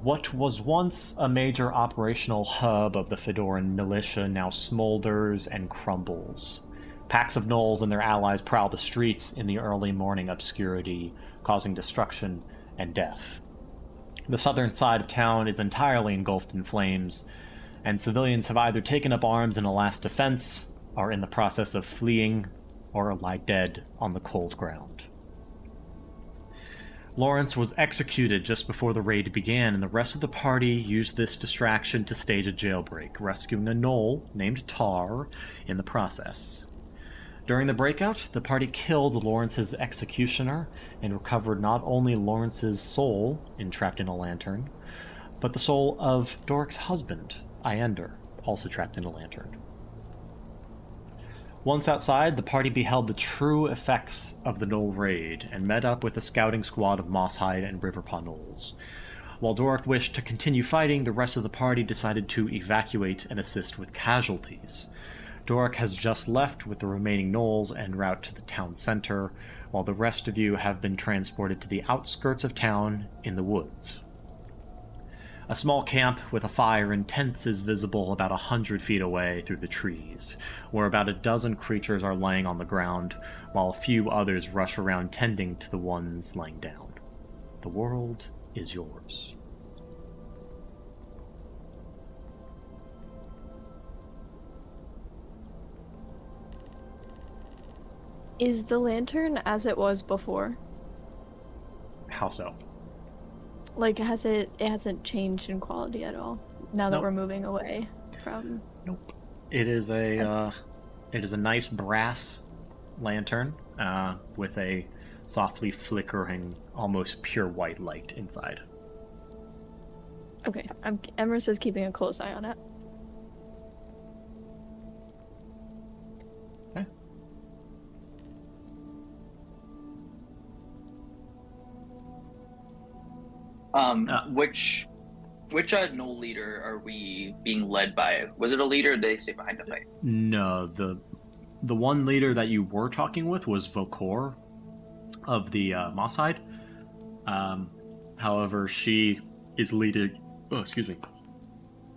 What was once a major operational hub of the Fedoran militia now smolders and crumbles. Packs of gnolls and their allies prowl the streets in the early morning obscurity, causing destruction and death. The southern side of town is entirely engulfed in flames, and civilians have either taken up arms in a last defense, are in the process of fleeing, or lie dead on the cold ground. Lawrence was executed just before the raid began, and the rest of the party used this distraction to stage a jailbreak, rescuing a gnoll named Tar in the process. During the breakout, the party killed Lawrence's executioner and recovered not only Lawrence's soul, entrapped in a lantern, but the soul of Doric's husband, Iender, also trapped in a lantern. Once outside, the party beheld the true effects of the gnoll raid and met up with a scouting squad of Mosshide and Riverpaw gnolls. While Doric wished to continue fighting, the rest of the party decided to evacuate and assist with casualties. Doric has just left with the remaining gnolls en route to the town center, while the rest of you have been transported to the outskirts of town in the woods. A small camp with a fire and tents is visible about 100 feet away through the trees, where about a dozen creatures are laying on the ground, while a few others rush around tending to the ones laying down. The world is yours. Is the lantern as it was before? How so? Like, it hasn't changed in quality at all now that Nope. we're moving away from... Nope. It is a nice brass lantern with a softly flickering, almost pure white light inside. Okay, Emrys is keeping a close eye on it. Okay. Which gnoll leader are we being led by? Was it a leader, or did they stay behind to fight? No, the one leader that you were talking with was Vokor of the Mosshide. However, she is leading. Oh, excuse me.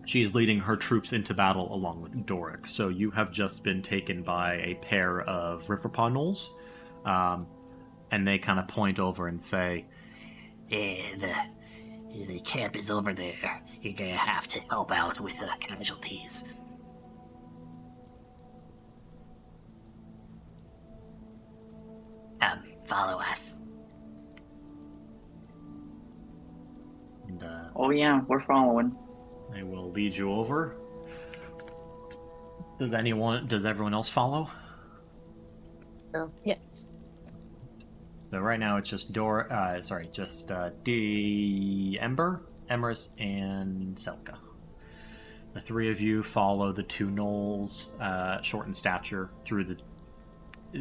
She is leading her troops into battle along with Doric. So you have just been taken by a pair of Riverpaw gnolls, and they kind of point over and say, The camp is over there. You're gonna have to help out with the casualties. Follow us. and Oh yeah, we're following. they will lead you over. Does everyone else follow? Yes. So right now it's just Ember, Emrys, and Selka. The three of you follow the two gnolls, short in stature, through the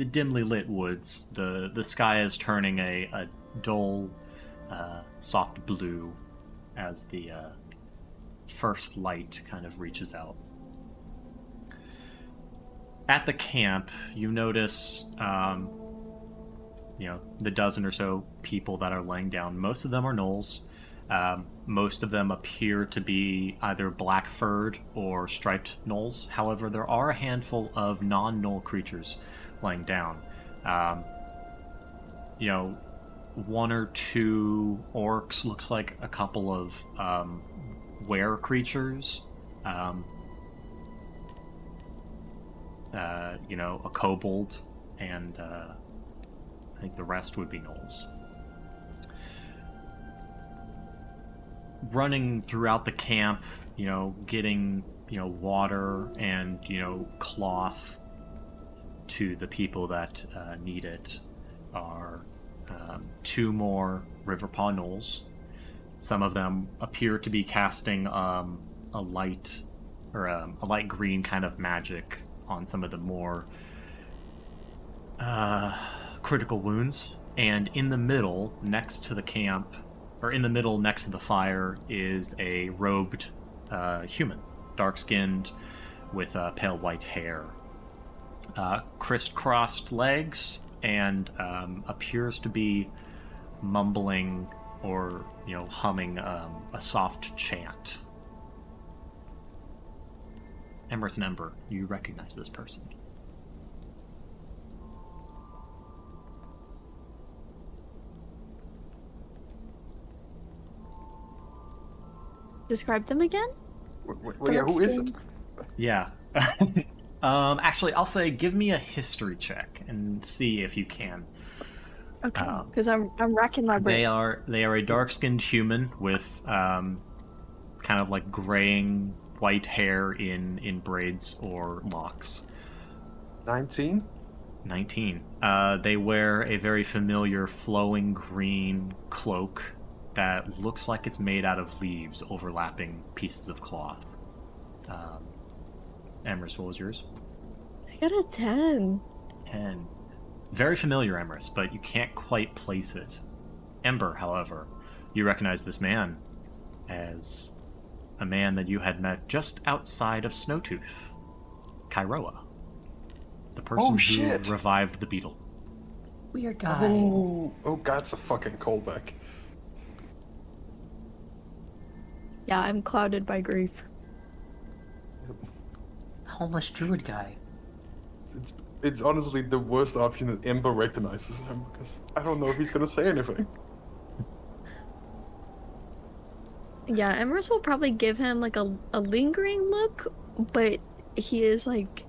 dimly lit woods. The sky is turning a dull, soft blue as the first light kind of reaches out. At the camp, you notice, the dozen or so people that are laying down. Most of them are gnolls. Most of them appear to be either black-furred or striped gnolls. However, there are a handful of non-gnoll creatures laying down. One or two orcs, looks like a couple of were creatures. A kobold, and I think the rest would be gnolls. Running throughout the camp, getting, water and, cloth to the people that need it are two more Riverpaw gnolls. Some of them appear to be casting a light green kind of magic on some of the more critical wounds. And in the middle, next to the fire, is a robed human, dark-skinned, with pale white hair, crisscrossed legs, and appears to be mumbling or humming a soft chant. Emrys and Ember, you recognize this person. Describe them again? Yeah, who is it? Yeah. Actually, I'll say give me a history check and see if you can. Okay, because I'm racking my brain. They are a dark-skinned human with kind of like graying white hair in braids or locks. 19? 19. They wear a very familiar flowing green cloak that looks like it's made out of leaves overlapping pieces of cloth. Emrys, what was yours? I got a 10. 10. Very familiar, Emrys, but you can't quite place it. Ember, however, you recognize this man as a man that you had met just outside of Snowtooth, Kairoa, the person who revived the beetle. Weird guy. Oh god, it's a fucking callback. Yeah, I'm clouded by grief. Homeless druid guy. It's honestly the worst option that Ember recognizes him, because I don't know if he's gonna say anything. Yeah, Emrys will probably give him like a lingering look, but he is like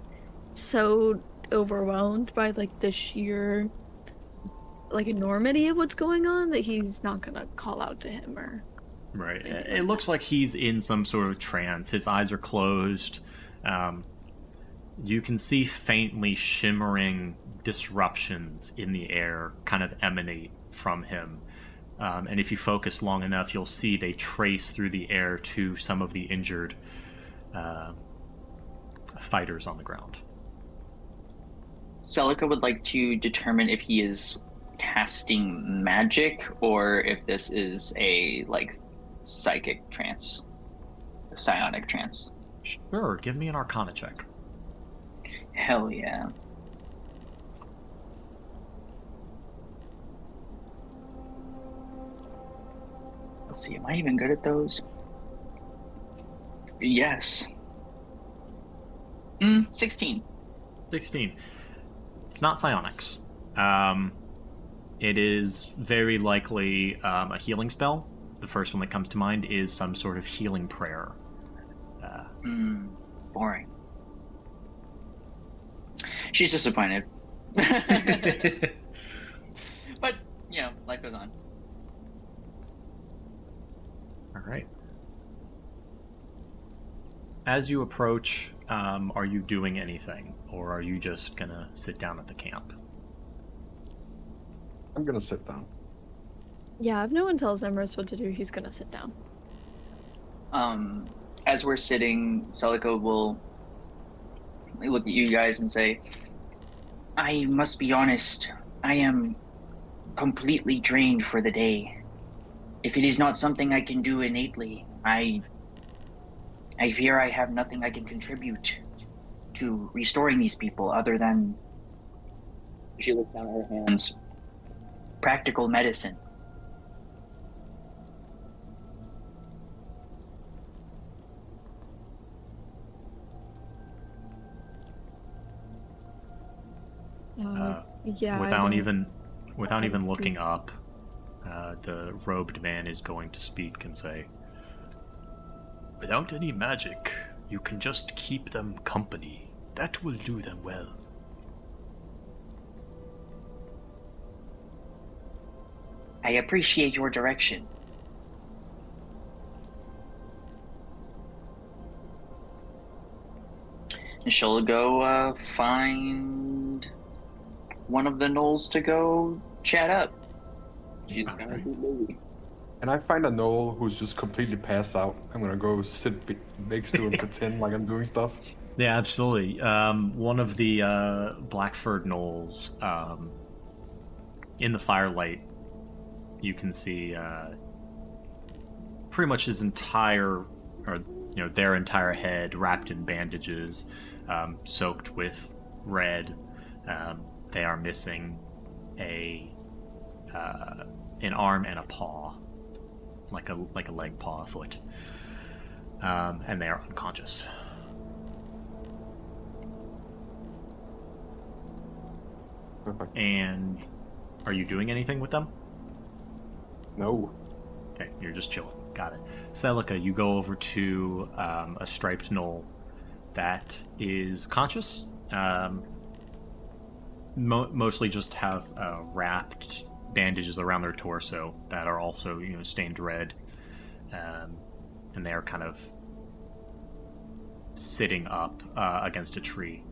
so overwhelmed by like the sheer like enormity of what's going on that he's not gonna call out to him or Right. It looks like he's in some sort of trance. His eyes are closed. You can see faintly shimmering disruptions in the air kind of emanate from him. And if you focus long enough, you'll see they trace through the air to some of the injured fighters on the ground. Celica would like to determine if he is casting magic or if this is a psychic trance, a psionic trance. Sure, give me an Arcana check. Hell yeah. Let's see, am I even good at those? Yes. 16. 16. It's not psionics. It is very likely a healing spell. The first one that comes to mind is some sort of healing prayer. Boring. She's disappointed. But, life goes on. All right. As you approach, are you doing anything, or are you just gonna sit down at the camp? I'm gonna sit down. yeah, if no one tells Emrys what to do, he's gonna sit down. As we're sitting, Celica will look at you guys and say, I must be honest, I am completely drained for the day. If it is not something I can do innately, I fear I have nothing I can contribute to restoring these people other than, she looks down at her hands, practical medicine. Yeah. Without even looking up, the robed man is going to speak and say, "Without any magic, you can just keep them company. That will do them well." I appreciate your direction. And she'll go find one of the gnolls to go chat up. She's gonna do Lily. And I find a gnoll who's just completely passed out. I'm gonna go sit next to him and pretend like I'm doing stuff. Yeah, absolutely. One of the black-furred gnolls, in the firelight, you can see pretty much his entire, or their entire head wrapped in bandages, soaked with red. They are missing an arm and a paw. like a leg, paw, a foot, and they are unconscious. Perfect. And are you doing anything with them? No. Okay, you're just chilling. Got it. Celica, you go over to a striped gnoll that is conscious. Mostly just have wrapped bandages around their torso that are also, stained red, and they are kind of sitting up against a tree.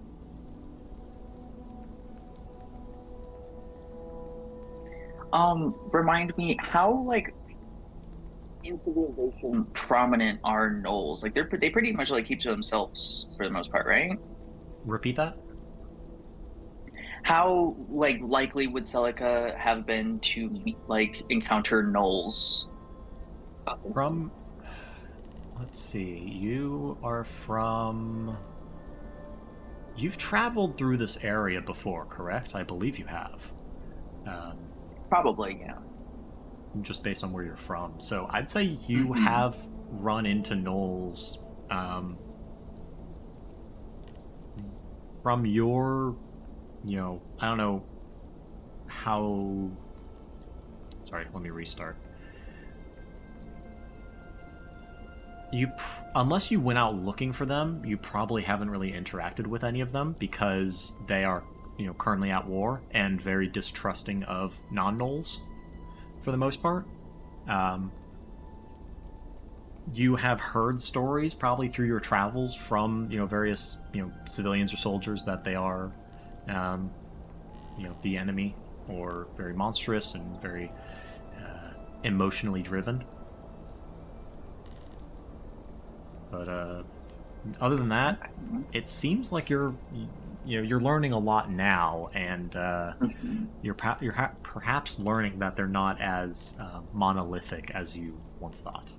Remind me how like in civilization prominent are gnolls? Like they pretty much like keep to themselves for the most part, right? Repeat that? How like likely would Celica have been to like encounter gnolls? From, let's see, you are from... You've traveled through this area before, correct? I believe you have. Probably, yeah. Just based on where you're from. So I'd say you have run into gnolls from your, I don't know how... Sorry, let me restart. Unless you went out looking for them, you probably haven't really interacted with any of them because they are, currently at war and very distrusting of non-gnolls for the most part. You have heard stories probably through your travels from, various, civilians or soldiers that they are, the enemy or very monstrous and very emotionally driven. But other than that, it seems like you're learning a lot now, and you're perhaps learning that they're not as monolithic as you once thought.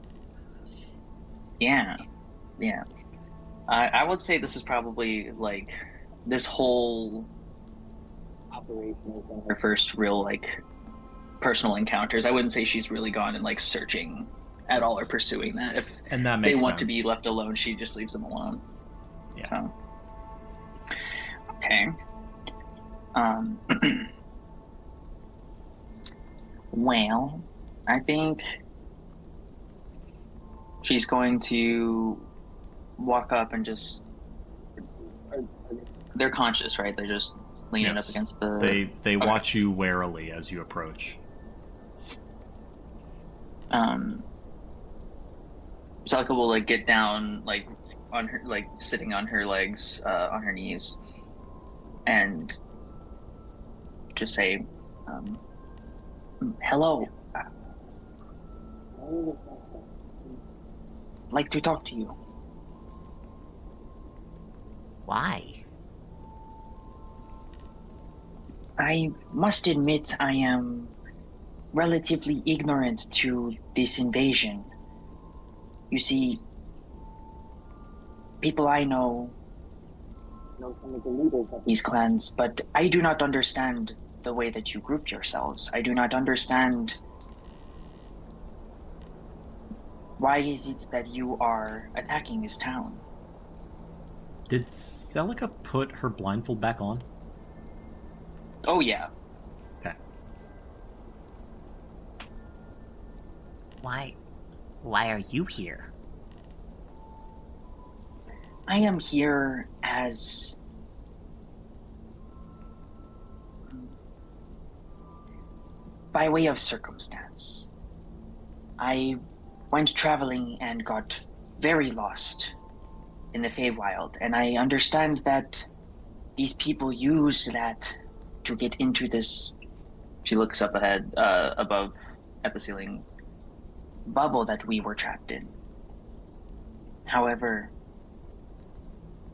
Yeah. I would say this is probably like this whole operation has been her first real like personal encounters. I wouldn't say she's really gone and like searching at all or pursuing that. If And that they makes want sense. to be left alone, she just leaves them alone. Yeah. So, okay. Well, I think she's going to walk up and just... They're conscious, right? They're just leaning Yes. up against the... They watch you warily as you approach. Celica will like get down like on her, like sitting on her legs, on her knees, and just say, "Hello. I'd like to talk to you." Why? I must admit I am relatively ignorant to this invasion. You see, people I know some of the leaders of these clans, but I do not understand the way that you group yourselves. I do not understand why is it that you are attacking this town. Did Celica put her blindfold back on? Oh yeah. Okay. Why are you here? I am here as by way of circumstance. I went traveling and got very lost in the Feywild, and I understand that these people used that to get into this... She looks up ahead, above, at the ceiling, bubble that we were trapped in. However,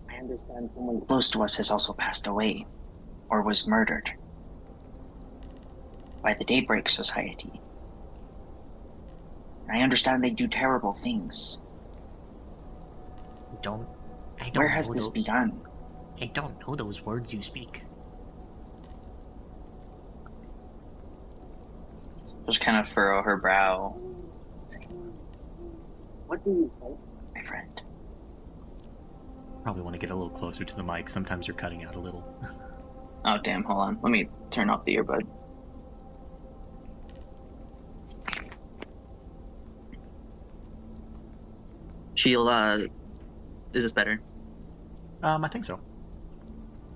I understand someone close to us has also passed away, or was murdered, by the Daybreak Society. I understand they do terrible things. I don't Where has know this begun? I don't know those words you speak. Just kind of furrow her brow. Say, What do you think, my friend? Probably want to get a little closer to the mic. Sometimes you're cutting out a little. Oh, damn, hold on. Let me turn off the earbud. She'll, is this better? I think so.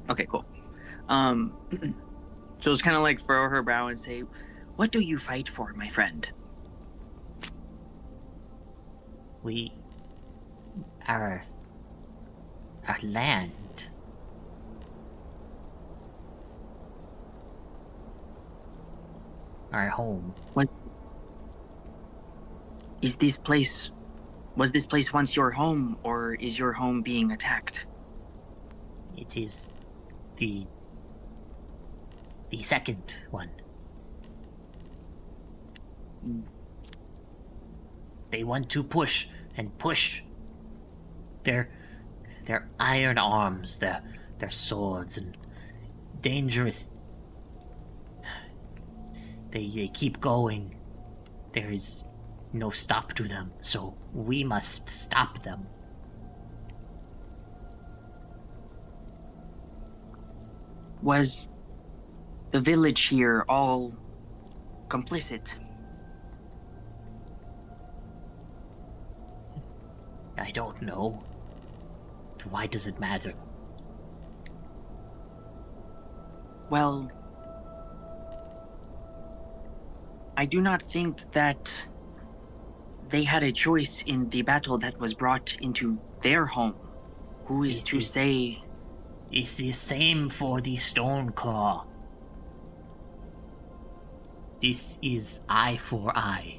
Okay, cool. She'll just kind of like furrow her brow and say, "What do you fight for, my friend?" We... Our land. Our home. What is this place? Was this place once your home, or is your home being attacked? It is the second one. They want to push and push their iron arms, their swords, and dangerous. They keep going. There is no stop to them, so we must stop them. Was the village here all complicit? I don't know. Why does it matter? Well, I do not think that they had a choice in the battle that was brought into their home. Who is to say? It's the same for the Stoneclaw. This is eye for eye.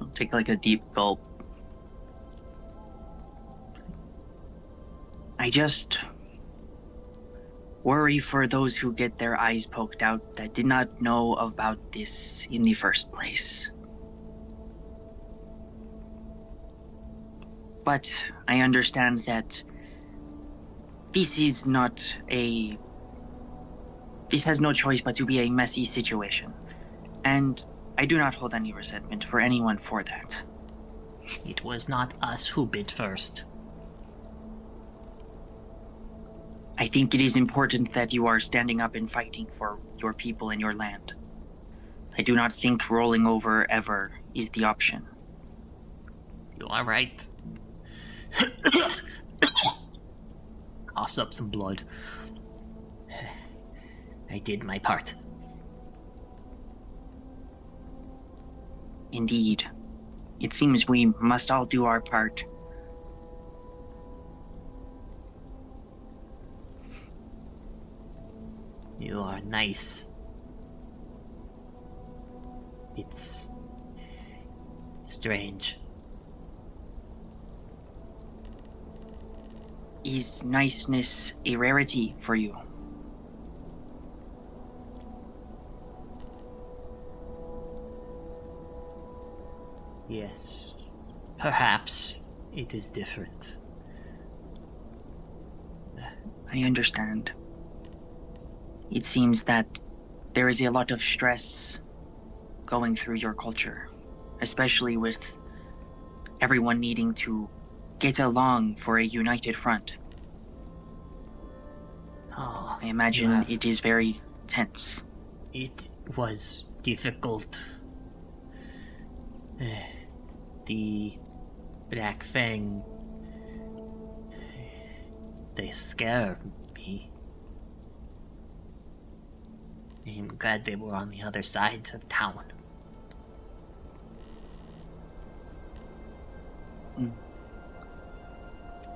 I'll take like a deep gulp. I just worry for those who get their eyes poked out that did not know about this in the first place. But I understand that this is not a... This has no choice but to be a messy situation. And I do not hold any resentment for anyone for that. It was not us who bit first. I think it is important that you are standing up and fighting for your people and your land. I do not think rolling over ever is the option. You are right. Coughs up some blood. I did my part. Indeed. It seems we must all do our part. You are nice. It's strange. Is niceness a rarity for you? Yes. Perhaps it is different. I understand. It seems that there is a lot of stress going through your culture, especially with everyone needing to get along for a united front. Oh, I imagine it is very tense. it was difficult. The Black Fang, they scare me. I'm glad they were on the other sides of town.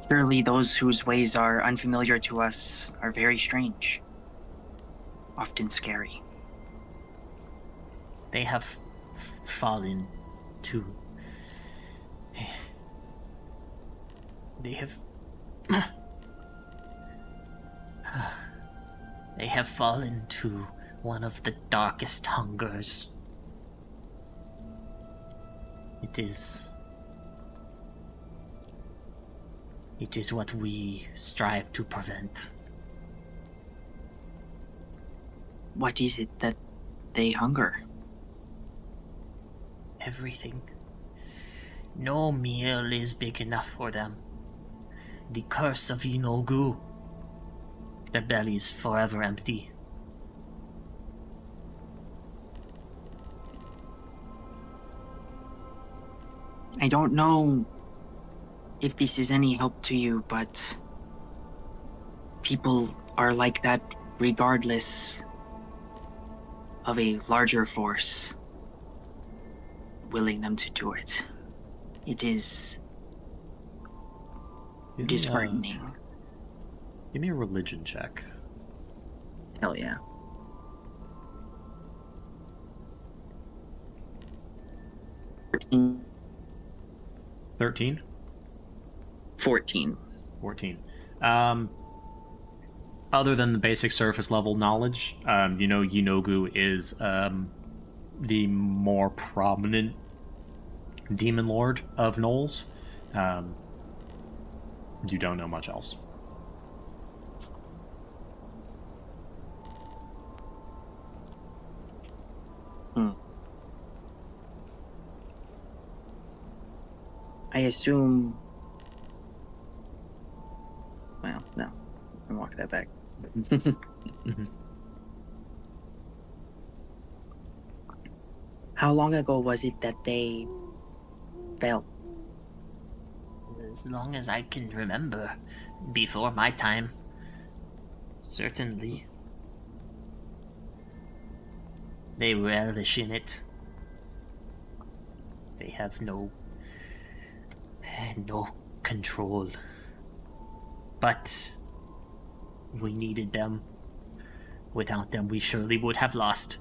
Surely those whose ways are unfamiliar to us are very strange, often scary. They have fallen to... They have... They have fallen to one of the darkest hungers. It is what we strive to prevent. What is it that they hunger? Everything. No meal is big enough for them. The curse of Inogu. Their bellies forever empty. I don't know if this is any help to you, but people are like that regardless of a larger force willing them to do it. It is disheartening. Give me a religion check. Hell yeah. 13? 14. 14. Other than the basic surface level knowledge, Yinogu is the more prominent demon lord of gnolls. You don't know much else. I assume... Well, no. I walk that back. How long ago was it that they fell? As long as I can remember. Before my time. Certainly. They relish in it. They have no control. But we needed them. Without them, we surely would have lost.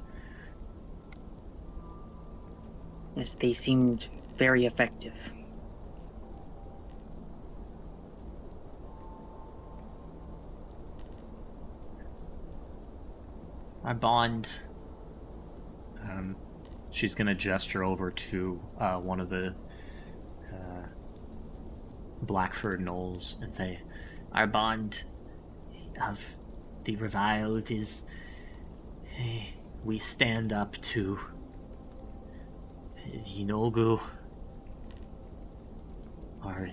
Yes, they seemed very effective. Our bond. She's gonna gesture over to one of the Blackford gnolls and say, Our bond of the reviled is... we stand up to Yinogu. Our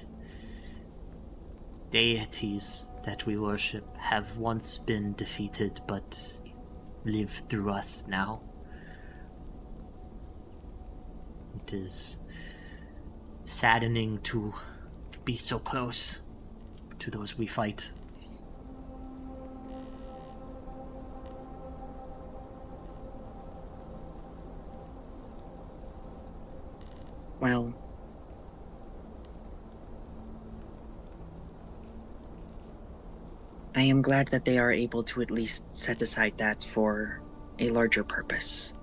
deities that we worship have once been defeated, but live through us now. It is saddening to be so close to those we fight. Well, I am glad that they are able to at least set aside that for a larger purpose.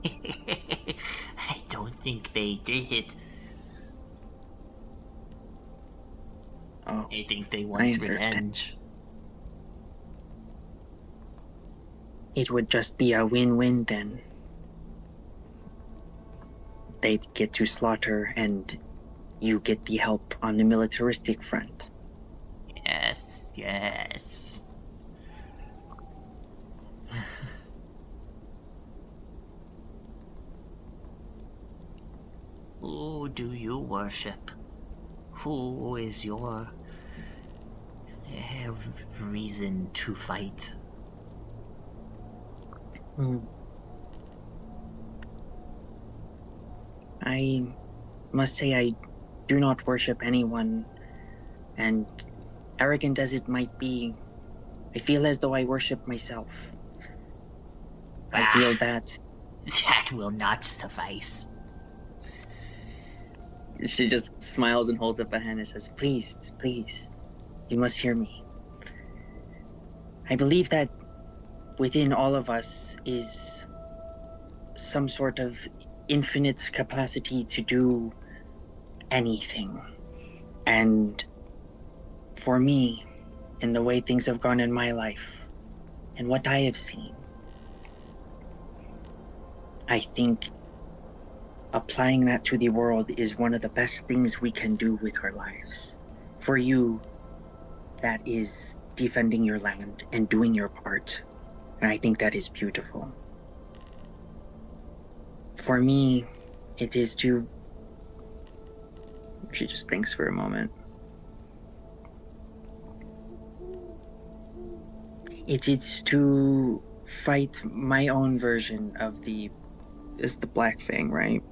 I don't think they did. Oh, I think they I want understand. revenge. It would just be a win-win then. They'd get to slaughter and you get the help on the militaristic front. Yes, yes. Who do you worship? Who is your reason to fight? I must say I do not worship anyone, and arrogant as it might be, I feel as though I worship myself. I feel that... That will not suffice. She just smiles and holds up a hand and says, please, please, you must hear me. I believe that within all of us is some sort of infinite capacity to do anything. And for me, in the way things have gone in my life, and what I have seen, I think applying that to the world is one of the best things we can do with our lives. For you, that is defending your land and doing your part. And I think that is beautiful. For me, it is to... She just thinks for a moment. It is to fight my own version of the... Is the Black Fang, right?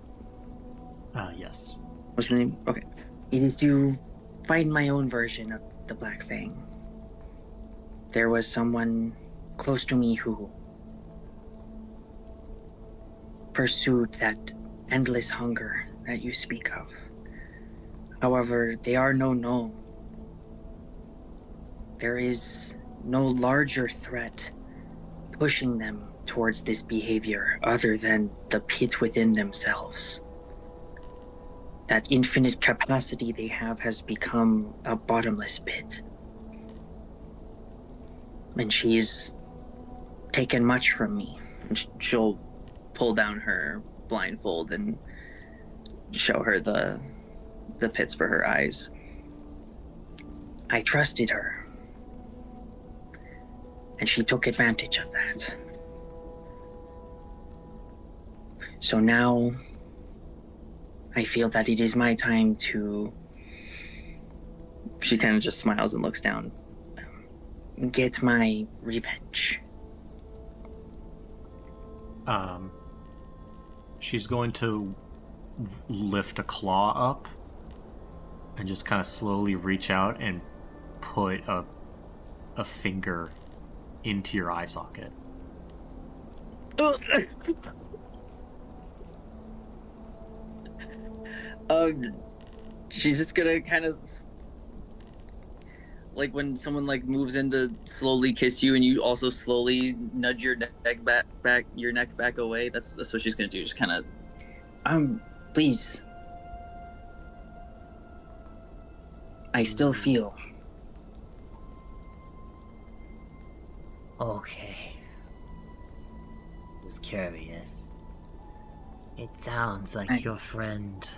Yes. What's the name? Okay. It is to find my own version of the Black Fang. There was someone close to me who pursued that endless hunger that you speak of. However, they are no gnoll. There is no larger threat pushing them towards this behavior other than the pit within themselves. That infinite capacity they have has become a bottomless pit. And she's taken much from me. And she'll pull down her blindfold and show her the pits for her eyes. I trusted her, and she took advantage of that. So now I feel that it is my time to... She kind of just smiles and looks down. Get my revenge. She's going to lift a claw up and just kind of slowly reach out and put a finger into your eye socket. She's just gonna kind of... Like when someone like moves in to slowly kiss you and you also slowly nudge your neck back away. That's what she's gonna do. Just kind of, please. I still feel. Okay. I was curious. It sounds like your friend...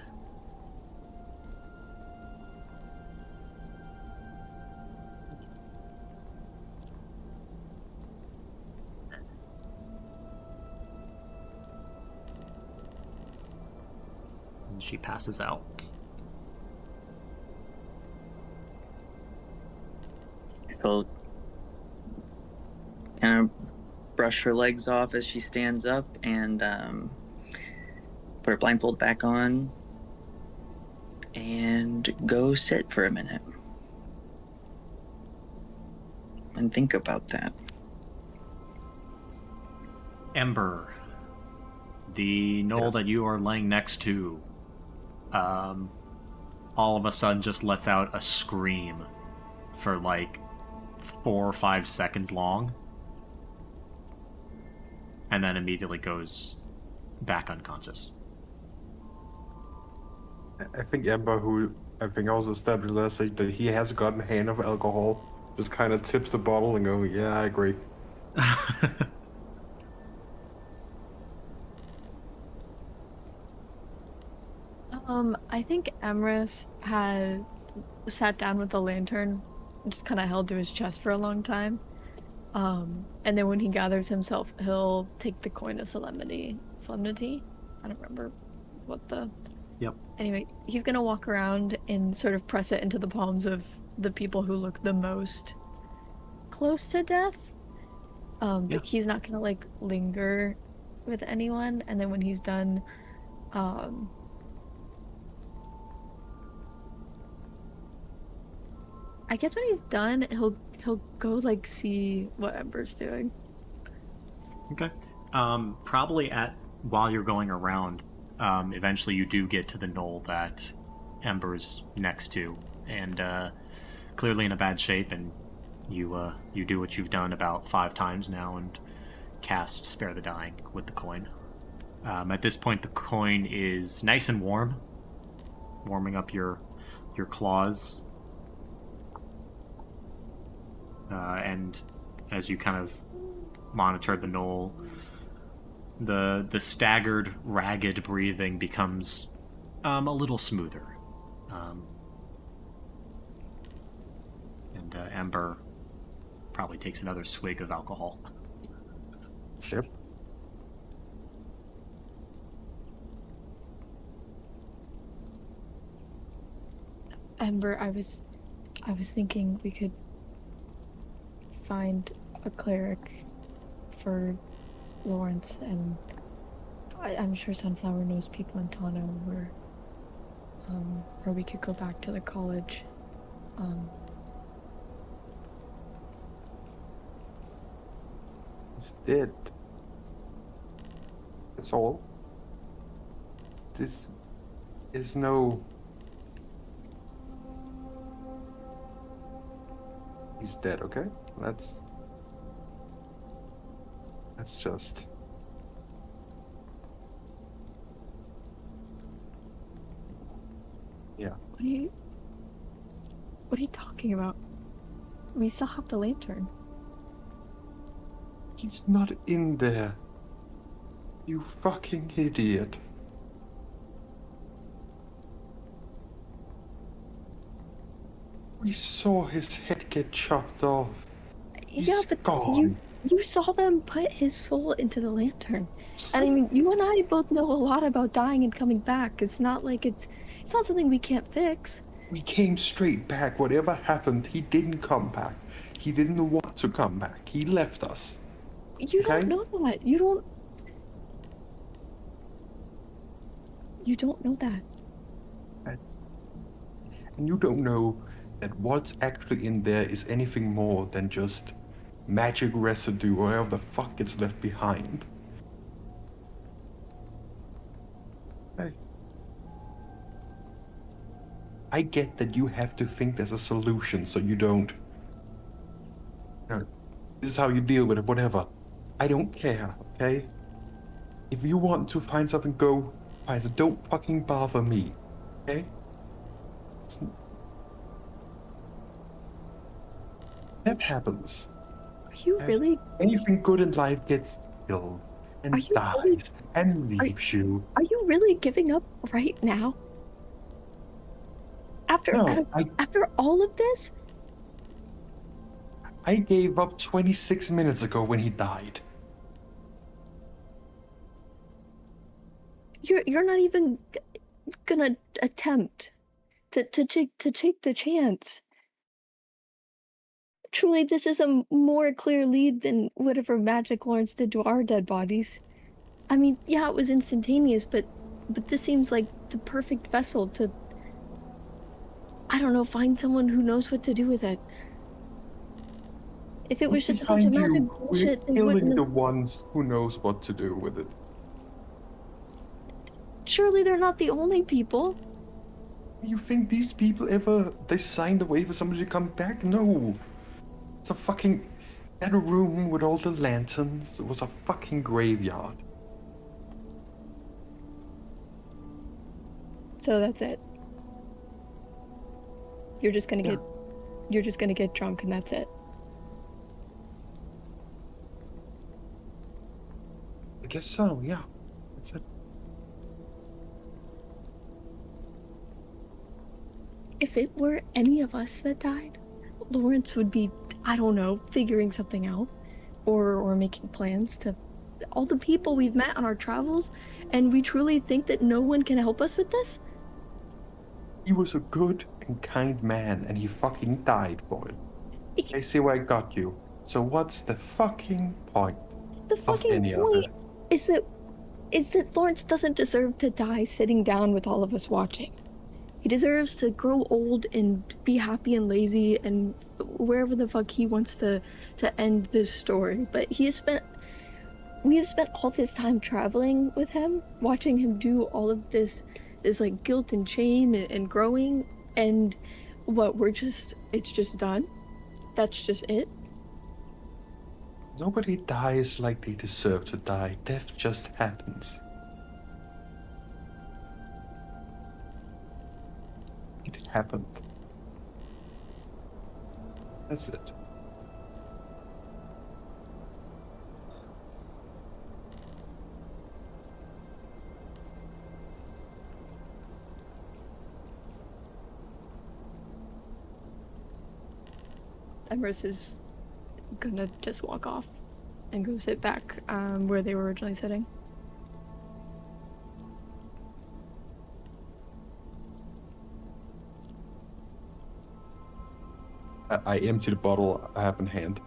And she passes out. She'll kind of brush her legs off as she stands up and put her blindfold back on and go sit for a minute and think about that. Ember, the gnoll that you are laying next to, all of a sudden just lets out a scream for like 4 or 5 seconds long, and then immediately goes back unconscious. I think Ember, who I think also established last week that he has gotten a hand of alcohol, just kind of tips the bottle and go, "Yeah, I agree." I think Emrys had sat down with the lantern, just kind of held to his chest for a long time. And then when he gathers himself, he'll take the coin of solemnity. Solemnity? I don't remember what the... Yep. Anyway, he's gonna walk around and sort of press it into the palms of the people who look the most close to death. But he's not gonna, like, linger with anyone. And then when he's done, I guess when he's done, he'll go like see what Ember's doing. Okay. Probably while you're going around, eventually you do get to the gnoll that Ember's next to, and clearly in a bad shape, and you do what you've done about 5 times now and cast Spare the Dying with the coin. At this point, the coin is nice and warm, warming up your claws. And as you kind of monitor the gnoll, the staggered, ragged breathing becomes a little smoother. And Ember probably takes another swig of alcohol. Yep. Ember, I was thinking we could find a cleric for Lawrence, and I'm sure Sunflower knows people in Tano where we could go back to the college. He's dead. That's all. This is no. He's dead, okay? That's just. Yeah. What are you talking about? We still have the lantern. He's not in there. You fucking idiot. We saw his head get chopped off. Yeah, He's but gone. you saw them put his soul into the lantern. And I mean, you and I both know a lot about dying and coming back. It's not like it's not something we can't fix. We came straight back. Whatever happened, he didn't come back. He didn't want to come back. He left us. You Okay? don't know that. You don't know that. And you don't know that what's actually in there is anything more than just magic residue or whatever the fuck gets left behind. Hey. I get that you have to think there's a solution so you don't. You know, this is how you deal with it, whatever. I don't care, okay? If you want to find something, go find it. Don't fucking bother me, okay? That happens. Are you really? Anything good in life gets killed and Are you dies really- and leaves you. Are you really giving up right now? After No, after all of this? I gave up 26 minutes ago when he died. You're not even gonna attempt to take the chance. Truly, this is a more clear lead than whatever magic Lawrence did to our dead bodies. I mean, yeah, it was instantaneous, but this seems like the perfect vessel to, I don't know, find someone who knows what to do with it. If it was just a bunch of magic bullshit, we're they wouldn't killing the have... ones who knows what to do with it. Surely they're not the only people. You think these people ever they signed away for somebody to come back? No. It's a fucking that room with all the lanterns. It was a fucking graveyard. So that's it. You're just gonna get drunk and that's it. I guess so, yeah. That's it. If it were any of us that died, Lawrence would be, I don't know, figuring something out or making plans to all the people we've met on our travels, and we truly think that no one can help us with this? He was a good and kind man and he fucking died for it. I see where I got you. So what's the fucking point? The fucking any of point it? is that Lawrence doesn't deserve to die sitting down with all of us watching. He deserves to grow old and be happy and lazy and wherever the fuck he wants to end this story. But we have spent all this time traveling with him, watching him do all of this like guilt and shame and growing, and what it's just done. That's just it. Nobody dies like they deserve to die. Death just happens. It happened. That's it. Emrys is gonna just walk off. and go sit back where they were originally sitting. I empty the bottle I have in hand.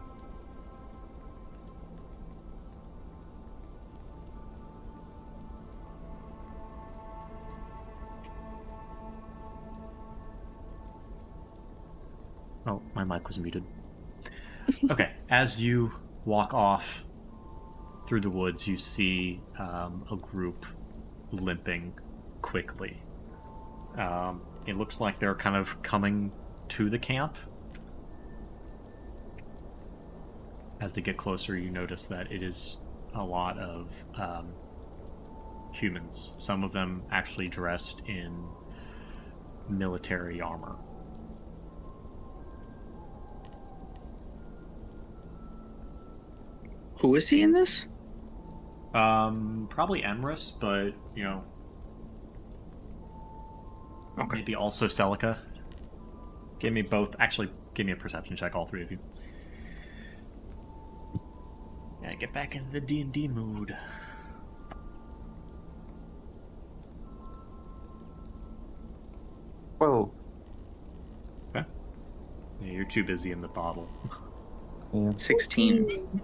Oh, my mic was muted. Okay, as you walk off through the woods, you see a group limping quickly. It looks like they're kind of coming to the camp. As they get closer, you notice that it is a lot of humans. Some of them actually dressed in military armor. Who is he in this? Probably Emrys, but, you know, Okay. maybe also Celica. Give me both. Actually, give me a perception check, all three of you. Yeah, get back into the D&D mood. Well, Okay. Yeah, you're too busy in the bottle. yeah. 16.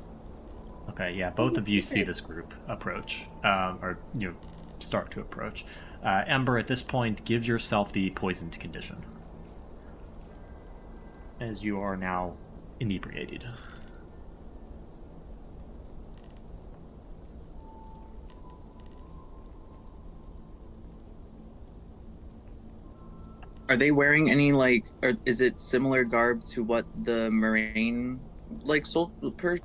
Okay, yeah, both of you see this group approach, or, you know, start to approach. Ember, at this point, give yourself the poisoned condition, as you are now inebriated. Are they wearing any, like, or is it similar garb to what the Myraine, like,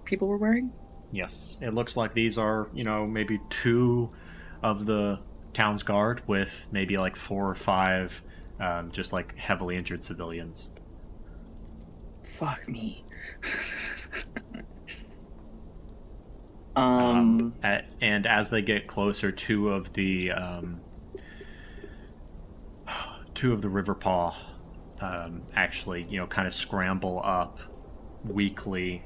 people were wearing? Yes, it looks like these are, you know, maybe 2 of the town's guard with maybe like 4 or 5 just like heavily injured civilians. Fuck me. And as they get closer, 2 of the Riverpaw actually, you know, kind of scramble up weakly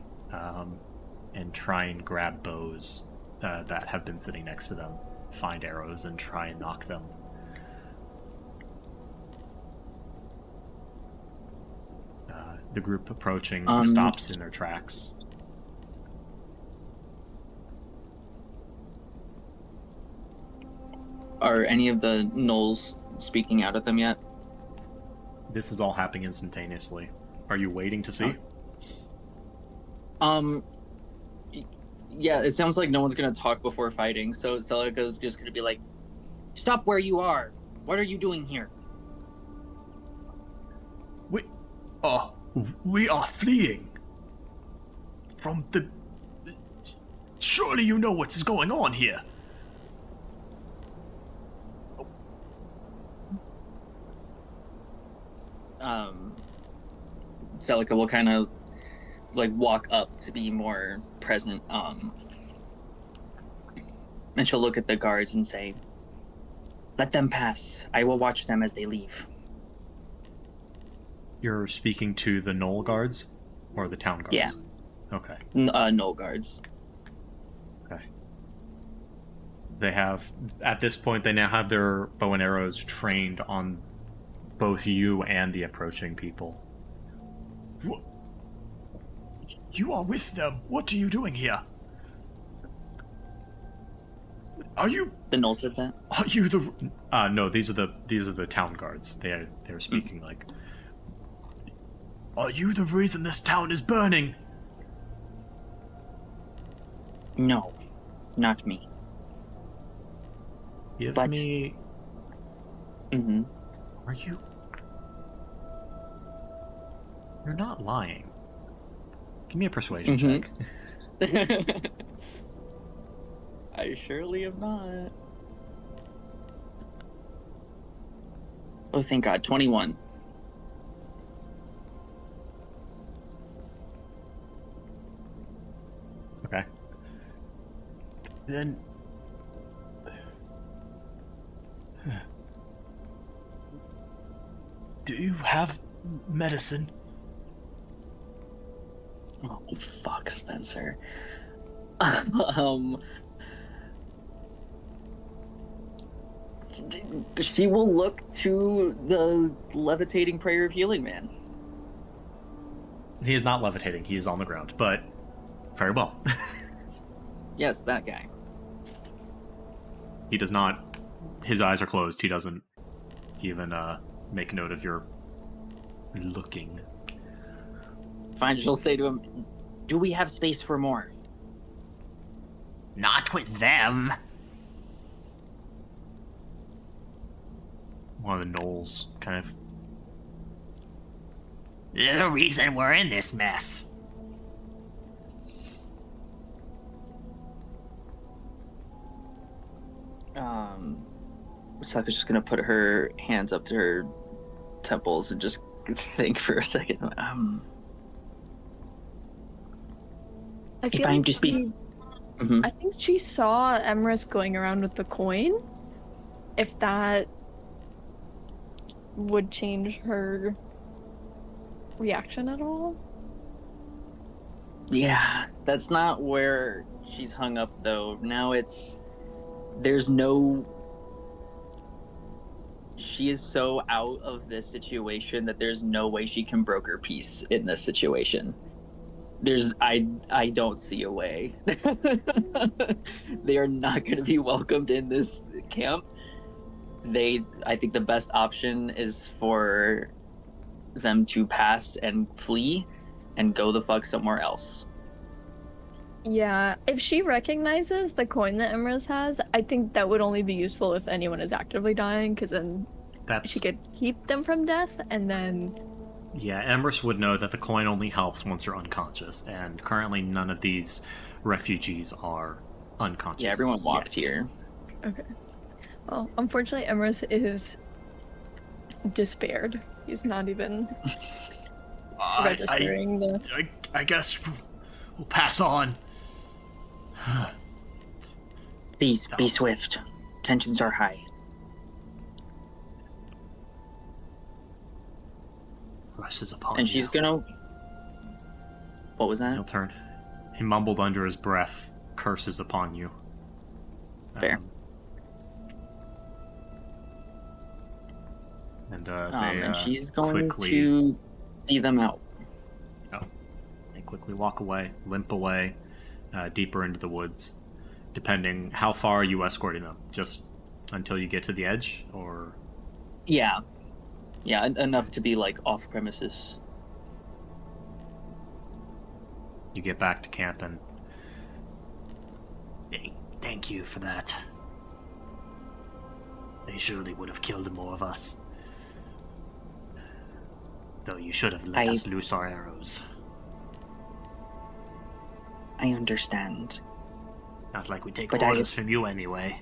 and try and grab bows that have been sitting next to them, find arrows, and try and knock them. The group approaching stops in their tracks. Are any of the gnolls speaking out at them yet? This is all happening instantaneously. Are you waiting to see? Yeah, it sounds like no one's gonna talk before fighting, so Celica's just gonna be like, "Stop where you are! What are you doing here?" We are fleeing from the... Surely you know what is going on here. Celica will kind of like walk up to be more present, and she'll look at the guards and say, "Let them pass. I will watch them as they leave." You're speaking to the gnoll guards or the town guards? Yeah. Okay. Gnoll guards. Okay. They have, at this point, they now have their bow and arrows trained on both you and the approaching people. You are with them. What are you doing here? Are you... The gnoll said that. Are you the... No, these are the town guards. They're speaking like... Are you the reason this town is burning? No, not me. Give But- me... Mm-hmm. Are you... You're not lying. Give me a persuasion check. I surely am not. Oh, thank God. 21. Okay. Then... Do you have medicine? Oh, fuck, Spencer. um, she will look to the levitating prayer of healing man. He is not levitating. He is on the ground, but very well. Yes, that guy. He does not. His eyes are closed. He doesn't even make note of your looking. Fine, she'll say to him, "Do we have space for more?" Not with them. One of the gnolls kind of. They're the reason we're in this mess. Sokka's just gonna put her hands up to her temples and just think for a second. I feel If I'm like to speak- she- Mhm. I think she saw Emrys going around with the coin. If that would change her reaction at all. Yeah, that's not where she's hung up though. Now she is so out of this situation that there's no way she can broker peace in this situation. I don't see a way. They are not going to be welcomed in this camp. I think the best option is for them to pass and flee and go the fuck somewhere else. Yeah, if she recognizes the coin that Emrys has, I think that would only be useful if anyone is actively dying, because then That's. she could keep them from death, and then... Yeah, Emrys would know that the coin only helps once you're unconscious, and currently none of these refugees are unconscious. Yeah, everyone walked yet. here. Okay. Well, unfortunately, Emrys is despaired. He's not even registering the... I guess we'll pass on. Please, be swift. Tensions are high. Rushes upon And you. she's gonna... What was that? He'll turn. He mumbled under his breath, curses upon you. Fair. And she's going quickly, to see them out. They quickly walk away, limp away, deeper into the woods. Depending, how far are you escorting them? Just until you get to the edge, or? Yeah, enough to be like off premises. You get back to camp and Thank you for that. They surely would have killed more of us. Though you should have let us loose our arrows. I understand. Not like we take But orders from you anyway.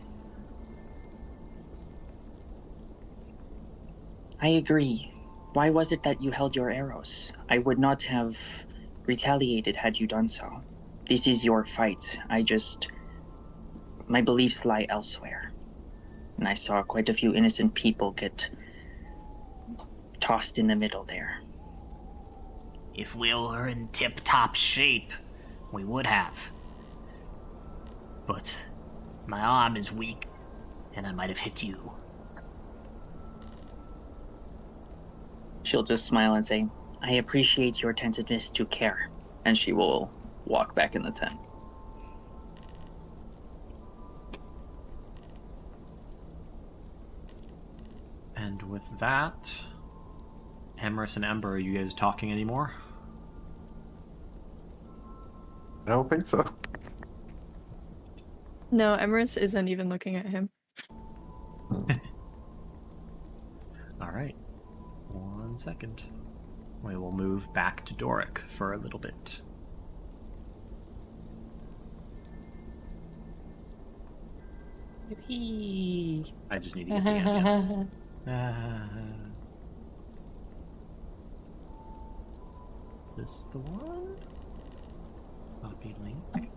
I agree. Why was it that you held your arrows? I would not have retaliated had you done so. This is your fight. My beliefs lie elsewhere. And I saw quite a few innocent people get tossed in the middle there. If we were in tip-top shape, we would have. But my arm is weak, and I might have hit you. She'll just smile and say, I appreciate your attentiveness to care. And she will walk back in the tent. And with that, Emrys and Ember, are you guys talking anymore? I don't think so. No, Emrys isn't even looking at him. All right. 1 second. We will move back to Doric for a little bit. Yippee. I just need to get the ambience. This the one? Copy link.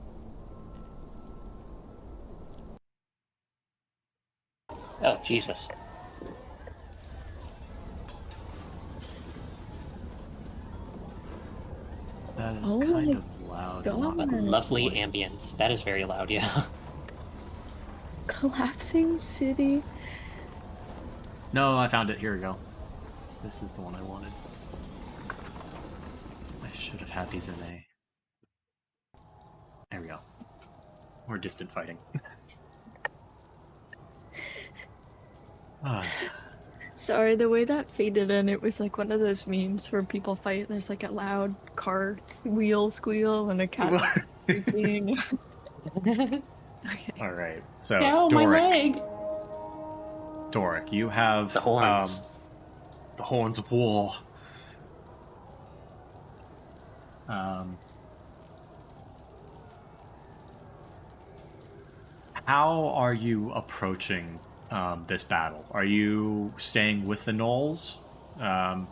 Oh, Jesus. That is Oh kind my of loud. God. What Not lovely quite. ambience. That is very loud, yeah. Collapsing city. No, I found it. Here we go. This is the one I wanted. I should have had these in a... There we go. More distant fighting. Ah, Sorry, the way that faded in, it was like one of those memes where people fight. There's like a loud car wheel squeal and a cat shrieking. Okay. all right. So, Ow, my leg! Doric, you have The horns. the horns of war. How are you approaching this battle? Are you staying with the gnolls and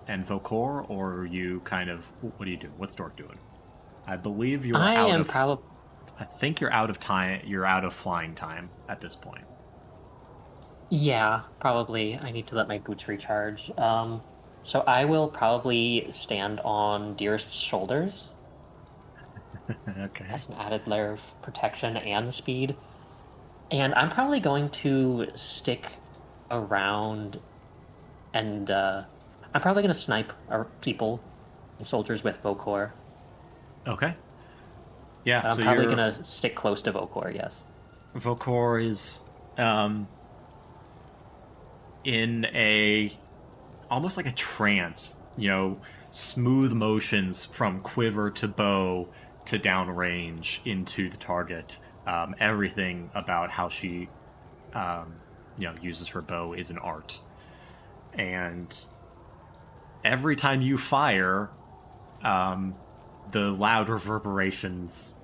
Vokor, or are you kind of... What are you doing? What's Dork doing? I believe you're I out am of... probably... I think you're out of time. You're out of flying time at this point. Yeah, probably. I need to let my boots recharge. So I will probably stand on Dearest's shoulders. Okay. That's an added layer of protection and speed. And I'm probably going to stick around and I'm probably going to snipe our people and soldiers with Vokor. Okay. Yeah, But I'm so probably you're... going to stick close to Vokor, yes. Vokor is in a... almost like a trance, smooth motions from quiver to bow to downrange into the target. Everything about how she, uses her bow is an art. And every time you fire, the loud reverberations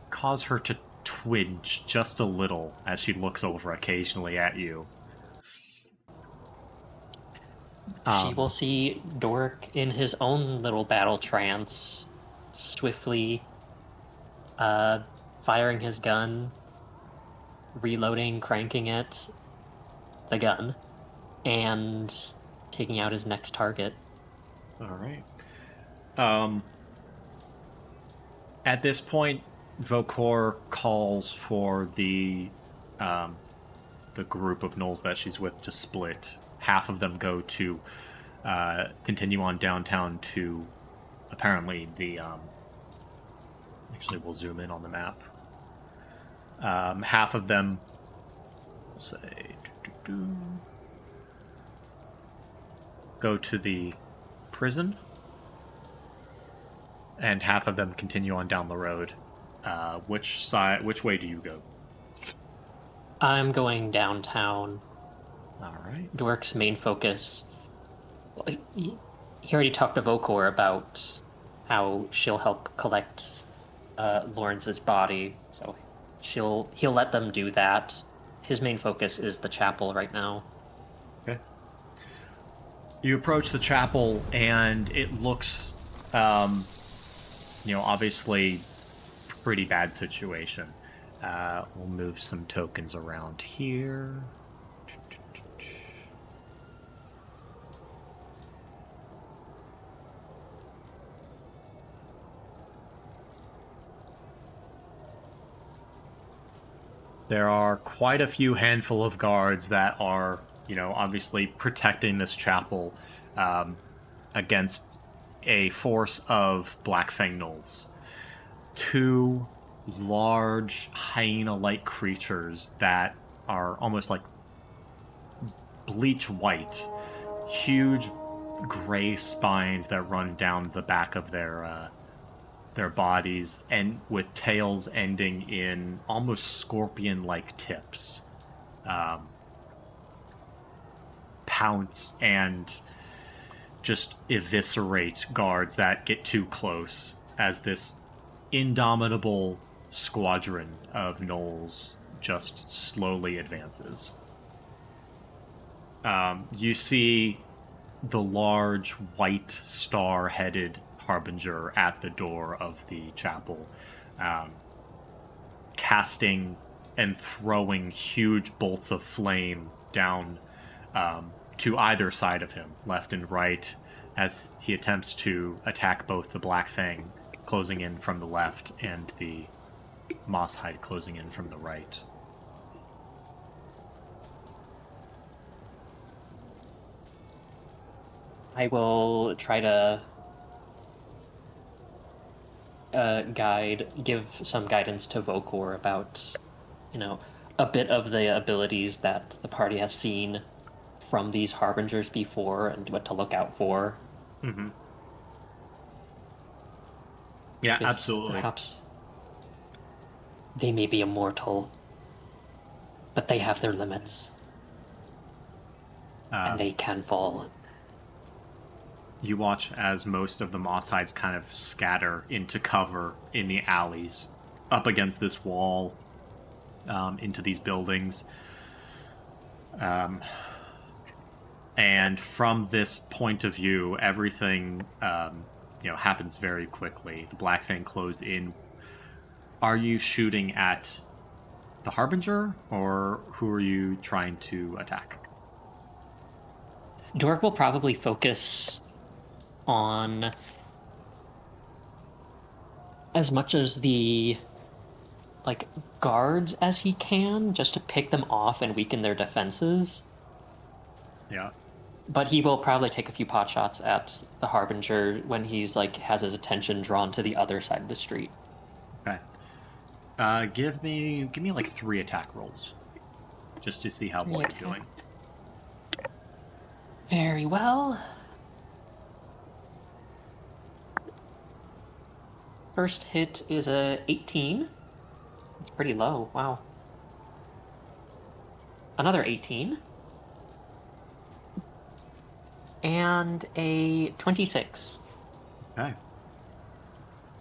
cause her to twinge just a little as she looks over occasionally at you. She will see Dork in his own little battle trance, swiftly firing his gun, reloading, cranking it, the gun, and taking out his next target. All right. At this point, Vokor calls for the group of gnolls that she's with to split. Half of them go to continue on downtown to apparently the... actually, we'll zoom in on the map. Half of them, we'll say, go to the prison, and half of them continue on down the road. Which way do you go? I'm going downtown. All right. Dork's main focus. He already talked to Vokor about how she'll help collect Lawrence's body, so he'll let them do that. His main focus is the chapel right now. Okay. You approach the chapel, and it looks, obviously pretty bad situation. We'll move some tokens around here. There are quite a few handful of guards that are, obviously protecting this chapel against a force of Black Fang gnolls. Two large hyena-like creatures that are almost like bleach white, huge gray spines that run down the back of their bodies, and with tails ending in almost scorpion-like tips. Pounce and just eviscerate guards that get too close as this indomitable squadron of gnolls just slowly advances. You see the large white star-headed harbinger at the door of the chapel, casting and throwing huge bolts of flame down to either side of him, left and right, as he attempts to attack both the Black Fang closing in from the left and the moss hide closing in from the right. I will try to give some guidance to Vokor about, a bit of the abilities that the party has seen from these harbingers before and what to look out for. Mm-hmm. Yeah, If absolutely. Perhaps they may be immortal, but they have their limits, and they can fall. You watch as most of the moss hides kind of scatter into cover in the alleys, up against this wall, into these buildings. And from this point of view, everything happens very quickly. The Black Fang close in. Are you shooting at the Harbinger, or who are you trying to attack? Dork will probably focus on as much as the guards as he can, just to pick them off and weaken their defenses. Yeah. But he will probably take a few pot shots at the Harbinger when he's has his attention drawn to the other side of the street. Okay. Give me 3 attack rolls, just to see how well you're doing. Very well. First hit is a 18. It's pretty low. Wow. Another 18. And a 26. Okay.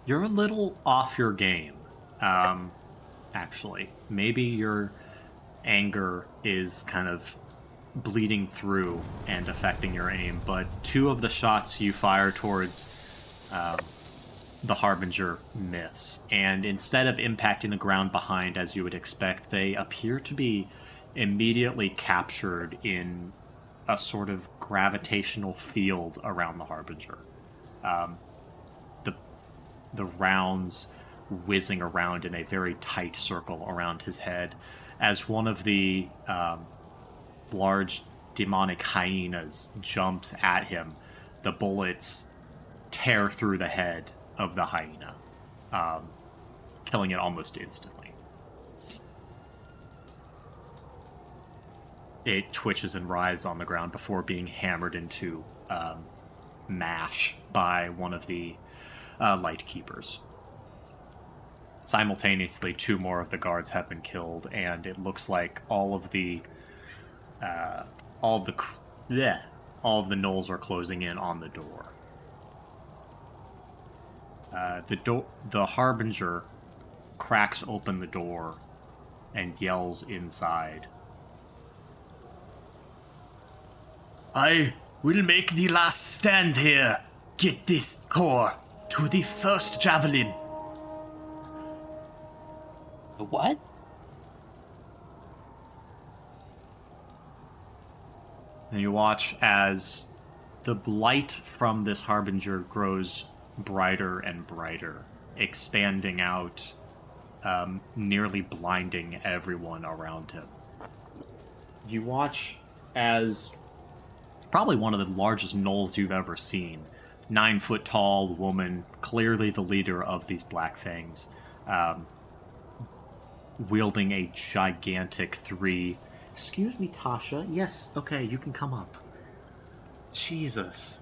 You're a little off your game, actually. Maybe your anger is kind of bleeding through and affecting your aim, but 2 of the shots you fire towards the Harbinger miss, and instead of impacting the ground behind as you would expect, they appear to be immediately captured in a sort of gravitational field around the Harbinger. The rounds whizzing around in a very tight circle around his head, as one of the large demonic hyenas jumps at him. The bullets tear through the head of the hyena, killing it almost instantly. It twitches and writhes on the ground before being hammered into mash by one of the light keepers. Simultaneously, 2 more of the guards have been killed, and it looks like all of the gnolls are closing in on the door. The Harbinger cracks open the door and yells inside. I will make the last stand here. Get this core to the first javelin. What? And you watch as the light from this Harbinger grows brighter and brighter, expanding out, nearly blinding everyone around him. You watch as probably one of the largest gnolls you've ever seen. 9-foot tall woman, clearly the leader of these Black Fangs, wielding a gigantic 3. Excuse me, Tasha. Yes, okay, you can come up. Jesus.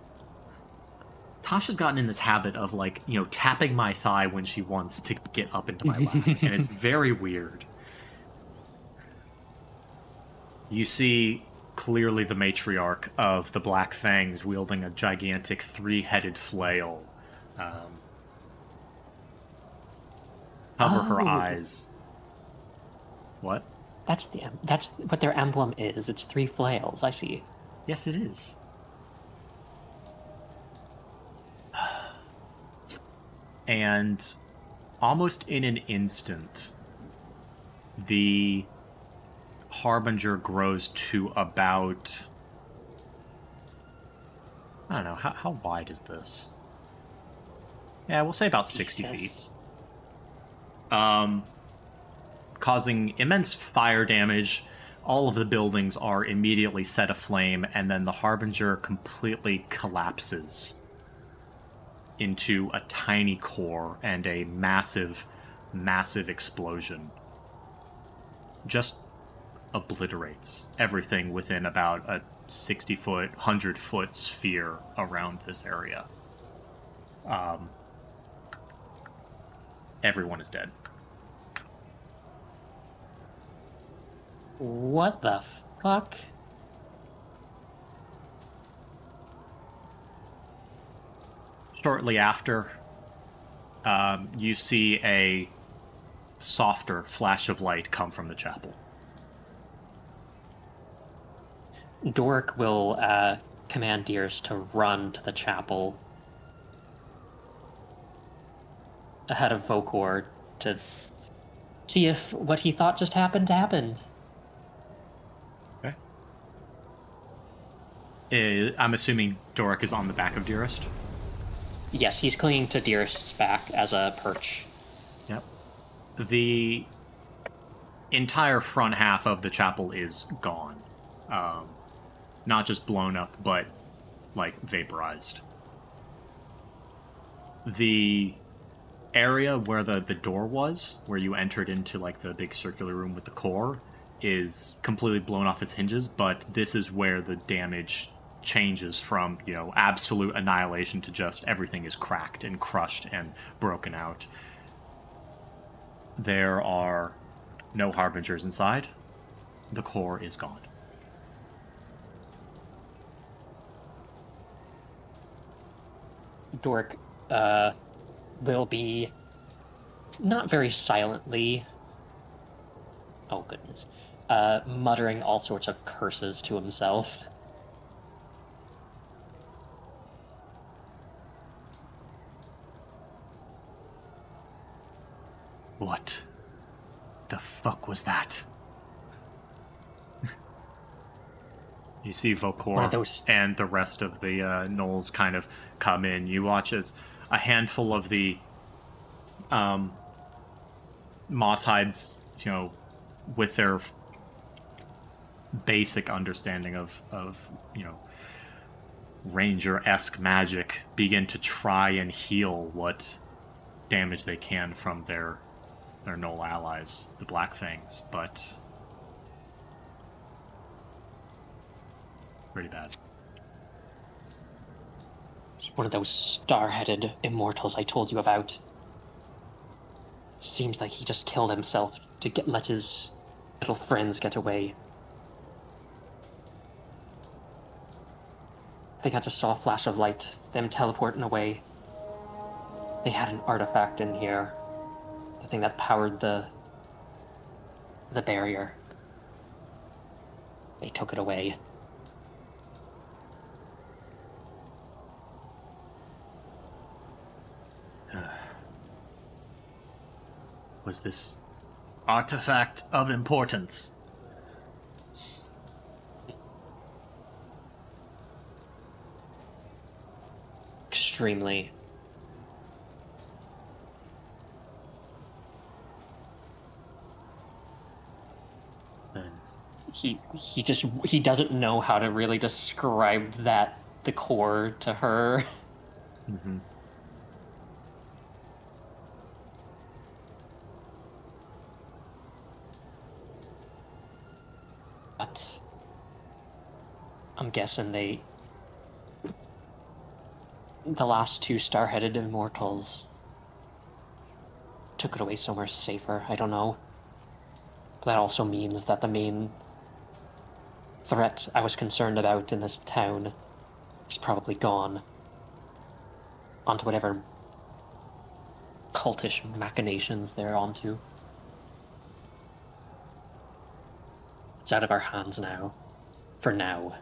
Tasha's gotten in this habit of, tapping my thigh when she wants to get up into my lap, and it's very weird. You see clearly the matriarch of the Black Fangs wielding a gigantic 3-headed flail. Cover her eyes. What? That's what their emblem is. It's 3 flails. I see. Yes, it is. And almost in an instant, the Harbinger grows to about... I don't know, how wide is this? Yeah, we'll say about 60 feet. Jesus. Causing immense fire damage. All of the buildings are immediately set aflame, and then the Harbinger completely collapses into a tiny core and a massive, massive explosion. Just obliterates everything within about a 60-foot, 100-foot sphere around this area. Everyone is dead. What the fuck? Shortly after, you see a softer flash of light come from the chapel. Doric will command Deers to run to the chapel ahead of Vokor to see if what he thought just happened. I'm assuming Doric is on the back of Dearest. Yes, he's clinging to Dearest's back as a perch. Yep. The entire front half of the chapel is gone. Not just blown up, but, like, vaporized. The area where the door was, where you entered into, like, the big circular room with the core, is completely blown off its hinges, but this is where the damage changes from, absolute annihilation to just everything is cracked and crushed and broken out. There are no Harbingers inside. The core is gone. Doric will be not very silently, oh goodness, muttering all sorts of curses to himself. What the fuck was that? You see Vokor and the rest of the gnolls kind of come in. You watch as a handful of the Mosshides, with their basic understanding of Ranger-esque magic, begin to try and heal what damage they can from their gnoll allies, the Black Fangs, but pretty bad. It's one of those star-headed immortals I told you about. Seems like he just killed himself to let his little friends get away. I think I just saw a flash of light, them teleporting away. They had an artifact in here. The thing that powered the barrier. They took it away. Was this artifact of importance? Extremely. He doesn't know how to really describe the core to her. Mm-hmm. But I'm guessing the last two star-headed immortals took it away somewhere safer. I don't know. But that also means that the main threat I was concerned about in this town is probably gone. Onto whatever cultish machinations they're onto. It's out of our hands now. For now.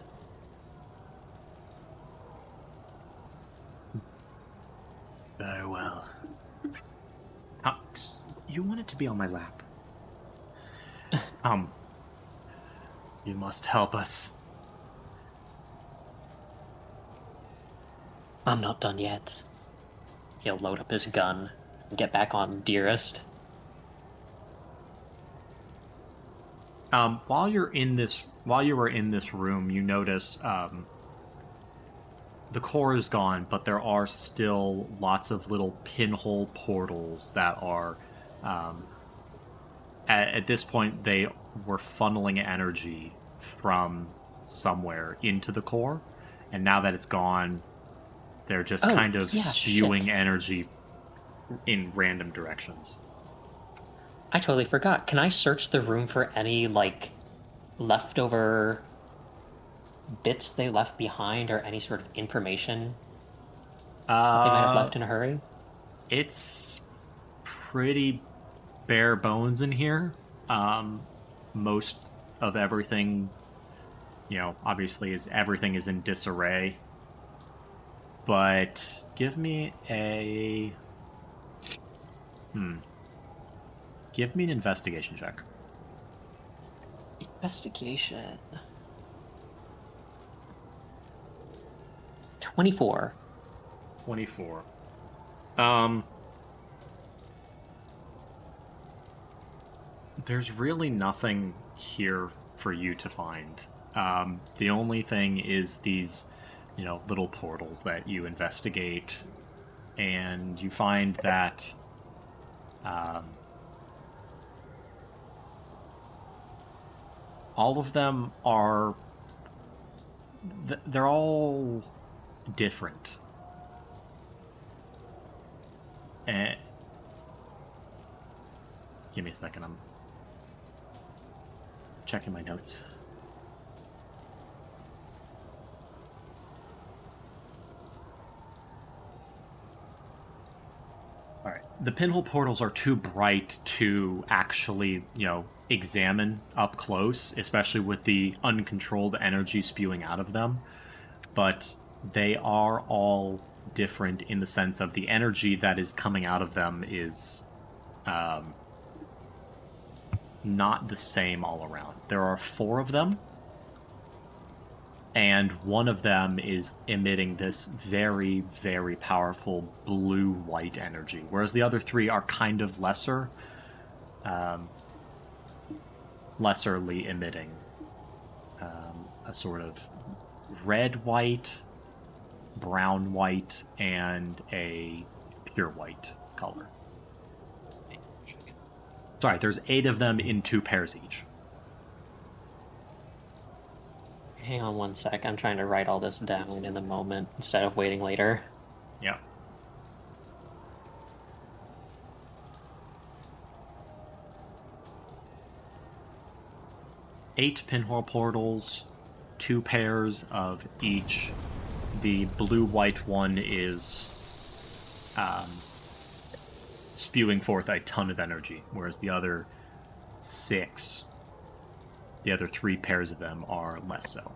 Very well. You wanted to be on my lap. You must help us. I'm not done yet. he'll load up his gun and get back on Dearest. While you were in this room, you notice the core is gone, but there are still lots of little pinhole portals that are. At this point, they were funneling energy from somewhere into the core, and now that it's gone, they're just kind of spewing energy in random directions. I totally forgot. Can I search the room for any, like, leftover bits they left behind or any sort of information that they might have left in a hurry? It's pretty bare bones in here. Most of everything, obviously everything is in disarray. But give me an investigation check. Investigation. 24. 24. There's really nothing here for you to find. The only thing is these, little portals that you investigate, and you find that all of them are... they're all different. And give me a second, I'm checking my notes. All right. The pinhole portals are too bright to actually, examine up close, especially with the uncontrolled energy spewing out of them. But they are all different in the sense of the energy that is coming out of them is not the same all around. There are 4 of them, and one of them is emitting this very, very powerful blue-white energy, whereas the other 3 are kind of lesserly emitting a sort of red-white, brown-white, and a pure white color. Sorry, there's 8 of them in 2 pairs each. Hang on one sec. I'm trying to write all this down in the moment instead of waiting later. Yeah. Eight pinhole portals, 2 pairs of each. The blue-white one is spewing forth a ton of energy, whereas the other 3 pairs of them are less so.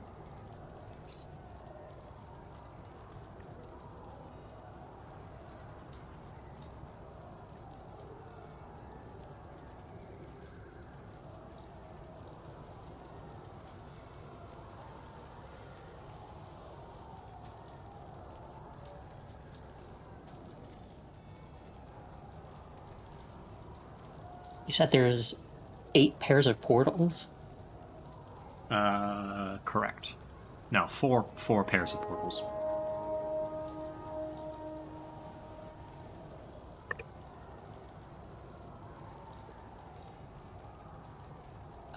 You said there's 8 pairs of portals? Correct. No, four pairs of portals.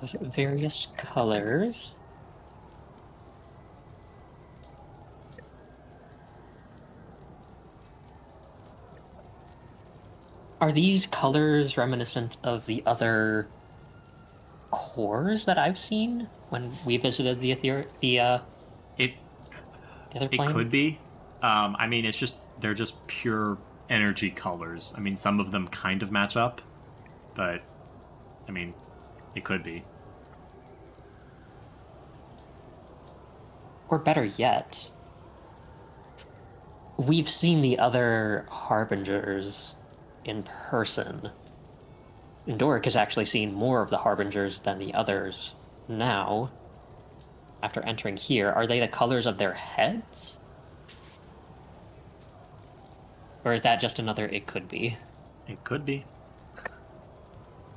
Those are various colors. Are these colors reminiscent of the other cores that I've seen when we visited the other plane? It could be. I mean, they're just pure energy colors. I mean, some of them kind of match up, but I mean, it could be. Or better yet, we've seen the other Harbingers in person. And Doric has actually seen more of the Harbingers than the others now. After entering here, are they the colors of their heads? Or is that just another it could be? It could be.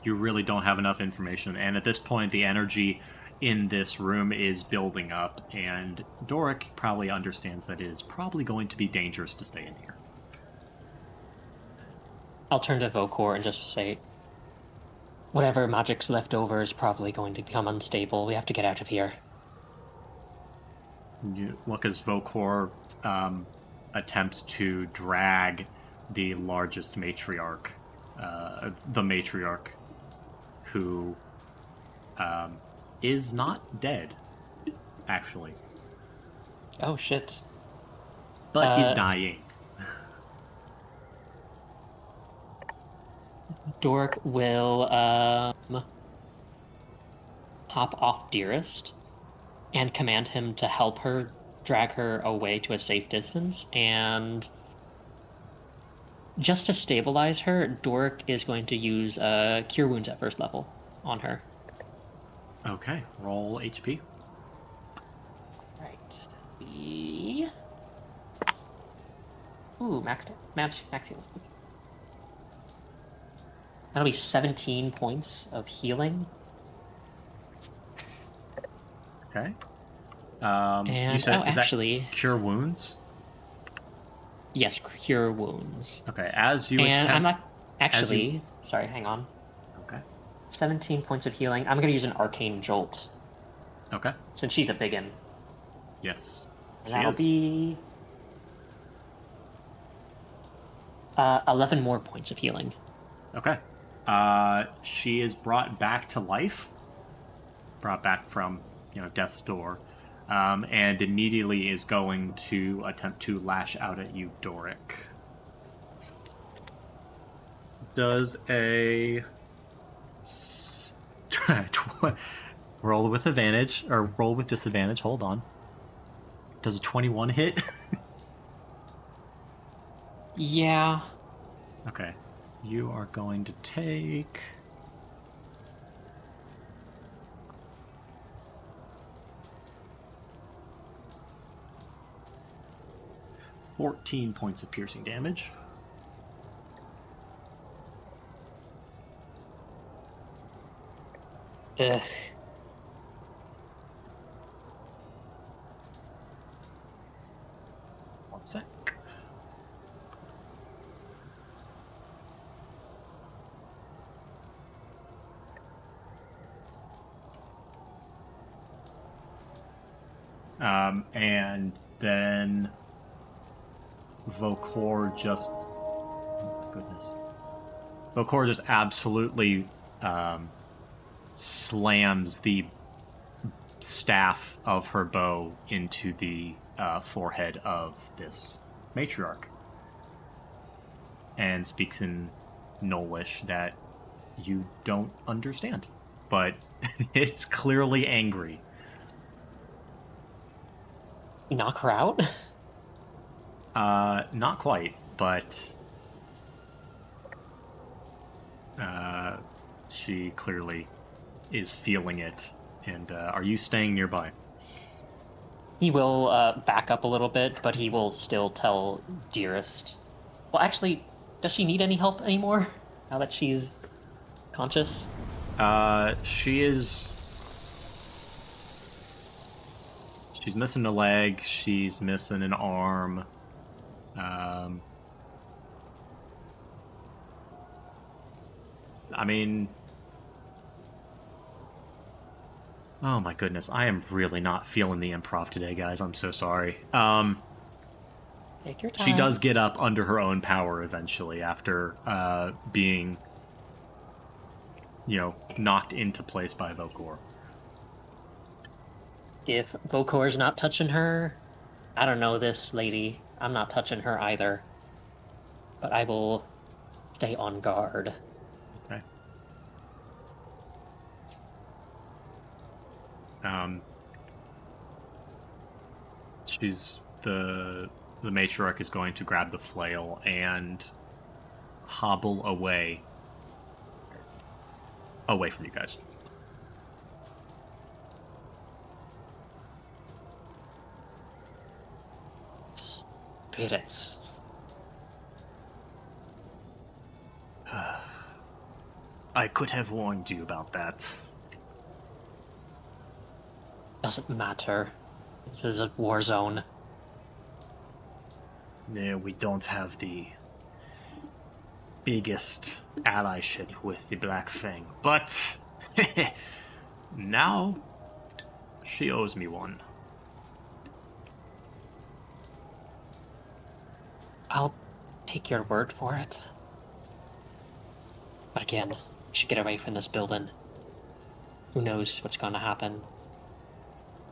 You really don't have enough information, and at this point, the energy in this room is building up, and Doric probably understands that it is probably going to be dangerous to stay in here. I'll turn to Vokor and just say, whatever magic's left over is probably going to become unstable. We have to get out of here. You look as Vokor attempts to drag the largest matriarch, the matriarch, who is not dead, actually, Oh, shit. but is dying. Doric will pop off Dearest and command him to help her drag her away to a safe distance. And just to stabilize her, Doric is going to use Cure Wounds at first level on her. Okay, roll HP. Right. Ooh, max heal. That'll be 17 points of healing. Okay. And you said, is actually, that Cure Wounds? yes, Cure Wounds. Okay, as you And attempt... I'm not actually. Sorry, hang on. Okay. 17 points of healing. I'm going to use an Arcane Jolt Okay. since she's a biggin. Yes. And She that'll is. be 11 more points of healing. Okay. She is brought back to life. Brought back from, death's door. And immediately is going to attempt to lash out at you, Doric. Does a... roll with advantage, or roll with disadvantage, hold on. Does a 21 hit? Yeah. Okay. You are going to take... 14 points of piercing damage. Ugh. One sec. And then Vokor just... Oh, goodness. Vokor just absolutely slams the staff of her bow into the forehead of this matriarch. And speaks in Gnollish that you don't understand. But it's clearly angry. Knock her out? Not quite, but she clearly is feeling it. And are you staying nearby? He will back up a little bit, but he will still tell Dearest. Well, actually, does she need any help anymore now that she's conscious? She is... She's missing a leg. She's missing an arm. I mean... Oh my goodness, I am really not feeling the improv today, guys. I'm so sorry. Take your time. She does get up under her own power eventually after being, knocked into place by Vokor. If Vokor's not touching her, I don't know this lady. I'm not touching her either. But I will stay on guard. Okay. The matriarch is going to grab the flail and hobble away from you guys. Spirits. I could have warned you about that. Doesn't matter. This is a war zone. No, we don't have the biggest allyship with the Black Fang, but now she owes me one. I'll take your word for it. But again, we should get away from this building. Who knows what's going to happen?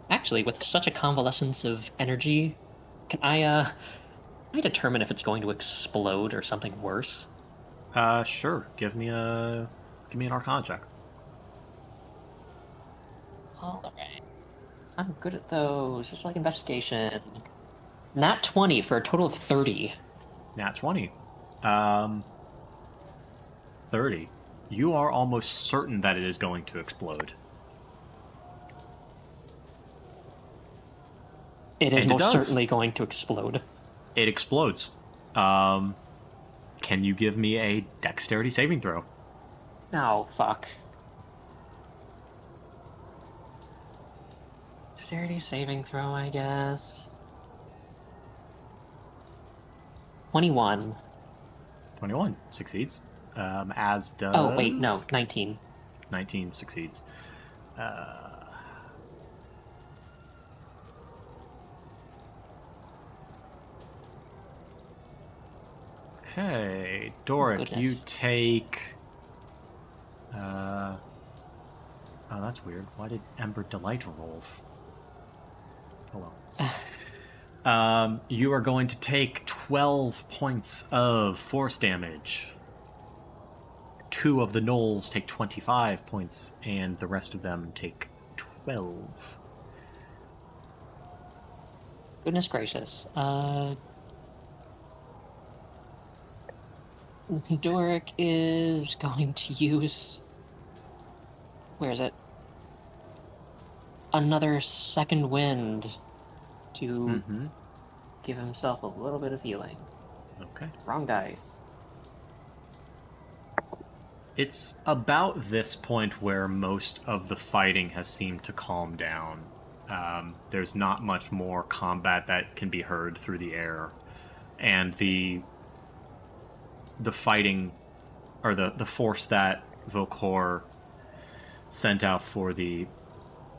Actually, with such a convalescence of energy, can I determine if it's going to explode or something worse? Sure. Give me an Arcana check. Alright. I'm good at those, just like investigation. Nat 20 for a total of 30. Nat 20. 30. You are almost certain that it is going to explode. It is And it most does. certainly going to explode. It explodes. Can you give me a dexterity saving throw? Oh, fuck. Dexterity saving throw, I guess. 21. 21 succeeds. As does. Oh, wait, no, 19. 19 succeeds. Okay, Doric, Goodness. you take. Oh, that's weird. Why did Ember Delight roll? Oh well. You are going to take 12 points of force damage. 2 of the gnolls take 25 points, and the rest of them take 12. Goodness gracious. Doric is going to use... Where is it? Another second wind to give himself a little bit of healing. Okay. Wrong dice. It's about this point where most of the fighting has seemed to calm down. There's not much more combat that can be heard through the air. And the fighting, or the force that Vokor sent out for the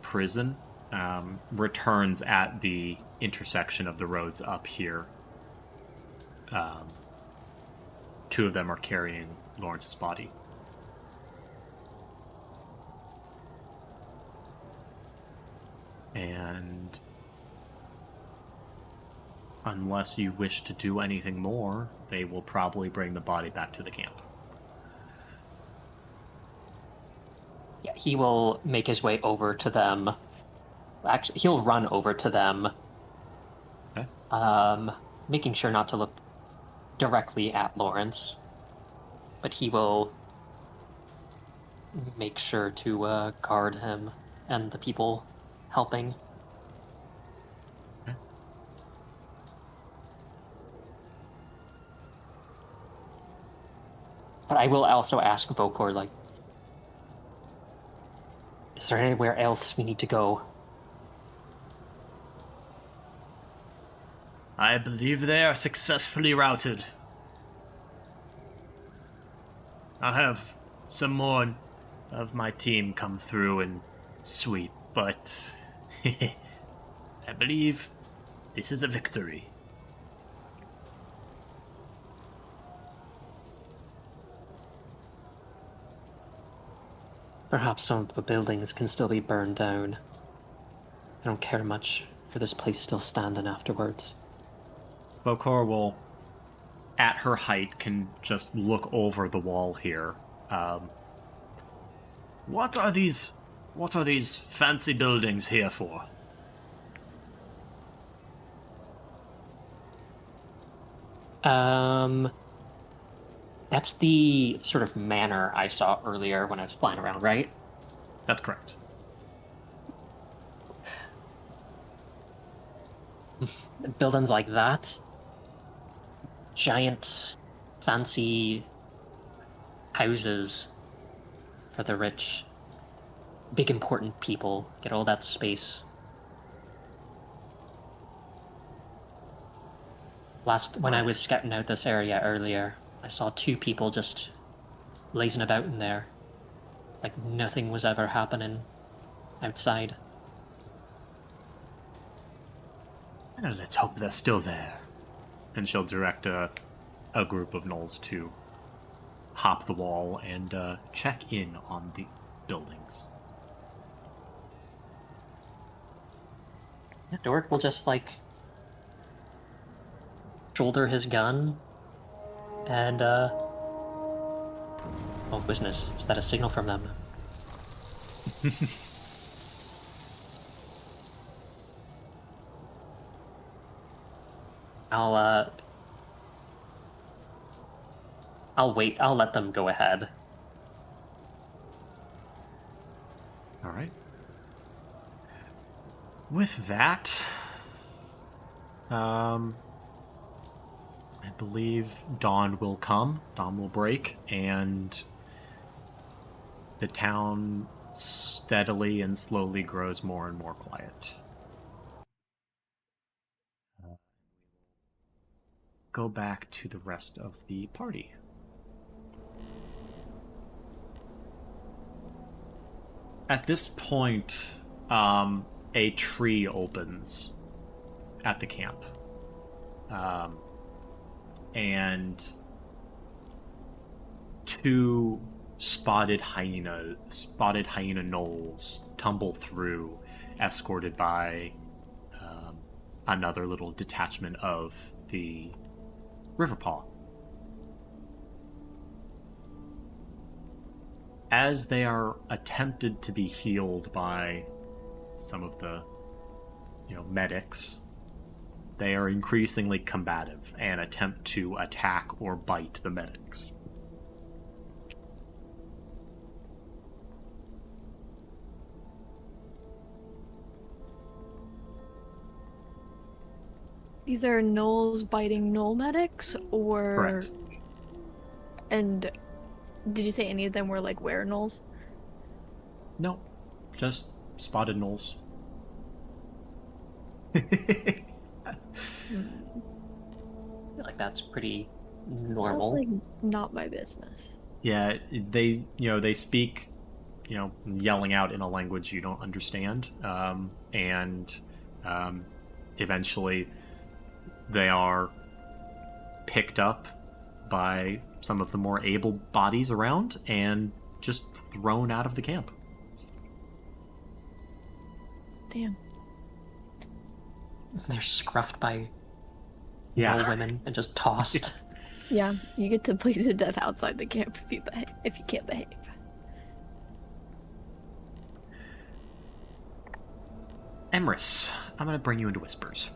prison returns at the intersection of the roads up here. 2 of them are carrying Lawrence's body. And unless you wish to do anything more, they will probably bring the body back to the camp. Yeah, he will make his way over to them. Actually, he'll run over to them. Okay. Making sure not to look directly at Lawrence. But he will make sure to guard him and the people helping. Okay. But I will also ask Vokor, like, is there anywhere else we need to go? I believe they are successfully routed. I'll have some more of my team come through and sweep, but I believe this is a victory. Perhaps some of the buildings can still be burned down. I don't care much for this place still standing afterwards. Vokor will, at her height, can just look over the wall here. What are these fancy buildings here for? That's the sort of manor I saw earlier when I was flying around, right? That's correct. Buildings like that. Giant, fancy houses for the rich, big important people. Get all that space. When I was scouting out this area earlier, I saw 2 people just lazing about in there. Like nothing was ever happening outside. Well, let's hope they're still there. And she'll direct a group of gnolls to hop the wall and check in on the buildings. Yeah, Dork will just shoulder his gun and oh goodness, is that a signal from them? I'll wait. I'll let them go ahead. All right. With that, I believe dawn will come. Dawn will break, and the town steadily and slowly grows more and more quiet. Go back to the rest of the party. At this point, a tree opens at the camp. And 2 spotted hyena gnolls tumble through, escorted by another little detachment of the Riverpaw. As they are attempted to be healed by some of the, medics, they are increasingly combative and attempt to attack or bite the medics. These are gnolls biting gnoll medics, or... Correct. And did you say any of them were were gnolls? No, just spotted gnolls. I feel like that's pretty normal. Sounds like not my business. Yeah, they speak, yelling out in a language you don't understand, and eventually they are picked up by some of the more able bodies around and just thrown out of the camp. Damn. They're scruffed by Yeah. women and just tossed. Yeah, you get to bleed to death outside the camp if you can't behave. Emrys, I'm gonna bring you into whispers.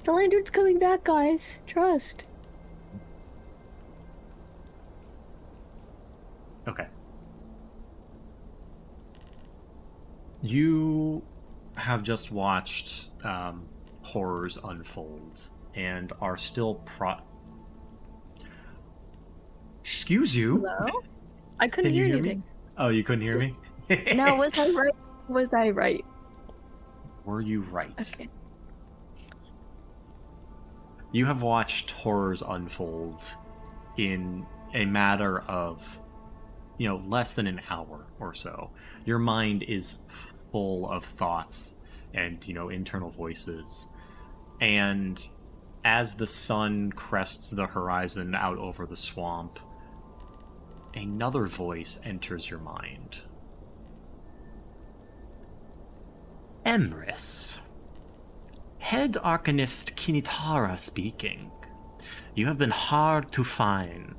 The lantern's coming back, guys. Trust. Okay. You have just watched horrors unfold and are still Excuse you? Hello? I couldn't Can you hear hear me? anything. Oh, you couldn't hear me? No, was I right? Was I right? Were you right? Okay. You have watched horrors unfold in a matter of, less than an hour or so. Your mind is full of thoughts and, internal voices. And as the sun crests the horizon out over the swamp, another voice enters your mind. Emrys. Head Arcanist Kinitara speaking. You have been hard to find.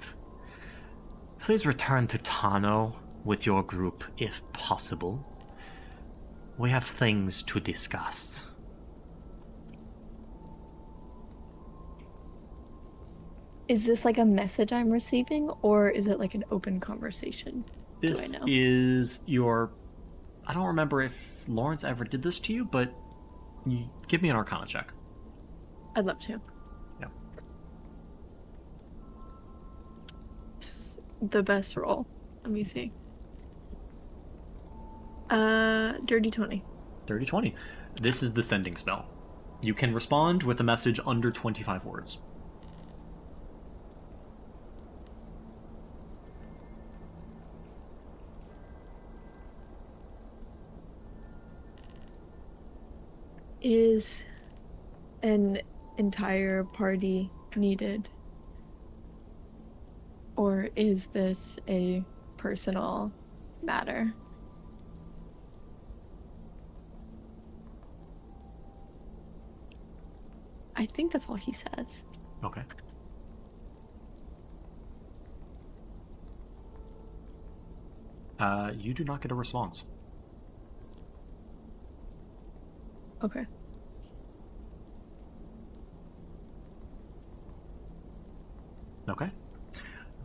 Please return to Tano with your group if possible. We have things to discuss. Is this a message I'm receiving, or is it an open conversation? This Do I know? is your... I don't remember if Lawrence ever did this to you, but give me an Arcana check. I'd love to. Yeah. the best roll. Let me see. Dirty 20. Dirty 20. This is the sending spell. You can respond with a message under 25 words. Is an entire party needed? Or is this a personal matter? I think that's all he says. Okay. You do not get a response. Okay. Okay.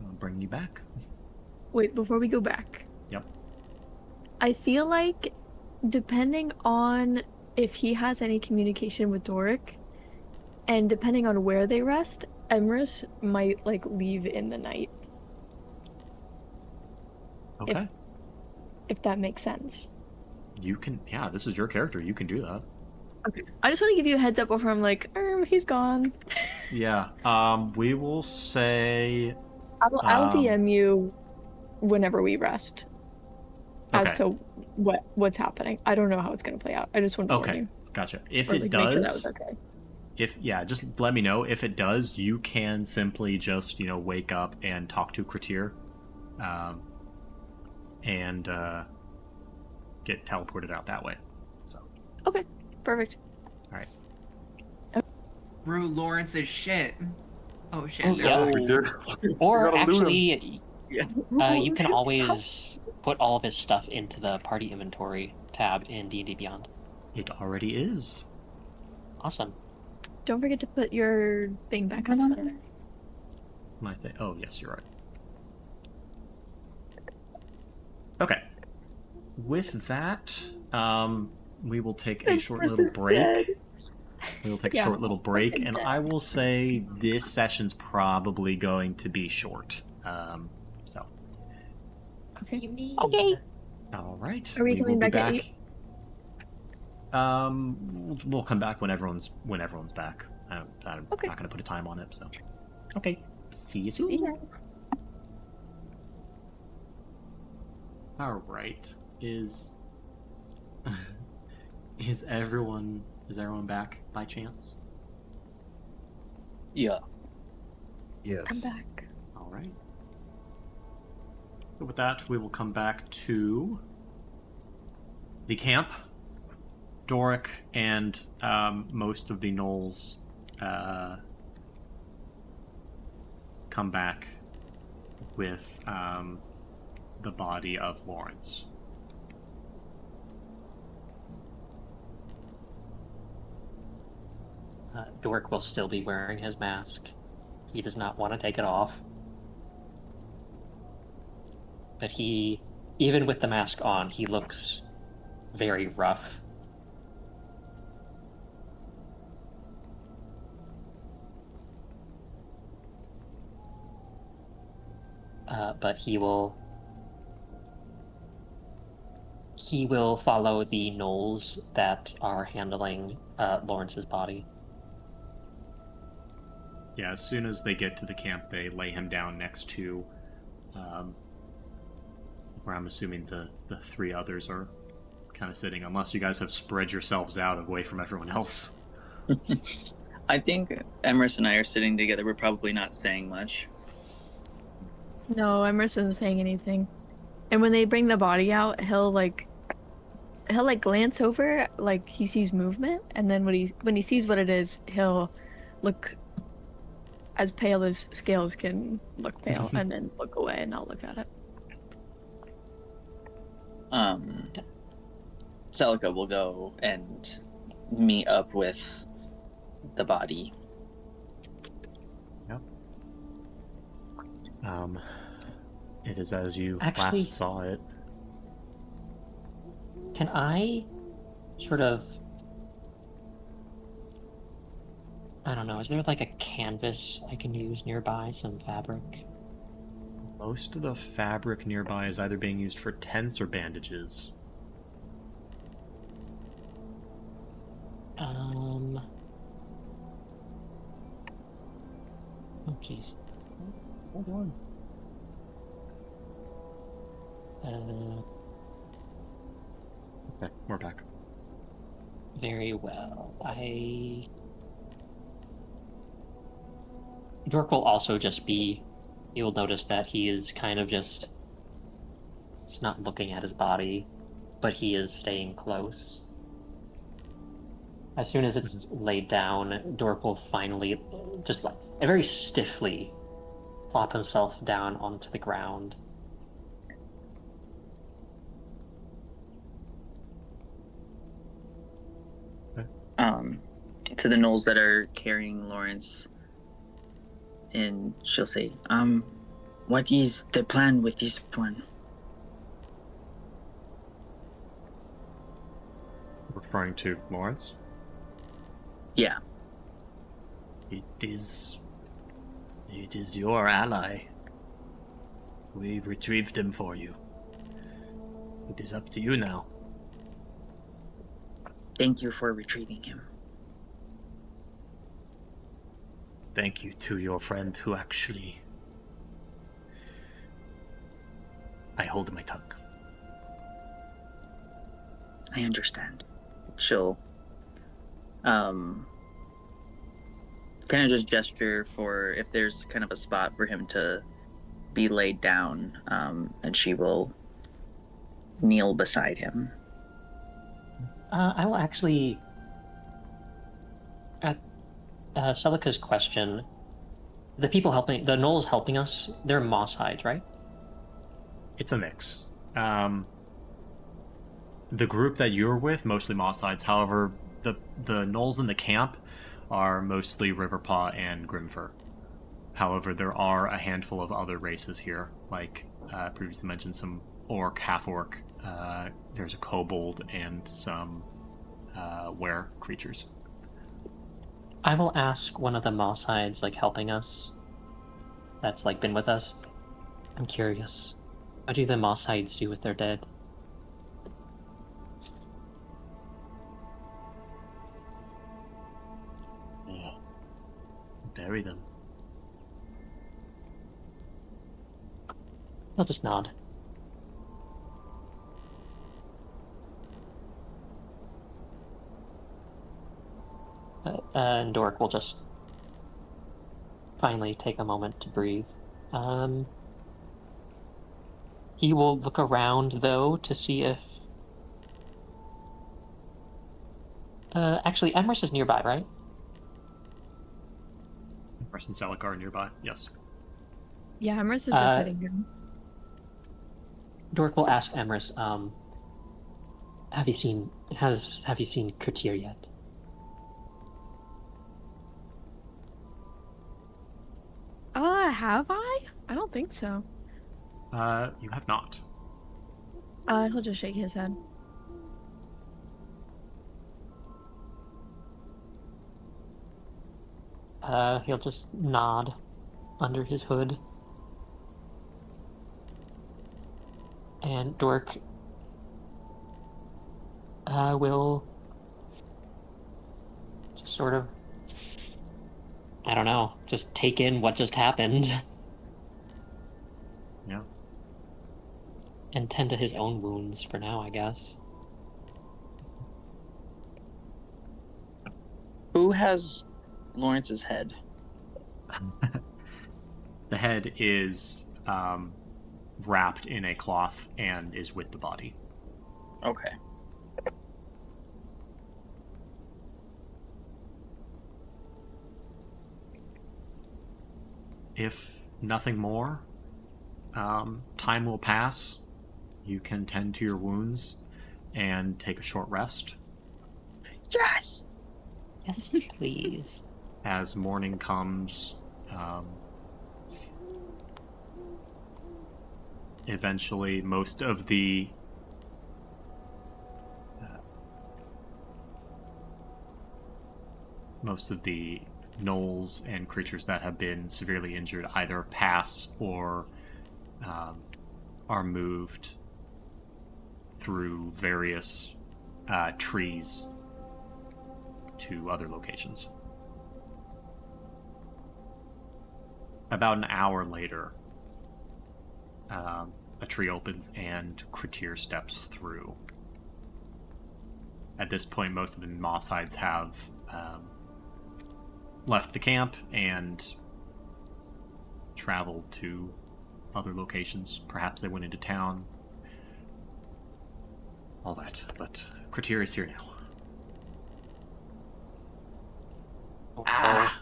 I'll bring you back. Wait, before we go back. Yep. I feel like, depending on if he has any communication with Doric, and depending on where they rest, Emrys might, like, leave in the night. Okay. If that makes sense. You can, yeah, this is your character. You can do that. Okay. I just want to give you a heads up before I'm like, he's gone. Yeah. We will say. I'll DM you whenever we rest. As Okay. to what's happening. I don't know how it's gonna play out. I just want to warn Okay. you. Gotcha. If Or, it like, make sure that does, was okay. just let me know. If it does, you can simply just, wake up and talk to Kratir, and get teleported out that way. So. Okay. Perfect. All right. Brew Lawrence is shit. Oh shit. Oh, no. yeah, we did. Or We gotta loot actually, Yeah. you can always put all of his stuff into the party inventory tab in D&D Beyond. It already is. Awesome. Don't forget to put your thing back up. Sir. My thing. Oh, yes, you're right. Okay. With that, we will take a short little break. We will take a short little break, and I will say this session's probably going to be short. So. Okay. Okay. All right. Are we will coming be back at 8? We'll come back when everyone's back. I'm Okay. not going to put a time on it. So. Okay. See you soon. All right. Is everyone back by chance? Yeah. Yes. I'm back. All right. So with that, we will come back to the camp. Doric and most of the gnolls come back with the body of Lawrence. Doric will still be wearing his mask. He does not want to take it off. But even with the mask on, he looks very rough. But he will follow the gnolls that are handling Lawrence's body. Yeah, as soon as they get to the camp, they lay him down next to where I'm assuming the three others are kind of sitting, unless you guys have spread yourselves out away from everyone else. I think Emrys and I are sitting together. We're probably not saying much. No, Emerson isn't saying anything. And when they bring the body out, he'll glance over, like he sees movement, and then when he sees what it is, he'll look as pale as Scales can look pale, and then look away, and I'll look at it. Celica will go and meet up with the body. Yep. It is as you Actually- last saw it. Can I sort of... I don't know, is there like a canvas I can use nearby, some fabric? Most of the fabric nearby is either being used for tents or bandages. Oh, jeez. Hold on. Okay, we're back. Very well. Dork will also just be... You'll notice that he is kind of just... He's not looking at his body, but he is staying close. As soon as it's laid down, Dork will finally just like very stiffly plop himself down onto the ground. To the gnolls that are carrying Lawrence, and she'll say, what is the plan with this one? Referring to Lawrence? Yeah. It is your ally. We retrieved him for you. It is up to you now. Thank you for retrieving him. Thank you to your friend who actually... I hold my tongue. I understand. She'll kind of just gesture for if there's kind of a spot for him to be laid down, and she will kneel beside him. I will actually... At Celica's question, the gnolls helping us, they're moss hides, right? It's a mix. The group that you're with, mostly moss hides. However, the gnolls in the camp are mostly Riverpaw and Grimfur. However, there are a handful of other races here, like previously mentioned, some orc, half-orc. There's a kobold and some were creatures. I will ask one of the moss hides, like, helping us, that's, like, been with us. I'm curious. What do the moss hides do with their dead? Bury them. I'll just nod. And Dork will just finally take a moment to breathe. He will look around, though, to see if... actually, Emrys is nearby, right? Emrys and Selic are nearby, yes. Yeah, Emrys is just sitting here. Dork will ask Emrys, have you seen Kurtir yet? Have I? I don't think so. You have not. He'll just shake his head. He'll just nod under his hood. And Dork will just sort of, I don't know, just take in what just happened. Yeah. And tend to his own wounds for now, I guess. Who has Lawrence's head? The head is wrapped in a cloth and is with the body. Okay. If nothing more, time will pass. You can tend to your wounds and take a short rest. Yes! Yes, please. As morning comes, eventually most of the gnolls and creatures that have been severely injured either pass or are moved through various trees to other locations. About an hour later, a tree opens and Kretir steps through. At this point, most of the moss hides have left the camp and traveled to other locations. Perhaps they went into town. All that. But Kretir is here now. Ah,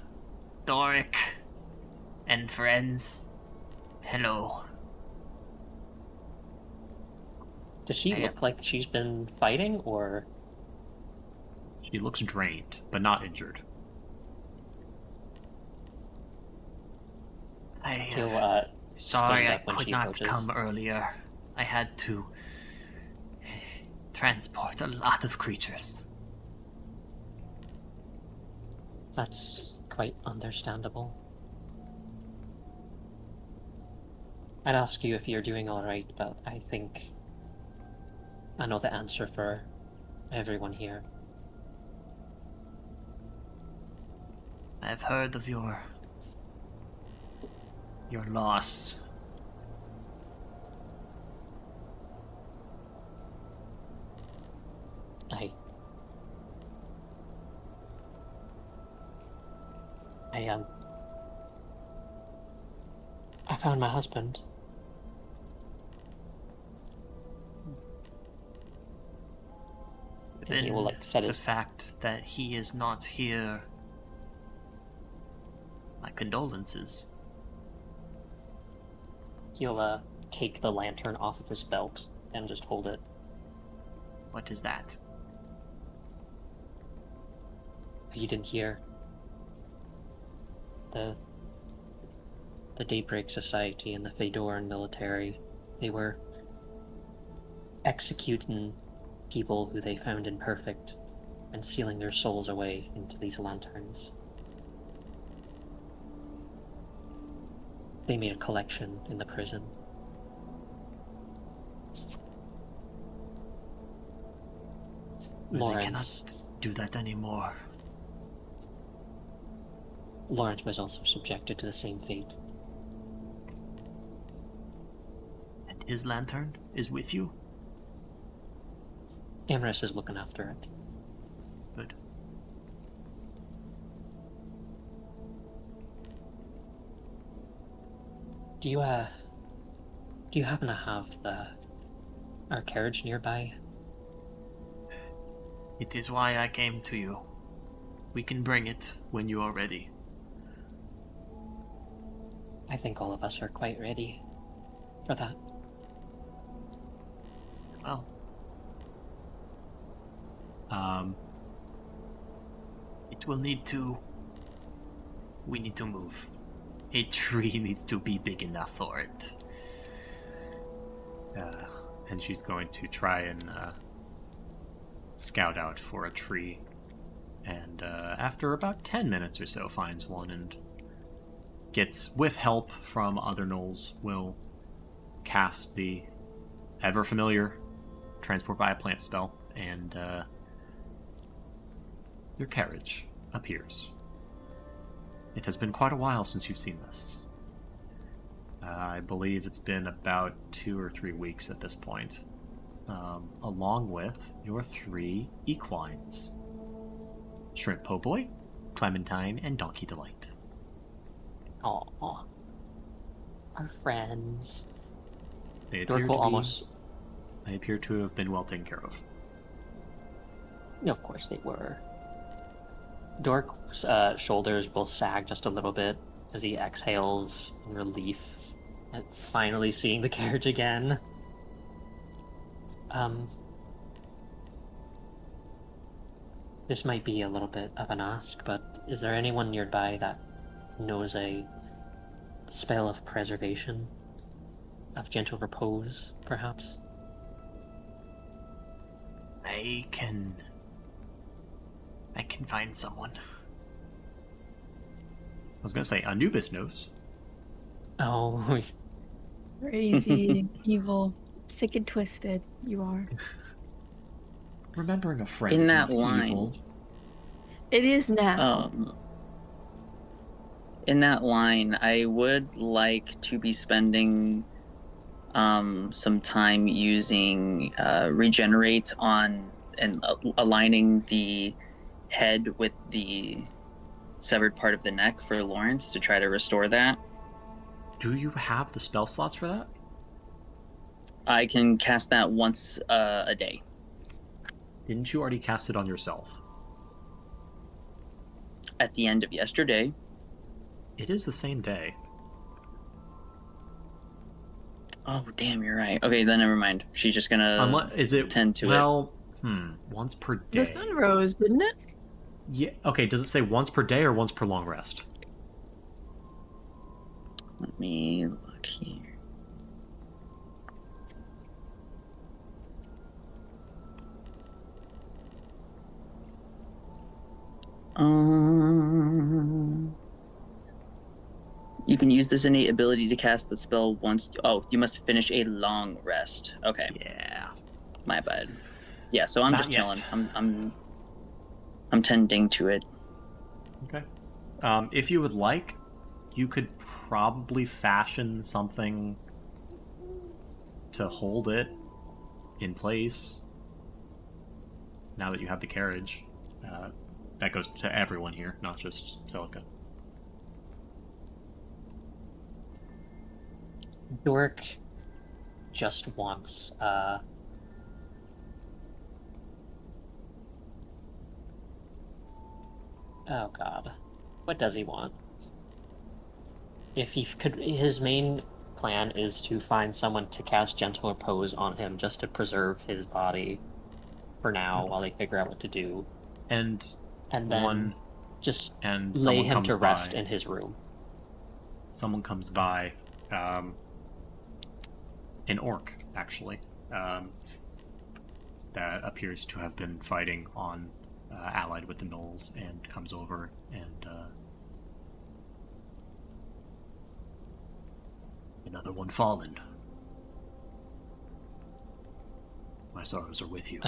Doric and friends. Hello. Does she look like she's been fighting, or? She looks drained, but not injured. He'll Sorry stand I up when could she not approaches. come earlier. I had to transport a lot of creatures. That's quite understandable. I'd ask you if you're doing alright, but I think I know the answer for everyone here. I've heard of your loss. I found my husband. And he will like set The his fact that he is not here. My condolences. he'll take the lantern off of his belt and just hold it. What is that? You didn't hear. The Daybreak Society and the Fedoran military, they were executing people who they found imperfect and sealing their souls away into these lanterns. They made a collection in the prison. They Lawrence cannot do that anymore. Lawrence was also subjected to the same fate. And his lantern is with you? Amorous is looking after it. Good. Do you happen to have our carriage nearby? It is why I came to you. We can bring it when you are ready. I think all of us are quite ready for that. Well, it will need to... We need to move. A tree needs to be big enough for it. And she's going to try and scout out for a tree. And after about 10 minutes or so, finds one and gets, with help from other gnolls, will cast the ever-familiar Transport by a Plant spell, and your carriage appears. It has been quite a while since you've seen this. I believe it's been about 2 or 3 weeks at this point, along with your 3 equines. Shrimp Po' Boy, Clementine, and Donkey Delight. Aw. Our friends. They Dork appear, will to almost... they appear to have been well taken care of. Of course they were. Dork's shoulders will sag just a little bit as he exhales in relief at finally seeing the carriage again. This might be a little bit of an ask, but is there anyone nearby that knows a spell of preservation? Of gentle repose, perhaps? I can find someone. I was going to say, Anubis knows. Oh, Crazy, evil, sick and twisted. You are. Remembering a friend In is that not line, evil. It is now. in that line, I would like to be spending some time using regenerate on and aligning the head with the severed part of the neck for Lawrence to try to restore that. Do you have the spell slots for that? I can cast that once a day. Didn't you already cast it on yourself? At the end of yesterday. It is the same day. Oh, damn, you're right. Okay, then never mind. She's just gonna Is it tend to it. well? Once per day. The sun rose, didn't it? Yeah. Okay. Does it say once per day or once per long rest? Let me look here. You can use this innate ability to cast the spell once. Oh, you must finish a long rest. Okay. Yeah. My bad. Yeah, so I'm Not just yet. chilling. I'm tending to it. Okay. If you would like, you could probably fashion something to hold it in place. Now that you have the carriage, that goes to everyone here, not just Celica. Dork just wants oh god. What does he want? If he could, his main plan is to find someone to cast Gentle Repose on him just to preserve his body for now while they figure out what to do. And then just and lay someone him comes to rest by. in his room. Someone comes by, an orc, actually, that appears to have been fighting on, allied with the gnolls, and comes over and, another one fallen. My sorrows are with you.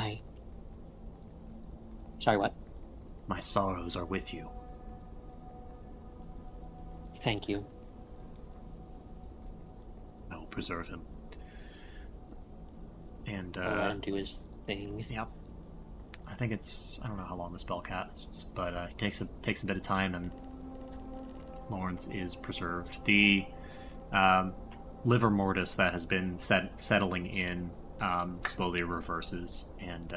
Sorry, what? My sorrows are with you. Thank you. I will preserve him. And, I'll let him do his thing. Yep. I think it's... I don't know how long the spell casts, but it takes a bit of time, and Lawrence is preserved. The liver mortis that has been settling in slowly reverses, and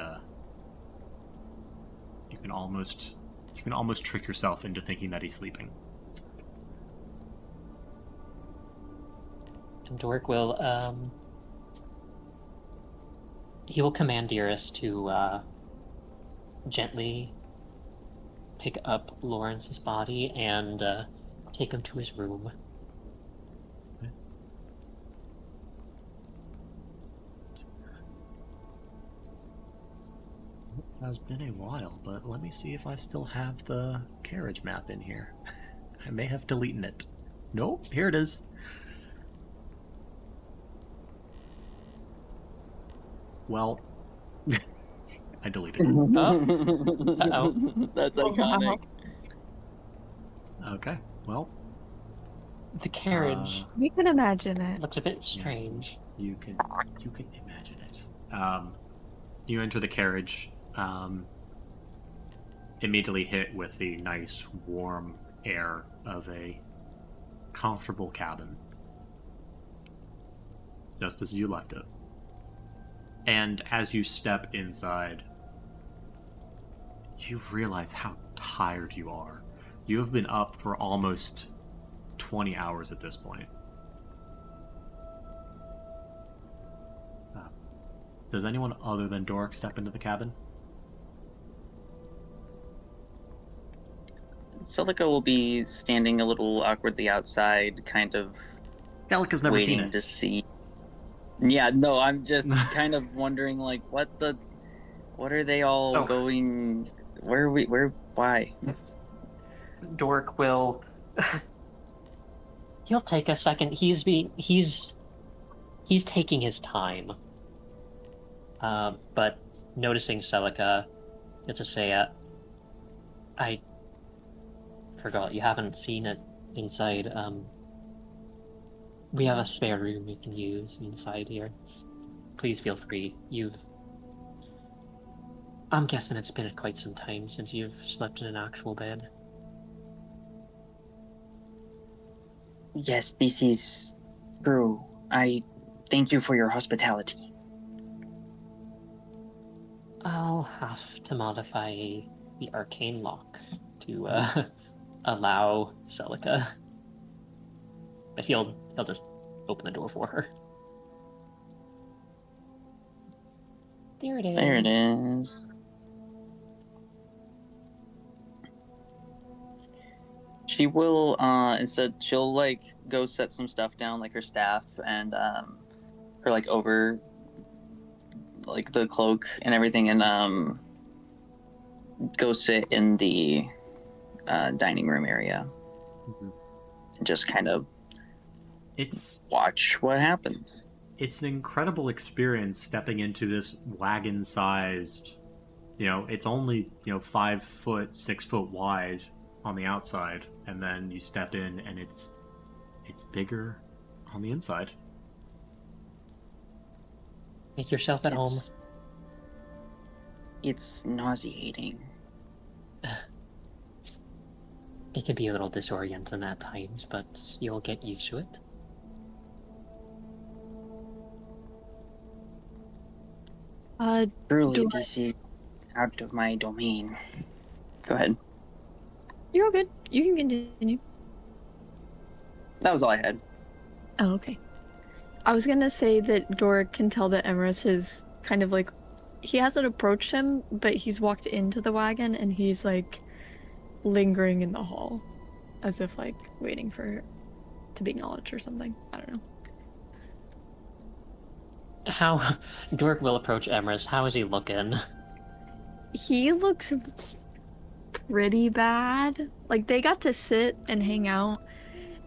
you can almost trick yourself into thinking that he's sleeping. And Dork will he will command Dearest to gently pick up Lawrence's body and take him to his room. It has been a while, but let me see if I still have the carriage map in here. I may have deleted it. Nope, here it is. Well, I deleted it. Uh-oh. That's iconic. Okay, well. The carriage We can imagine it. looks a bit strange. You can imagine it. You enter the carriage, immediately hit with the nice warm air of a comfortable cabin, just as you left it. And as you step inside, you realize how tired you are. You have been up for almost 20 hours at this point. Does anyone other than Dork step into the cabin? Celica will be standing a little awkwardly outside, kind of Celica's never seen waiting it. to see. Yeah, no, I'm just kind of wondering, like, what are they all going? Why? Dork will he'll take a second. He's he's taking his time. But noticing Celica, it's to say, I forgot, you haven't seen it inside. We have a spare room you can use inside here. Please feel free. I'm guessing it's been quite some time since you've slept in an actual bed. Yes, this is true. I thank you for your hospitality. I'll have to modify the arcane lock to allow Celica. But he'll just open the door for her. There it is. There it is. She will instead she'll like go set some stuff down, like her staff and her like over like the cloak and everything, and go sit in the dining room area and just kind of watch what happens. It's an incredible experience stepping into this wagon-sized, it's only 5 foot, 6 foot wide on the outside, and then you step in and it's bigger on the inside. Make yourself at home. It's nauseating. It can be a little disorienting at times, but you'll get used to it. Truly, this is out of my domain. Go ahead. You're all good. You can continue. That was all I had. Oh, okay. I was gonna say that Doric can tell that Emerus is kind of like, he hasn't approached him, but he's walked into the wagon and he's like lingering in the hall, as if like waiting for to be acknowledged or something. I don't know. How Doric will approach Emerus. How is he looking? He looks pretty bad. Like, they got to sit and hang out,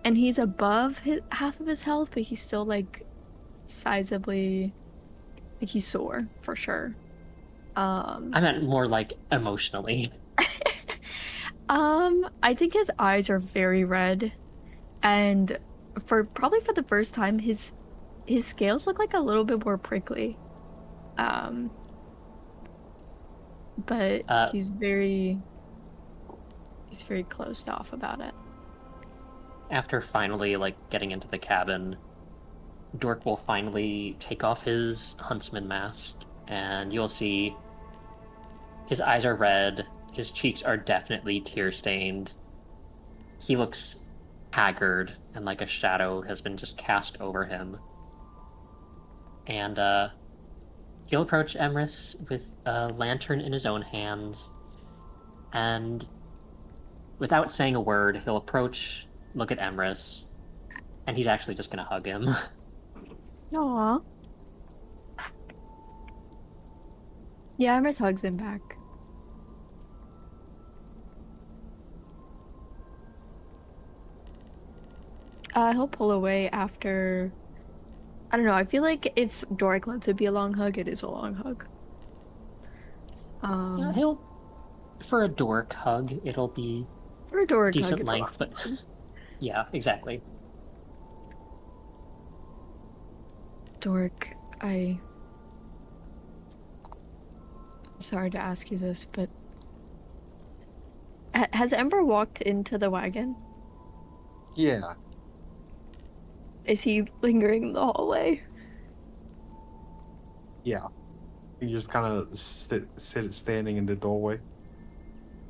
and he's above half of his health, but he's still like sizably, like, he's sore for sure. I meant more like emotionally. I think his eyes are very red, and probably for the first time his scales look like a little bit more prickly. But he's very closed off about it. After finally like getting into the cabin, Dork will finally take off his huntsman mask, and you'll see his eyes are red, his cheeks are definitely tear-stained. He looks haggard, and like a shadow has been just cast over him. And he'll approach Emrys with a lantern in his own hands, and without saying a word, he'll approach, look at Emrys, and he's actually just gonna hug him. Aww. Yeah, Emrys hugs him back. He'll pull away after... I don't know, I feel like if Doric lets it be a long hug, it is a long hug. Yeah, he'll... For a Dork hug, it'll be For a Doric decent hug, it's length, but... Yeah, exactly. Doric, I'm sorry to ask you this, but... Has Ember walked into the wagon? Yeah. Is he lingering in the hallway? Yeah. He just kind of standing in the doorway.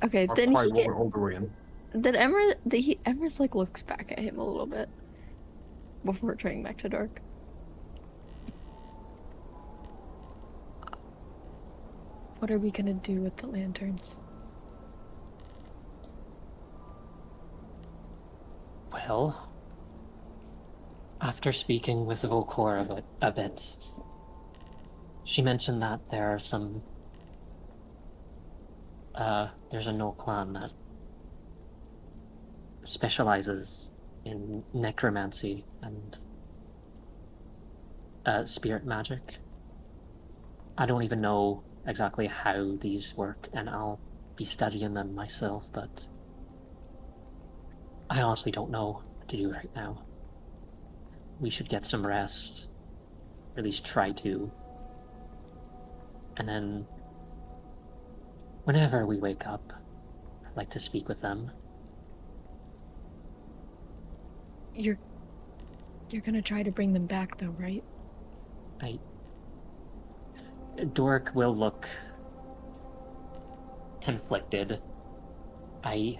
Okay, Not then quite he all the way in. then Emrys like looks back at him a little bit before turning back to Dark. What are we gonna do with the lanterns? Well, after speaking with Volcora a bit, she mentioned that there are some... there's a gnoll clan that specializes in necromancy, and spirit magic. I don't even know exactly how these work, and I'll be studying them myself, but I honestly don't know what to do right now. We should get some rest, or at least try to. And then, whenever we wake up, I'd like to speak with them. You're gonna try to bring them back though, right? Dork will look conflicted. I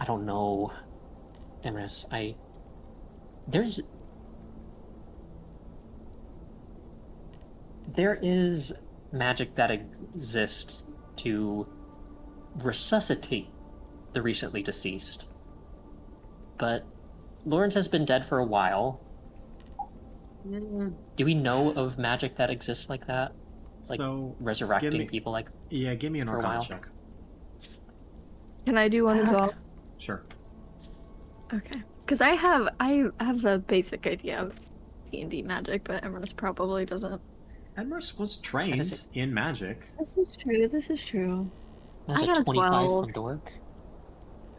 don't know, Emrys. There is magic that exists to resuscitate the recently deceased. But Lawrence has been dead for a while. Do we know of magic that exists like that? Like So, resurrecting people like Yeah, give me an for a Arcana while? check. Can I do one as well? Sure. Okay. Because I have a basic idea of D&D magic, but Emrys probably doesn't. Emrys was trained in magic. This is true. This is true. Was I it got a 25 12. from Dork?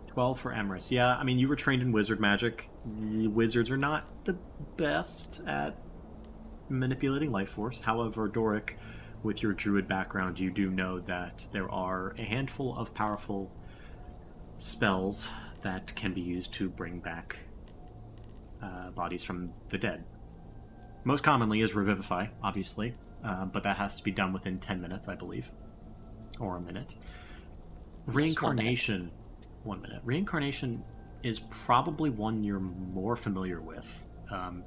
12 for Emrys. Yeah, I mean, you were trained in wizard magic. The wizards are not the best at manipulating life force. However, Doric, with your druid background, you do know that there are a handful of powerful spells that can be used to bring back bodies from the dead. Most commonly is Revivify, obviously, but that has to be done within 10 minutes, I believe. Or a minute. Reincarnation... 1 minute. Reincarnation is probably one you're more familiar with,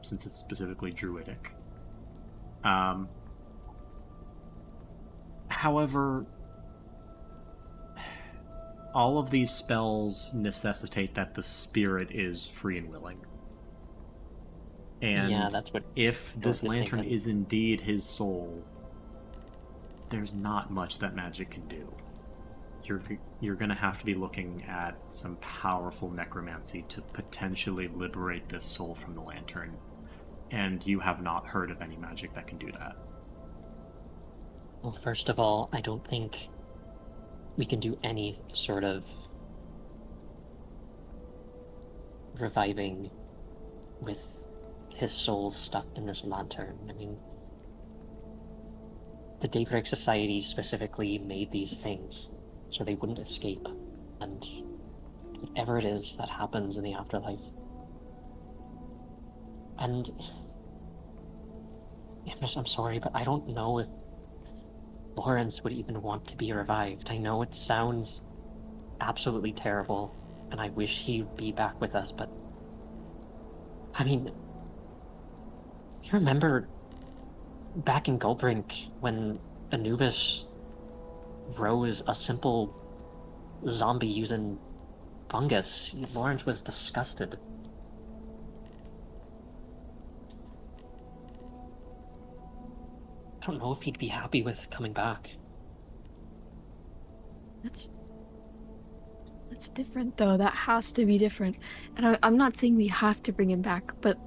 since it's specifically druidic. However, all of these spells necessitate that the spirit is free and willing. And Yeah, that's what if this Dork was lantern thinking. is indeed his soul, there's not much that magic can do. You're going to have to be looking at some powerful necromancy to potentially liberate this soul from the lantern. And you have not heard of any magic that can do that. Well, first of all, I don't think we can do any sort of reviving with his soul stuck in this lantern. I mean, the Daybreak Society specifically made these things so they wouldn't escape, and whatever it is that happens in the afterlife. And I'm sorry, but I don't know if Lawrence would even want to be revived. I know it sounds absolutely terrible, and I wish he'd be back with us, but I mean, you remember back in Gullbrink when Anubis rose a simple zombie using fungus? Lawrence was disgusted. I don't know if he'd be happy with coming back. That's different, though. That has to be different. And I'm not saying we have to bring him back, but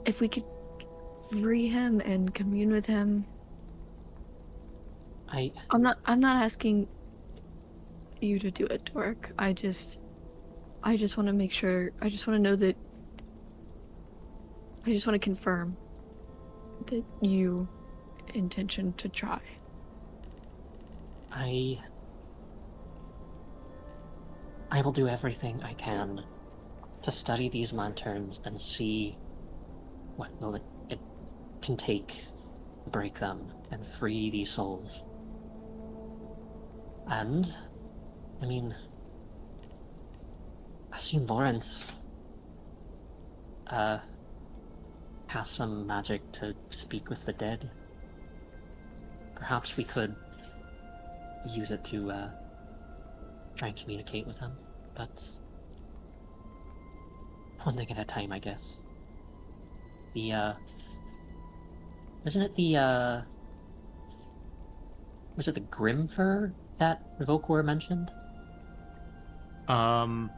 if we could free him and commune with him. I'm not asking you to do it, Dork. I just want to make sure. I just want to know that. I just want to confirm that you intention to try. I will do everything I can to study these lanterns and see what will it can take to break them and free these souls. And, I mean, I've seen Lawrence has some magic to speak with the dead. Perhaps we could use it to try and communicate with them, but one thing at a time, I guess. Isn't it was it the Grimfur that Vokor mentioned? For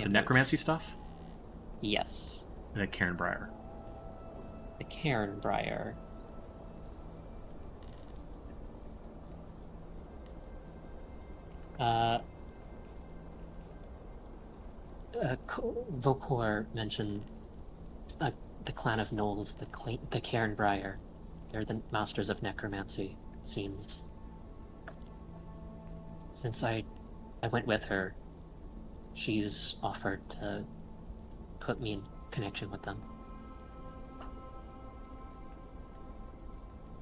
the necromancy stuff? Yes. The Cairn Briar. The Cairn Briar. Vokor mentioned the clan of gnolls, the Cairn Briar. They're the masters of necromancy, it seems. Since I went with her, she's offered to put me in connection with them.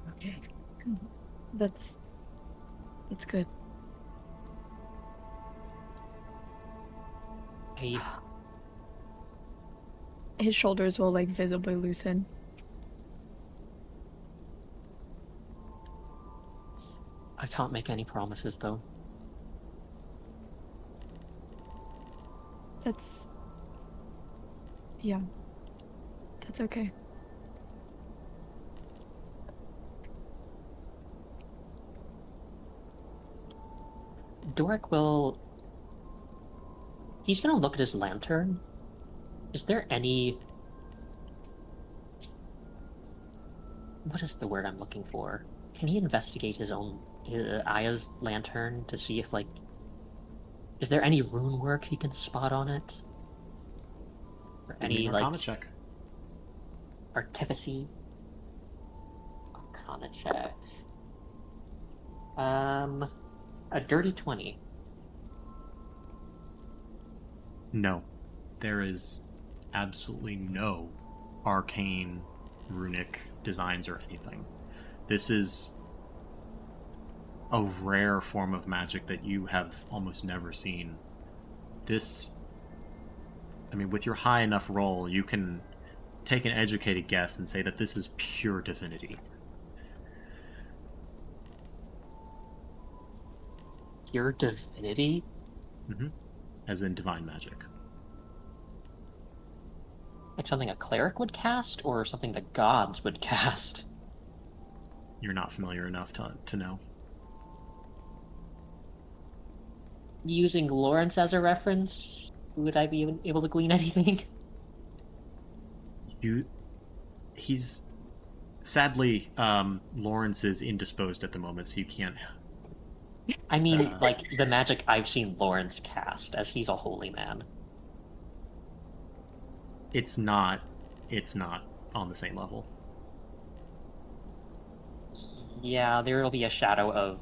Okay. That's good. His shoulders will like visibly loosen. I can't make any promises, though. Yeah. That's okay. Doric will... He's gonna look at his lantern. Is there any... What is the word I'm looking for? Can he investigate his own... Aya's lantern to see if, like... Is there any rune work he can spot on it? Or any, like... Arcana check. Artificy? Arcana check. A dirty 20. No. There is absolutely no arcane, runic designs or anything. This is a rare form of magic that you have almost never seen. This... I mean, with your high enough roll, you can take an educated guess and say that this is pure divinity. Pure divinity? Mm-hmm. As in divine magic. Like something a cleric would cast, or something the gods would cast? You're not familiar enough to know. Using Lawrence as a reference, would I be able to glean anything? He's... Sadly, Lawrence is indisposed at the moment, so you can't... I mean, like, the magic I've seen Lawrence cast, as he's a holy man. It's not on the same level. Yeah, there will be a shadow of...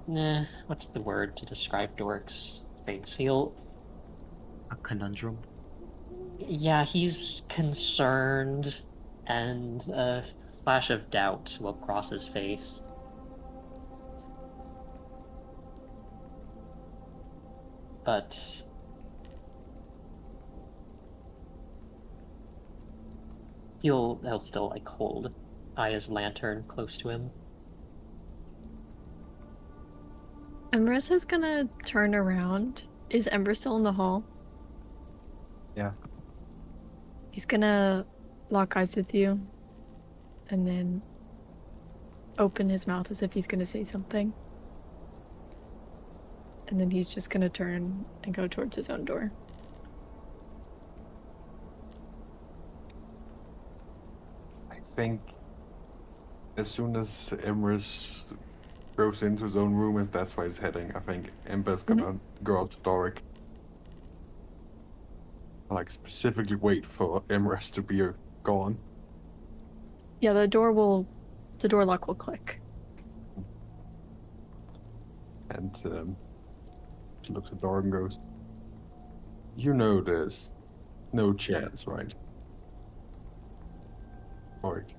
Nah, what's the word to describe Doric's face? He'll... A conundrum? Yeah, he's concerned, and a flash of doubt will cross his face. But... He'll still, like, hold Aya's lantern close to him. Marissa's gonna turn around. Is Ember still in the hall? Yeah. He's gonna lock eyes with you and then open his mouth as if he's gonna say something. And then he's just gonna turn and go towards his own door. I think as soon as Emrys goes into his own room, if that's where he's heading, I think Ember's gonna go out to Doric. Like, specifically wait for Emrys to be gone. Yeah, the door lock will click. And she looks at Doric and goes, "You know there's no chance, right? Doric."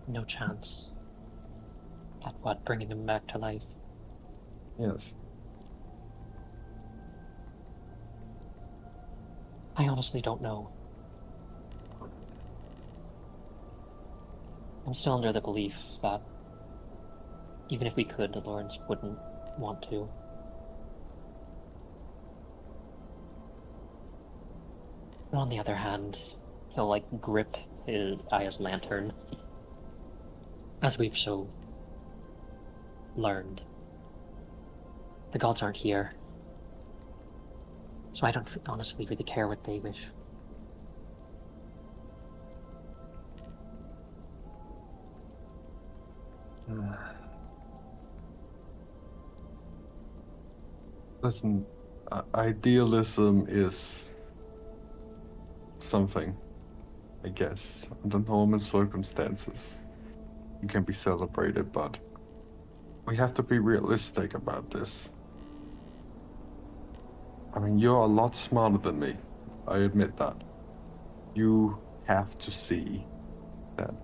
No chance. At what? Bringing him back to life? Yes. I honestly don't know. I'm still under the belief that even if we could, the Lawrence wouldn't want to. But on the other hand, he'll, like, grip Aya's lantern, as we've so learned. The gods aren't here. So I don't honestly really care what they wish. Listen, idealism is something, I guess. Under normal circumstances, it can be celebrated, but we have to be realistic about this. I mean, you're a lot smarter than me. I admit that. You have to see that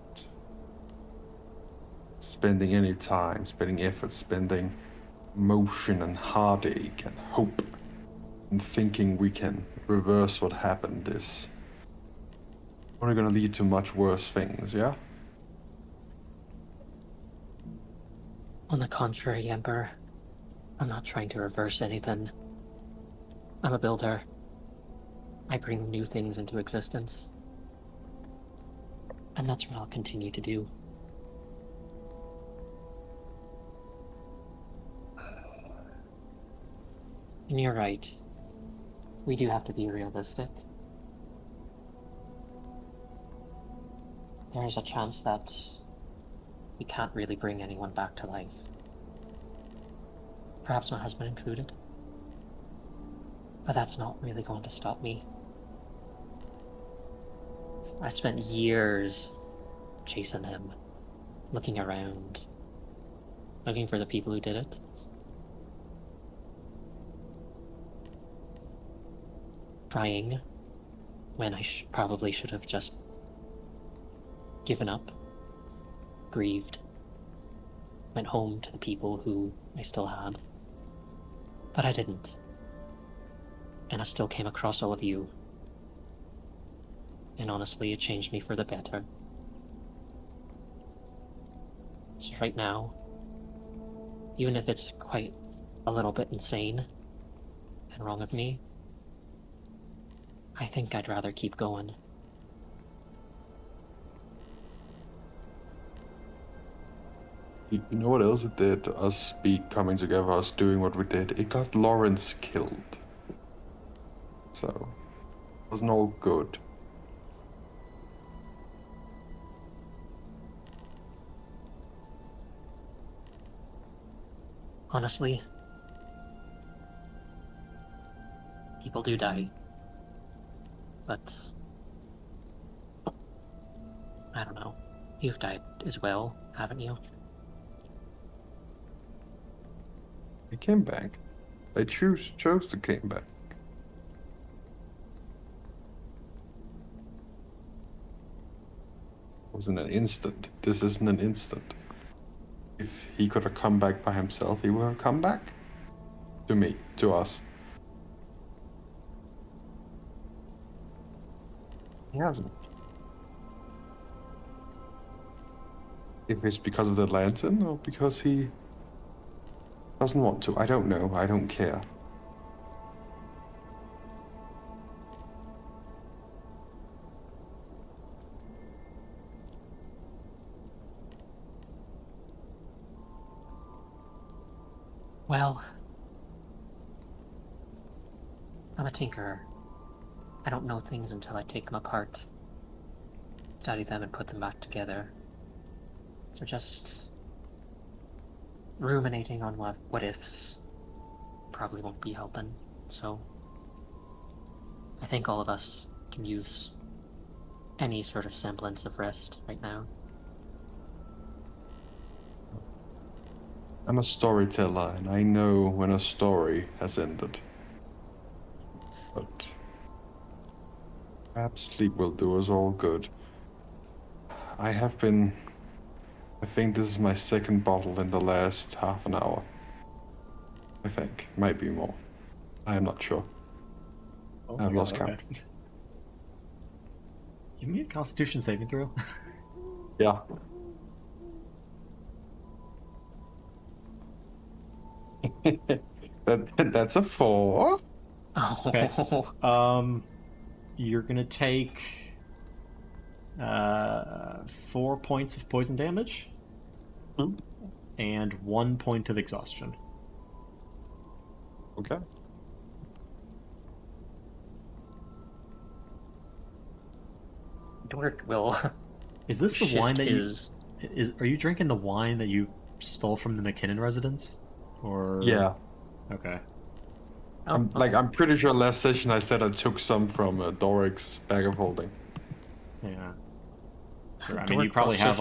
spending any time, spending effort, spending motion and heartache and hope and thinking we can reverse what happened is only gonna lead to much worse things, yeah? On the contrary, Emperor, I'm not trying to reverse anything. I'm a builder. I bring new things into existence. And that's what I'll continue to do. And you're right. We do have to be realistic. There is a chance that we can't really bring anyone back to life. Perhaps my husband included. But that's not really going to stop me. I spent years chasing him, looking around, looking for the people who did it. Trying when I probably should have just given up, grieved, went home to the people who I still had. But I didn't. And I still came across all of you. And honestly, it changed me for the better. So right now, even if it's quite a little bit insane and wrong of me, I think I'd rather keep going. You know what else it did? Us coming together, us doing what we did. It got Lawrence killed. So, it wasn't all good. Honestly, people do die. But I don't know. You've died as well, haven't you? I came back. I chose to came back. It wasn't an instant. This isn't an instant. If he could have come back by himself, he would have come back. To me, to us. He hasn't. If it's because of the lantern or because he doesn't want to, I don't know. I don't care. Well, I'm a tinkerer. I don't know things until I take them apart, study them, and put them back together. So just ruminating on what ifs probably won't be helping. So I think all of us can use any sort of semblance of rest right now. I'm a storyteller, and I know when a story has ended. But perhaps sleep will do us all good. I think this is my second bottle in the last half an hour. I think. Might be more. I am not sure. Oh I've my lost God, count. okay. Give me a Constitution saving throw. Yeah. That's a 4. Okay. You're gonna take 4 points of poison damage Hmm. and 1 point of exhaustion. Okay. Dork will Is this the shift wine that his. are you drinking the wine that you stole from the McKinnon residence? Or Yeah. Okay. Oh, I'm pretty sure last session I said I took some from Doric's bag of holding. Yeah. Sure. I mean, Dork will shift.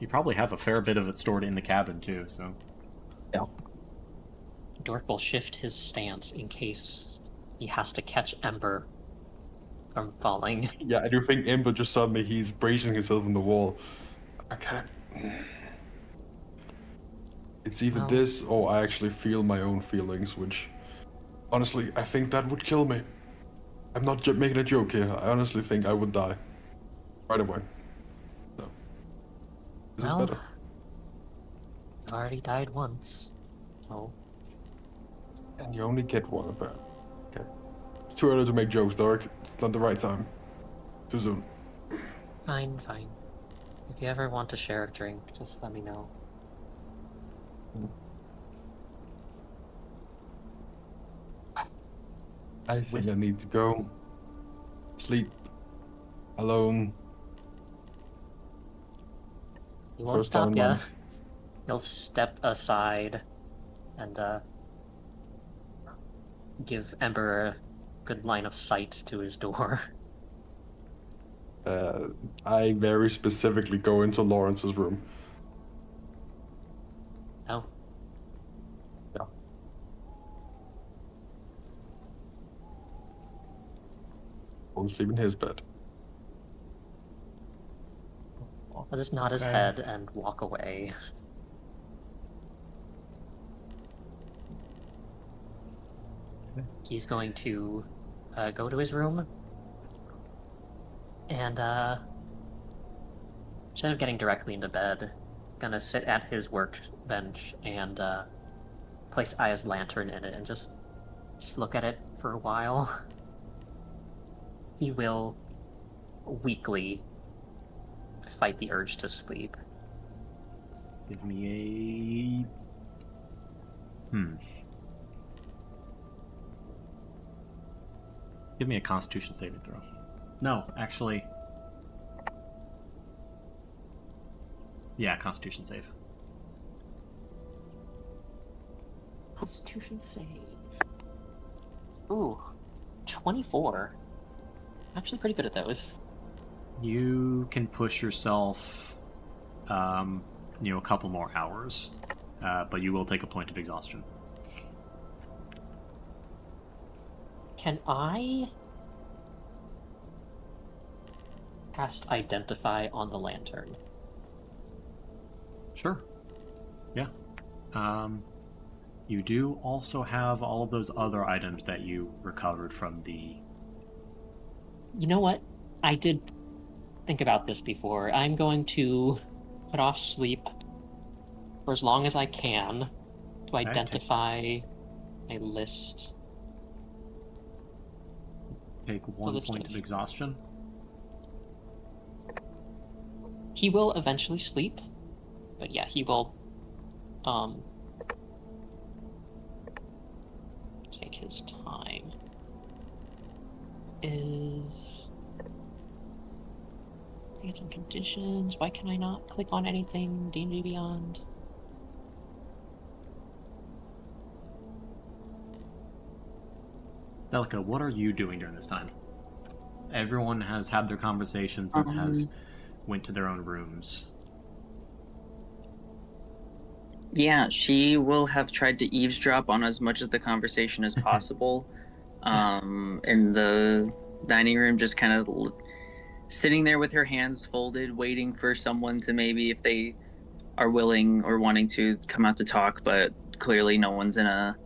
you probably have a fair bit of it stored in the cabin too, so. Yeah. Dork will shift his stance in case he has to catch Ember from falling. Yeah, I do think Ember just suddenly he's bracing himself in the wall. Okay. It's either Well- this or I actually feel my own feelings, which honestly I think that would kill me. I'm not making a joke here. I honestly think I would die right away. So this is Well, better. you've already died once, so And you only get one of that. Okay. It's too early to make jokes, Doric. It's not the right time. Too soon. fine. If you ever want to share a drink, just let me know. I think I need to go sleep alone. He won't First time stop in ya. months. He'll step aside and give Ember a good line of sight to his door. I very specifically go into Lawrence's room. Oh, Yeah. I'll sleep in his bed. I'll just nod his Okay. head and walk away. He's going to go to his room and instead of getting directly into bed, gonna sit at his workbench and place Aya's lantern in it and just look at it for a while. He will weakly fight the urge to sleep. Give me a Give me a Constitution saving throw. No, actually. Yeah, Constitution save. Constitution save. Ooh, 24. Actually pretty good at those. You can push yourself, a couple more hours, but you will take a point of exhaustion. Can I cast Identify on the lantern? Sure. Yeah. You do also have all of those other items that you recovered from the... You know what? I did think about this before. I'm going to put off sleep for as long as I can to identify a list. Take one list point of- of exhaustion. He will eventually sleep, but yeah, he will take his time. I think it's on conditions. Why can I not click on anything D&D Beyond? Delica, what are you doing during this time? Everyone has had their conversations and has went to their own rooms. Yeah, she will have tried to eavesdrop on as much of the conversation as possible. In the dining room, just kind of sitting there with her hands folded, waiting for someone to maybe, if they are willing or wanting to, come out to talk. But clearly, no one's in a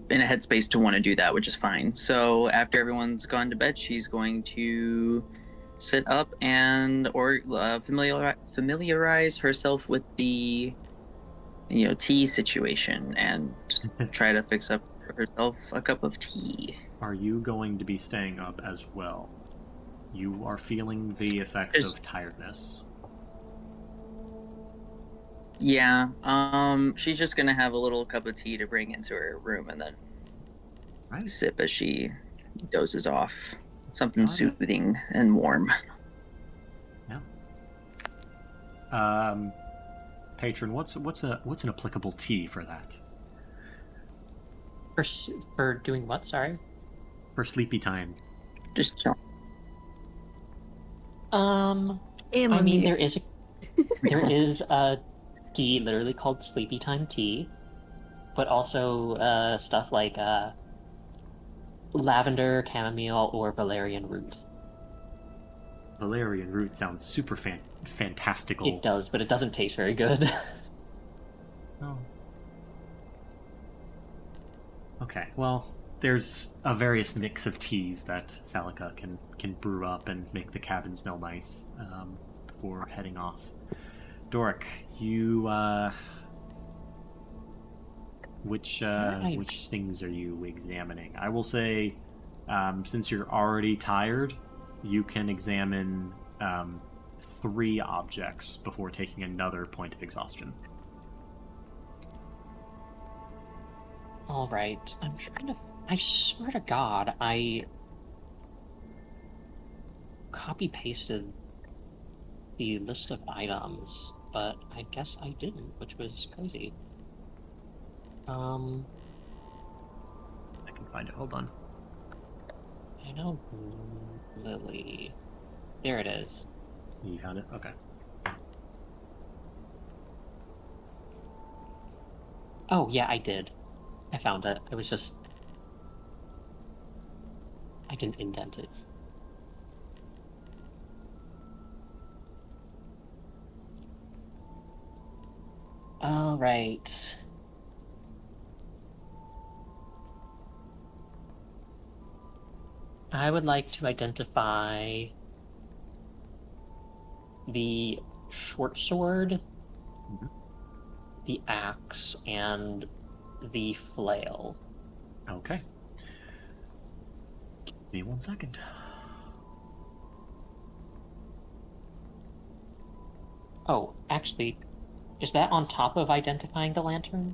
headspace to want to do that, which is fine. So after everyone's gone to bed, she's going to sit up and familiarize herself with the tea situation and try to fix up herself a cup of tea. Are you going to be staying up as well? You are feeling the effects of tiredness. Yeah, she's just gonna have a little cup of tea to bring into her room and then Right. sip as she dozes off. Something Got it. soothing and warm. Yeah. Patron, what's an applicable tea for that? For doing what? Sorry. For sleepy time. Just chill. I mean, there is a tea literally called sleepy time tea, but also stuff like lavender, chamomile, or valerian root. Valerian root sounds super fantastical. It does, but it doesn't taste very good. Oh. Okay, well, there's a various mix of teas that Salika can brew up and make the cabin smell nice before heading off. Doric, you which things are you examining? I will say, since you're already tired, you can examine 3 objects before taking another point of exhaustion. All right, I'm trying to. I swear to God, I copy pasted the list of items, but I guess I didn't, which was crazy. I can find it. Hold on. I know Lily. There it is. You found it? Okay. Oh yeah, I did. I found it. It was just I didn't indent it. All right. I would like to identify the short sword, the axe, and the flail. Okay. Give me 1 second. Oh, actually, is that on top of identifying the lantern?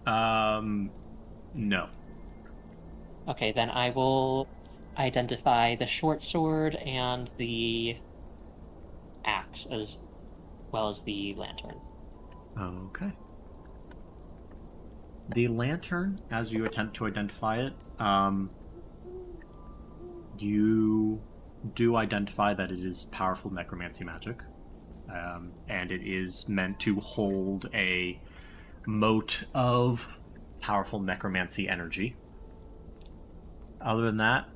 No. Okay, then I will identify the short sword and the axe as well as the lantern. Okay. The lantern, as you attempt to identify it, you do identify that it is powerful necromancy magic, and it is meant to hold a mote of powerful necromancy energy. Other than that,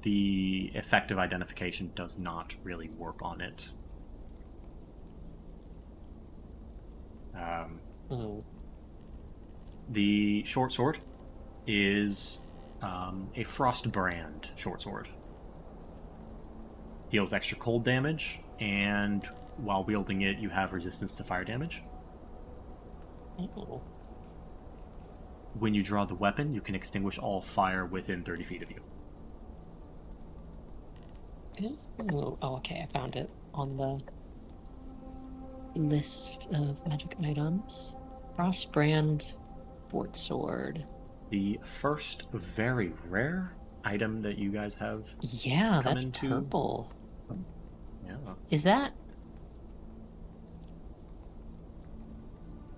the effect of identification does not really work on it. The short sword is a frost brand short sword. Deals extra cold damage, and while wielding it, you have resistance to fire damage. Oh. When you draw the weapon, you can extinguish all fire within 30 feet of you. Oh, okay, I found it on the list of magic items. Frostbrand Fort Sword. The first very rare item that you guys have Yeah, come that's into. purple. Yeah. Is that...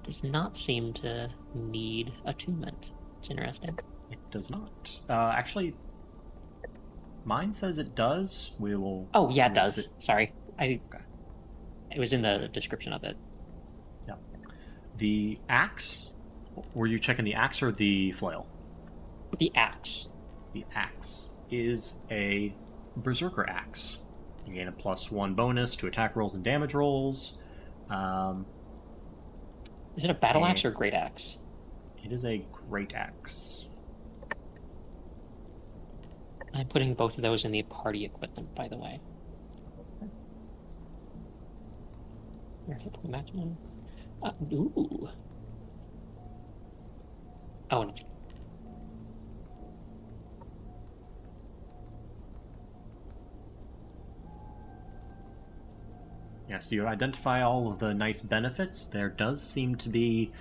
Does not seem to need attunement. It's interesting. It does not. Actually, mine says it does. We will. Oh, yeah, it we will does. sit- Sorry. Okay. It was in the description of it. Yeah. The axe. Were you checking the axe or the flail? The axe. The axe is a berserker axe. You gain a +1 bonus to attack rolls and damage rolls. Is it a battle axe or a great axe? It is a great axe. I'm putting both of those in the party equipment, by the way. Your hit point maximum. Ooh. Oh, and Yes, you identify all of the nice benefits. There does seem to be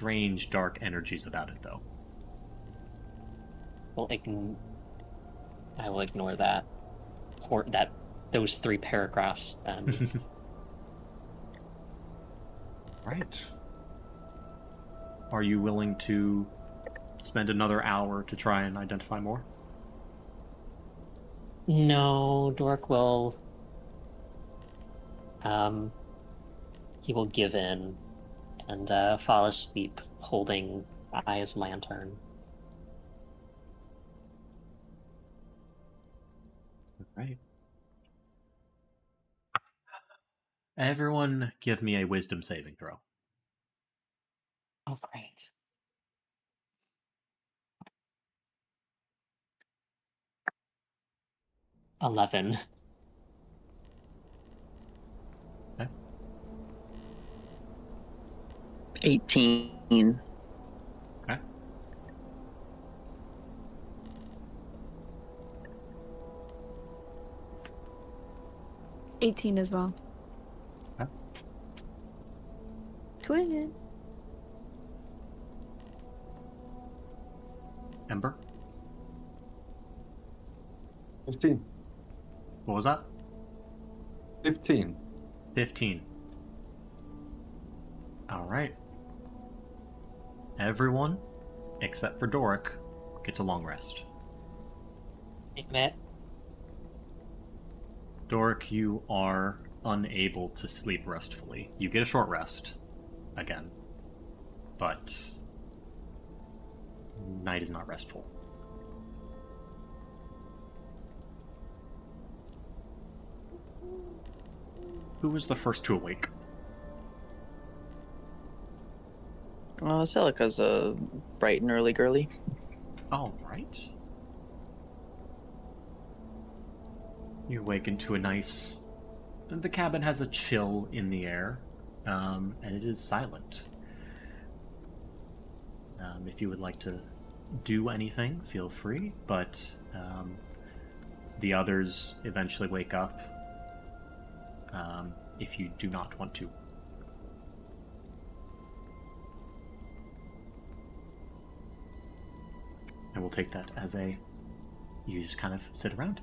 strange dark energies about it, though. Well, I will ignore that. Or those 3 paragraphs then. Right. Are you willing to spend another hour to try and identify more? No, Dork will. He will give in and fall asleep holding Aya's lantern. Right. Everyone give me a wisdom saving throw. Oh, great. $11. Okay. 18. Okay. $18 as well. Okay. Twin. Ember? 15. What was that? 15. 15. Alright. Everyone, except for Doric, gets a long rest. Admit. Doric, you are unable to sleep restfully. You get a short rest, again, but night is not restful. Who was the first to awake? Celica's a bright and early girly. All right. You awaken to a nice... The cabin has a chill in the air, and it is silent. If you would like to do anything, feel free, but the others eventually wake up if you do not want to. And we'll take that as you just kind of sit around.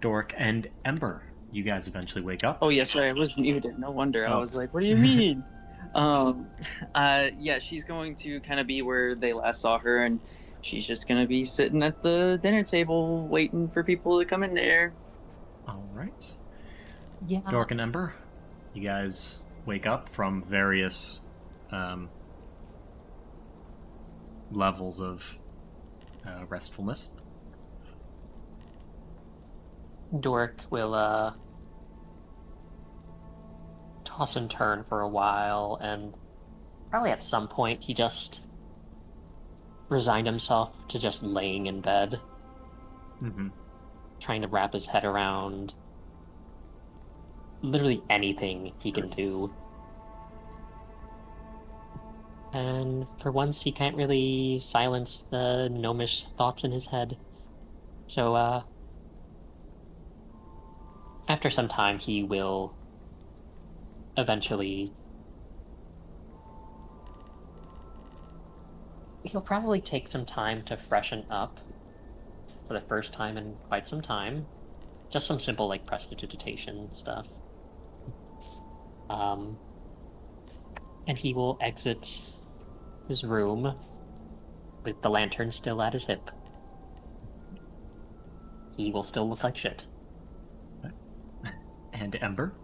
Doric and Ember, you guys eventually wake up. Oh, yes, sorry, I was muted. No wonder. I Oh. was like, what do you mean? Yeah, she's going to kind of be where they last saw her, and she's just going to be sitting at the dinner table waiting for people to come in there. All right. Yeah. Doric and Ember, you guys wake up from various levels of restfulness. Dork will toss and turn for a while, and probably at some point he just resigned himself to just laying in bed, trying to wrap his head around literally anything he can do. And for once, he can't really silence the gnomish thoughts in his head. So, after some time, he will eventually... He'll probably take some time to freshen up for the first time in quite some time. Just some simple, like, prestidigitation stuff. And he will exit his room with the lantern still at his hip. He will still look like shit. And Ember?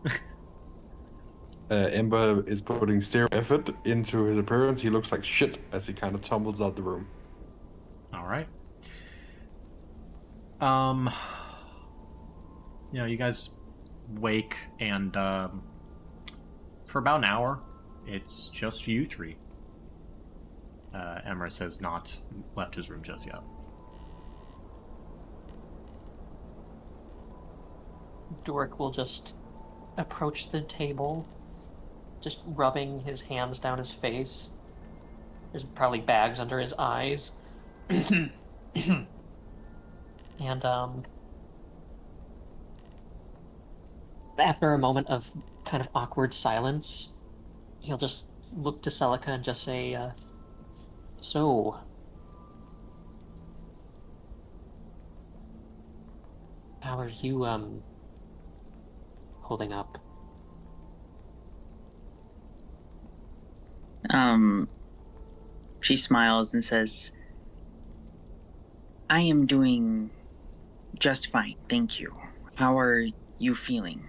Ember is putting zero effort into his appearance. He looks like shit as he kind of tumbles out the room. All right. You guys wake, and for about an hour, it's just you three. Emrys has not left his room just yet. Doric will just approach the table, just rubbing his hands down his face. There's probably bags under his eyes. And, after a moment of kind of awkward silence, he'll just look to Celica and just say, So, how are you, holding up? She smiles and says, I am doing just fine, thank you. How are you feeling?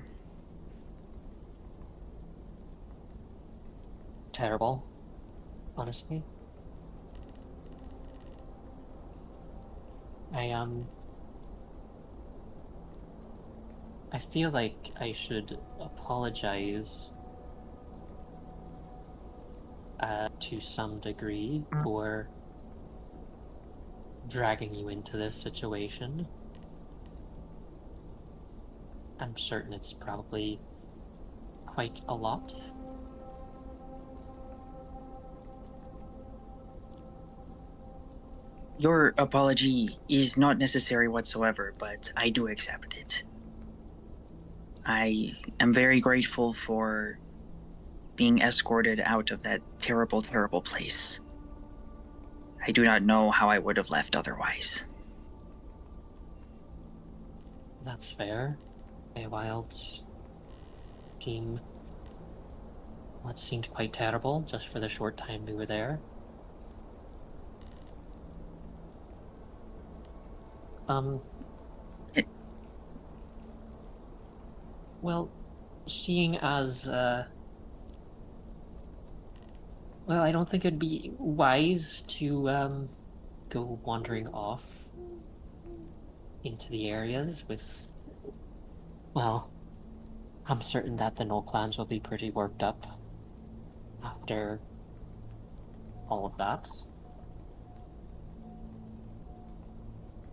Terrible, honestly. I I feel like I should apologize to some degree for dragging you into this situation. I'm certain it's probably quite a lot. Your apology is not necessary whatsoever, but I do accept it. I am very grateful for being escorted out of that terrible, terrible place. I do not know how I would have left otherwise. That's fair. Wild team. Well, it seemed quite terrible just for the short time we were there. Um, well, seeing as, well, I don't think it'd be wise to, go wandering off into the areas with, well, I'm certain that the Knoll clans will be pretty worked up after all of that.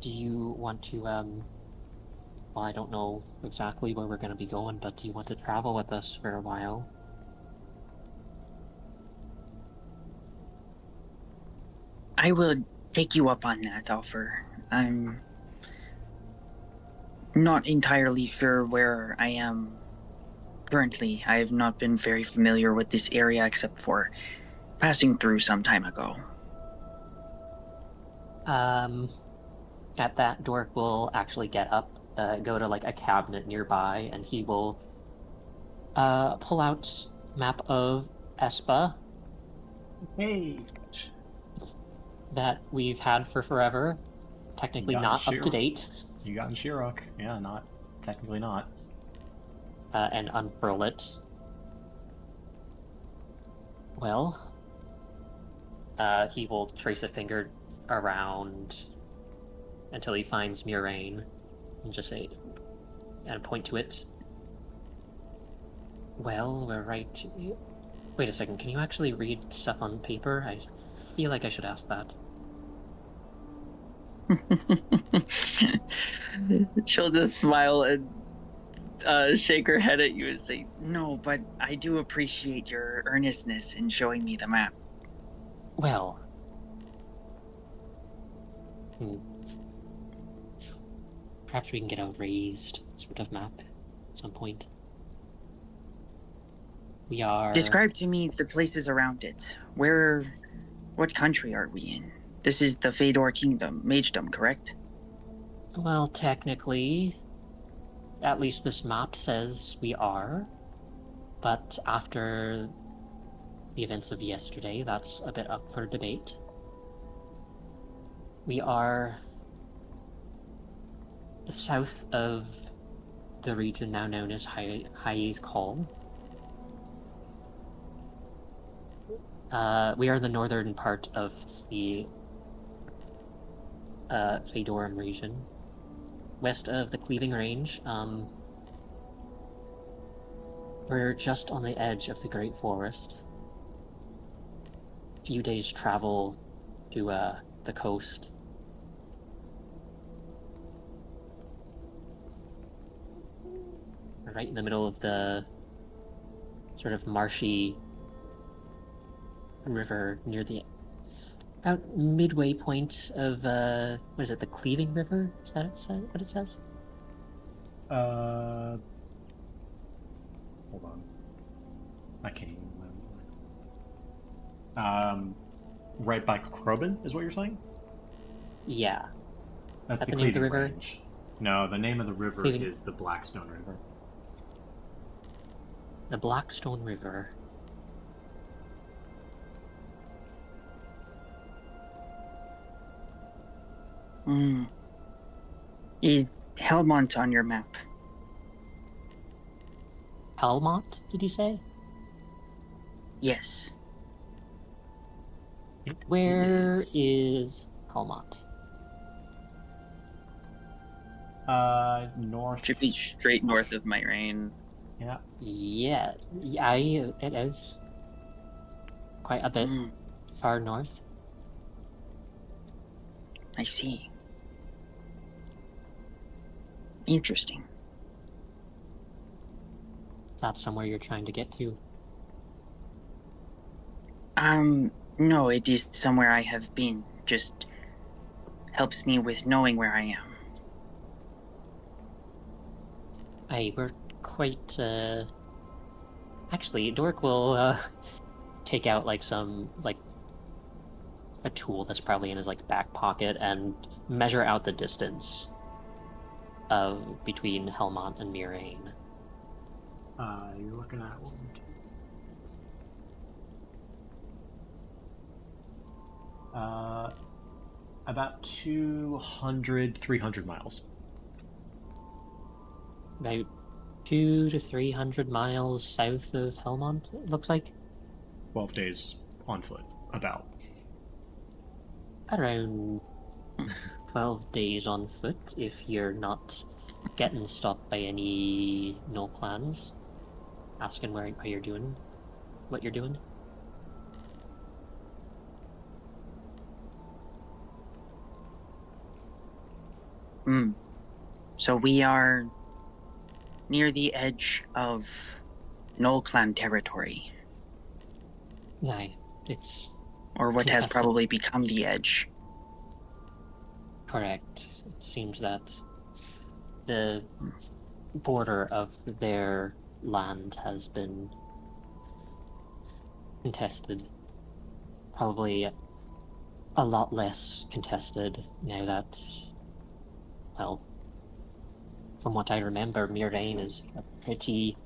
Do you want to, well, I don't know exactly where we're going to be going, but do you want to travel with us for a while? I will take you up on that offer. I'm not entirely sure where I am currently. I have not been very familiar with this area except for passing through some time ago. At that, Dork will actually get up, go to like a cabinet nearby, and he will pull out map of Espa Hey, that we've had for forever. Technically not up to date, You got in Shirok. Yeah, not technically not. and unfurl it. Well, he will trace a finger around until he finds Myraine and just say, and point to it. Well, we're right. Wait a second, can you actually read stuff on paper? I feel like I should ask that. She'll just smile and shake her head at you and say, No, but I do appreciate your earnestness in showing me the map. Well, perhaps we can get a raised sort of map at some point. We are... Describe to me the places around it. What country are we in? This is the Fedor Kingdom, Magedom, correct? Well, technically, at least this map says we are. But after the events of yesterday, that's a bit up for debate. We are south of the region now known as Hayes Call. We are in the northern part of the Fedoran region, west of the Cleaving Range. We're just on the edge of the Great Forest. A few days travel to the coast. We're right in the middle of the sort of marshy river near the about midway point of what is it, the Cleaving River? Is that what it says? Hold on. I can't even remember. right by Krobin, is what you're saying? Yeah. That's that the the name of the Cleaving river? Range. No, the name of the river Cleaving- is the Blackstone River. The Blackstone River. Hmm. Is Helmont on your map? Helmont, did you say? Yes. Where is Helmont? North. Should be straight north of Myraine. Yeah. Yeah, it is quite a bit Hmm. far north. I see. Interesting. That's somewhere you're trying to get to. No, it is somewhere I have been. Just helps me with knowing where I am. We're quite, Actually, Dork will, take out, like, a tool that's probably in his, like, back pocket and measure out the distance between Helmont and Myraine. You're looking at one, two. About 200, 300 miles. About 200 to 300 miles south of Helmont, it looks like. 12 days on foot, about. Around 12 days on foot if you're not getting stopped by any gnoll clans asking where you're doing what you're doing. Hmm. So we are near the edge of Gnoll Clan territory, Aye, it's or what has contested. probably become the edge. Correct. It seems that the border of their land has been contested. Probably a lot less contested now that, well, from what I remember, Myraine is a pretty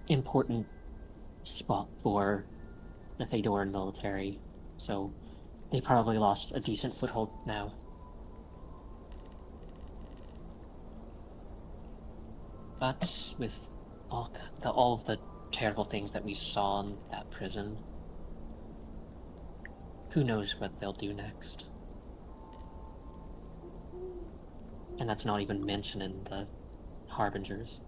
important spot for the Fadoran military, so they probably lost a decent foothold now. But with all of the terrible things that we saw in that prison, who knows what they'll do next? And that's not even mentioning the Harbingers.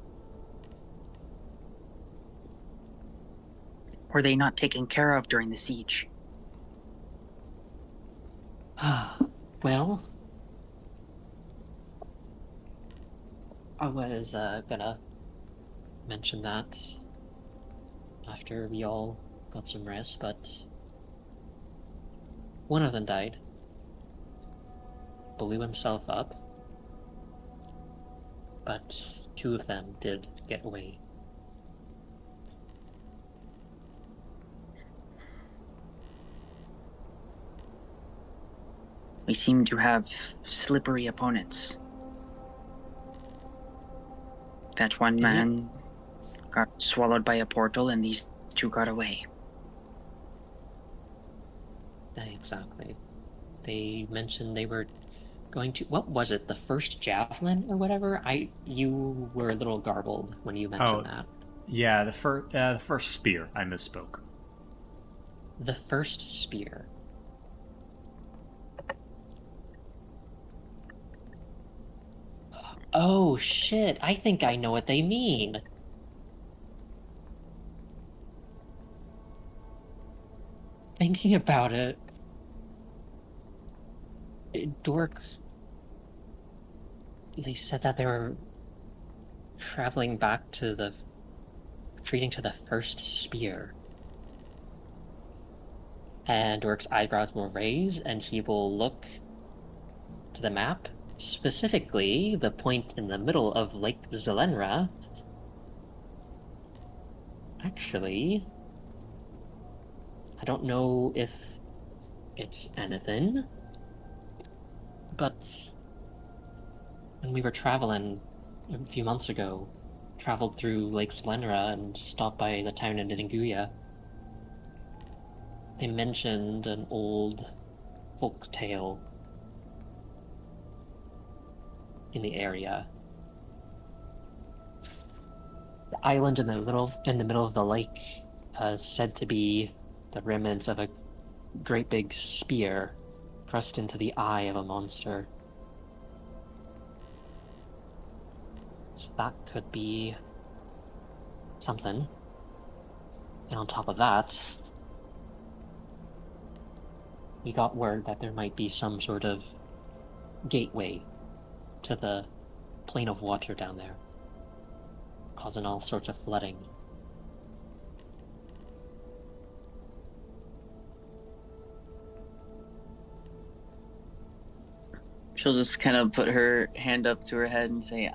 Were they not taken care of during the siege? Well, I was gonna mention that after we all got some rest, but one of them died, blew himself up, but two of them did get away. We seem to have slippery opponents. That one man got swallowed by a portal, and these two got away. Exactly. They mentioned they were going to, what was it, the first javelin or whatever? You were a little garbled when you mentioned that. Yeah, the first spear. I misspoke. The first spear. Oh shit, I think I know what they mean. Thinking about it, Dork, they said that they were traveling back to retreating to the first spear. And Dork's eyebrows will raise, and he will look to the map, specifically the point in the middle of Lake Zelenra. Actually, I don't know if it's anything. But when we were traveling a few months ago, traveled through Lake Slenra and stopped by the town of Nidinguya, they mentioned an old folk tale in the area. The island in the middle of the lake is said to be the remnants of a great big spear thrust into the eye of a monster. So that could be something. And on top of that, we got word that there might be some sort of gateway to the plane of water down there, causing all sorts of flooding. She'll just kind of put her hand up to her head and say,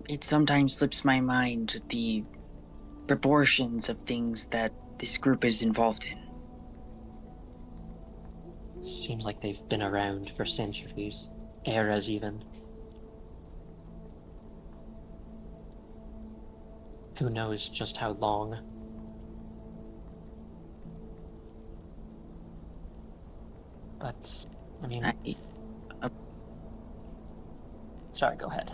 it sometimes slips my mind the proportions of things that this group is involved in. Seems like they've been around for centuries, eras even. Who knows just how long? But, I mean... Sorry, go ahead.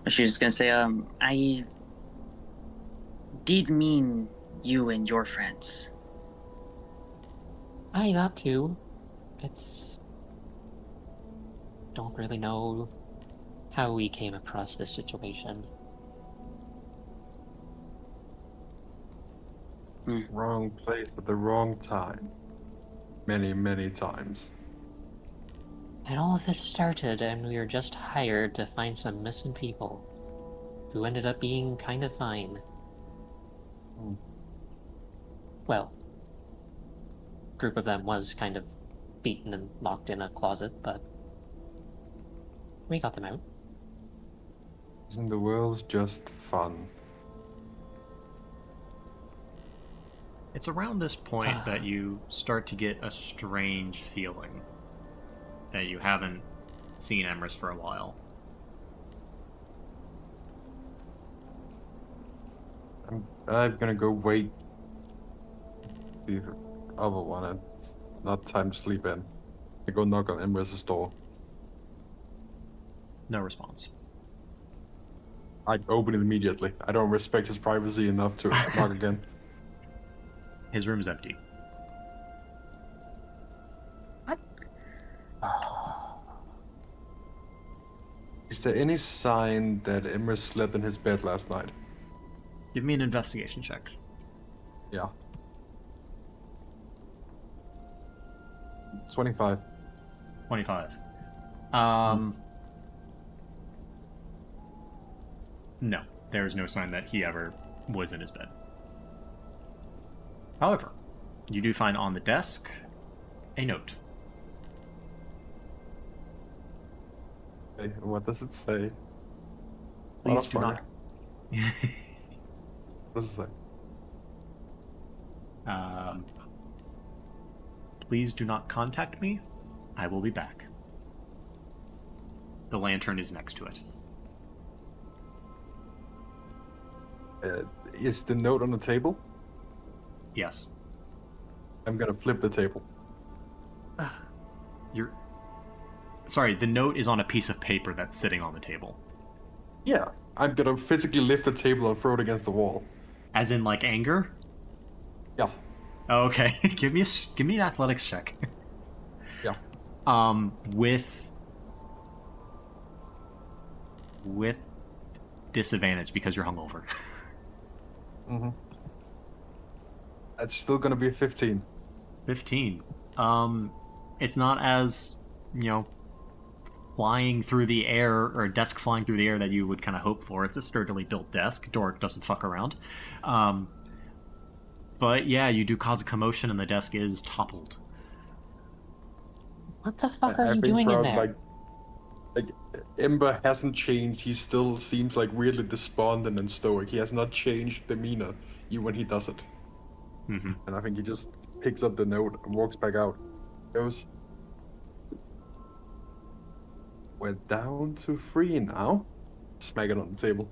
She was gonna say, I did mean you and your friends. I got to. It's... Don't really know how we came across this situation. Wrong place at the wrong time. Many, many times. And all of this started, and we were just hired to find some missing people, who ended up being kind of fine. Well, a group of them was kind of beaten and locked in a closet, but we got them out. Isn't the world just fun? It's around this point that you start to get a strange feeling that you haven't seen Emrys for a while. I'm gonna go wait the other one. It's not time to sleep in. I go knock on Emrys' door. No response. I open it immediately. I don't respect his privacy enough to knock again. His room's empty. What? Is there any sign that Emrys slept in his bed last night? Give me an investigation check. Yeah. 25. 25. No, there is no sign that he ever was in his bed. However, you do find on the desk a note. Okay, what does it say? Please do not. What does it say? Please do not contact me. I will be back. The lantern is next to it. Is the note on the table? Yes. I'm gonna flip the table. Sorry, the note is on a piece of paper that's sitting on the table. Yeah, I'm gonna physically lift the table and throw it against the wall. As in, like, anger? Yeah. Oh, okay. give me an athletics check. Yeah. With disadvantage because you're hungover. Mm-hmm. That's still gonna be a 15. 15. It's not as, flying through the air, or a desk flying through the air that you would kind of hope for. It's a sturdily built desk. Dork doesn't fuck around. But yeah, you do cause a commotion and the desk is toppled. What the fuck are you doing in there? Like, Ember hasn't changed. He still seems like weirdly despondent and stoic. He has not changed demeanor even when he does it. Mm-hmm. And I think he just picks up the note and walks back out. Goes, we're down to 3 now. Smack it on the table.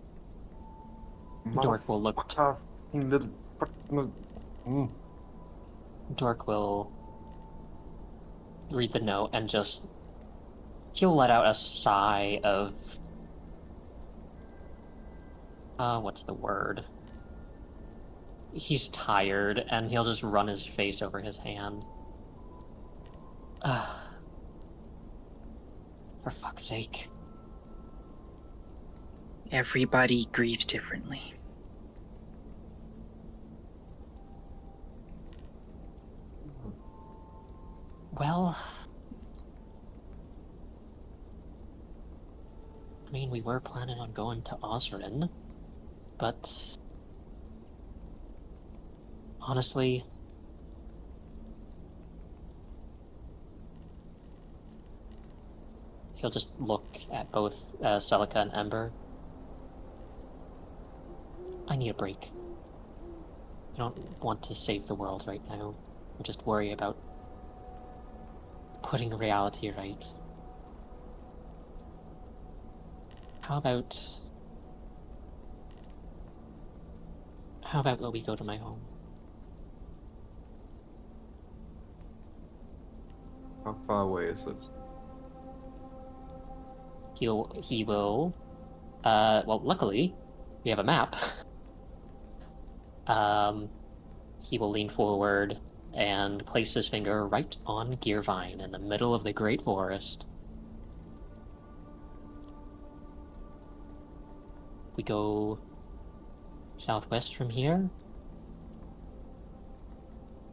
Dork will look. Motherfucking little. Dork will read the note and just. He'll let out a sigh of. What's the word? He's tired, and he'll just run his face over his hand. For fuck's sake. Everybody grieves differently. Well, I mean, we were planning on going to Osrin, but honestly, he'll just look at both Celica and Ember. I need a break. I don't want to save the world right now. I just worry about putting reality right. How about we go to my home? How far away is it? He will well, luckily we have a map. He will lean forward and place his finger right on Gearvine in the middle of the Great Forest. We go southwest from here.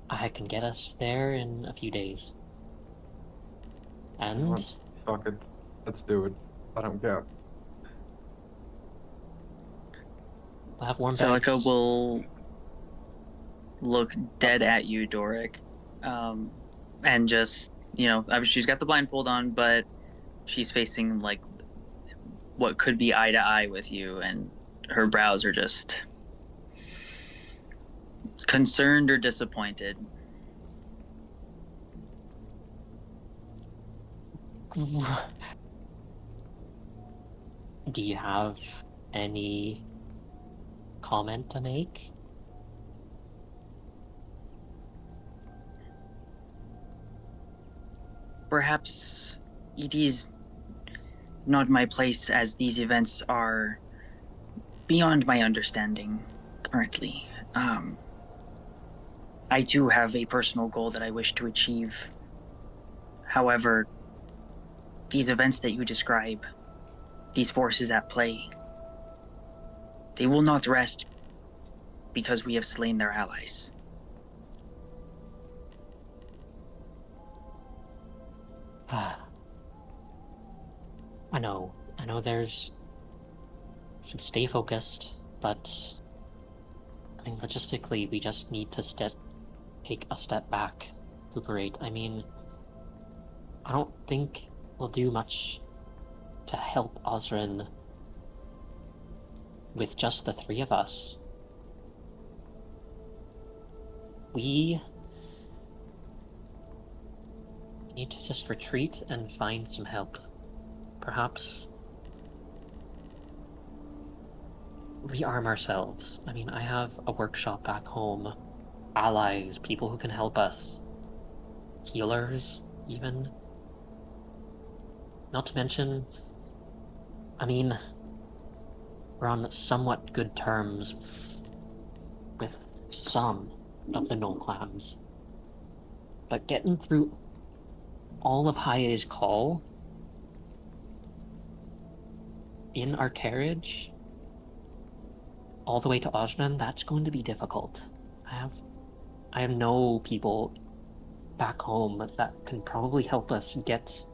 I can get us there in a few days. And Fuck it. Let's do it. I don't care. we'll have warm Celica bags. will look dead at you, Doric, and just, she's got the blindfold on, but she's facing like what could be eye to eye with you, and her brows are just concerned or disappointed. Do you have any comment to make? Perhaps it is not my place, as these events are beyond my understanding currently. I too have a personal goal that I wish to achieve. However, these events that you describe, these forces at play, they will not rest because we have slain their allies. I know there's... should stay focused, but... I mean, logistically, we just need to take a step back, recuperate. I mean, I don't think we'll do much to help Osrin with just the 3 of us. We need to just retreat and find some help. Perhaps rearm ourselves. I mean, I have a workshop back home, allies, people who can help us, healers, even. Not to mention, I mean, we're on somewhat good terms with some of the gnoll clans. But getting through all of Haye's call in our carriage all the way to Osran, that's going to be difficult. I have no people back home that can probably help us get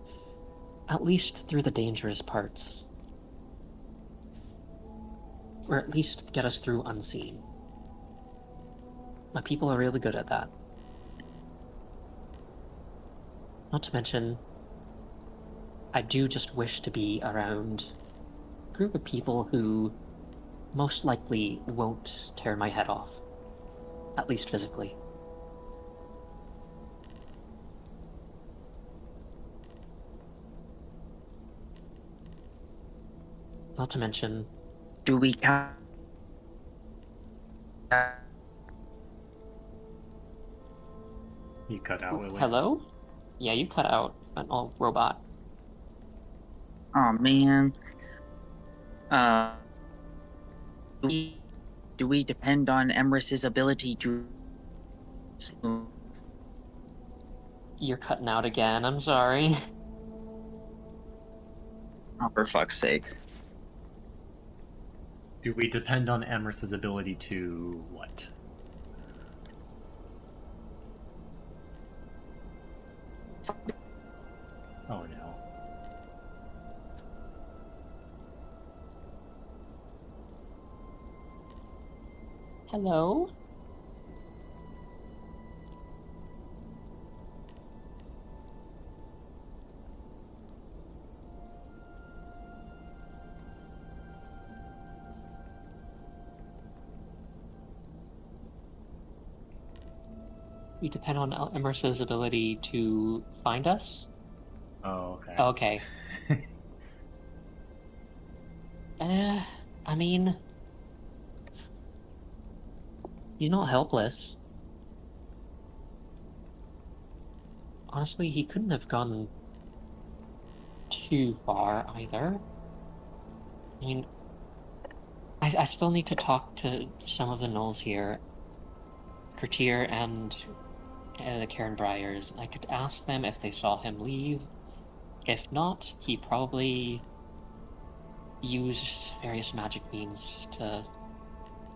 at least through the dangerous parts. Or at least get us through unseen. My people are really good at that. Not to mention, I do just wish to be around a group of people who most likely won't tear my head off. At least physically. Not to mention, Do we count? You cut out, Lily. hello? Yeah, you cut out an old robot. Oh man. Uh, do we depend on Emrys's ability to? You're cutting out again, I'm sorry. Oh, for fuck's sake. Do we depend on Emrys's ability to what? Oh no. Hello? We depend on Emerson's ability to find us? Oh, okay. Okay. I mean, he's not helpless. Honestly, he couldn't have gone too far either. I mean, I still need to talk to some of the gnolls here. Kertier and the Karen Briars. I could ask them if they saw him leave. If not, he probably used various magic means to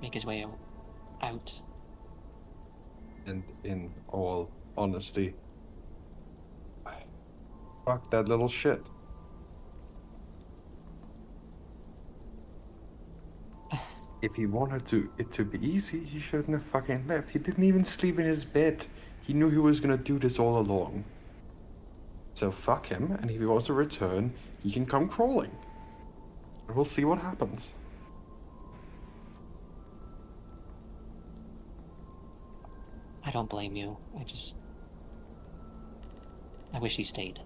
make his way out. And in all honesty, fuck that little shit. If he wanted it to be easy, he shouldn't have fucking left. He didn't even sleep in his bed. He knew he was gonna do this all along. So fuck him, and if he wants to return, he can come crawling. And we'll see what happens. I don't blame you. I wish he stayed.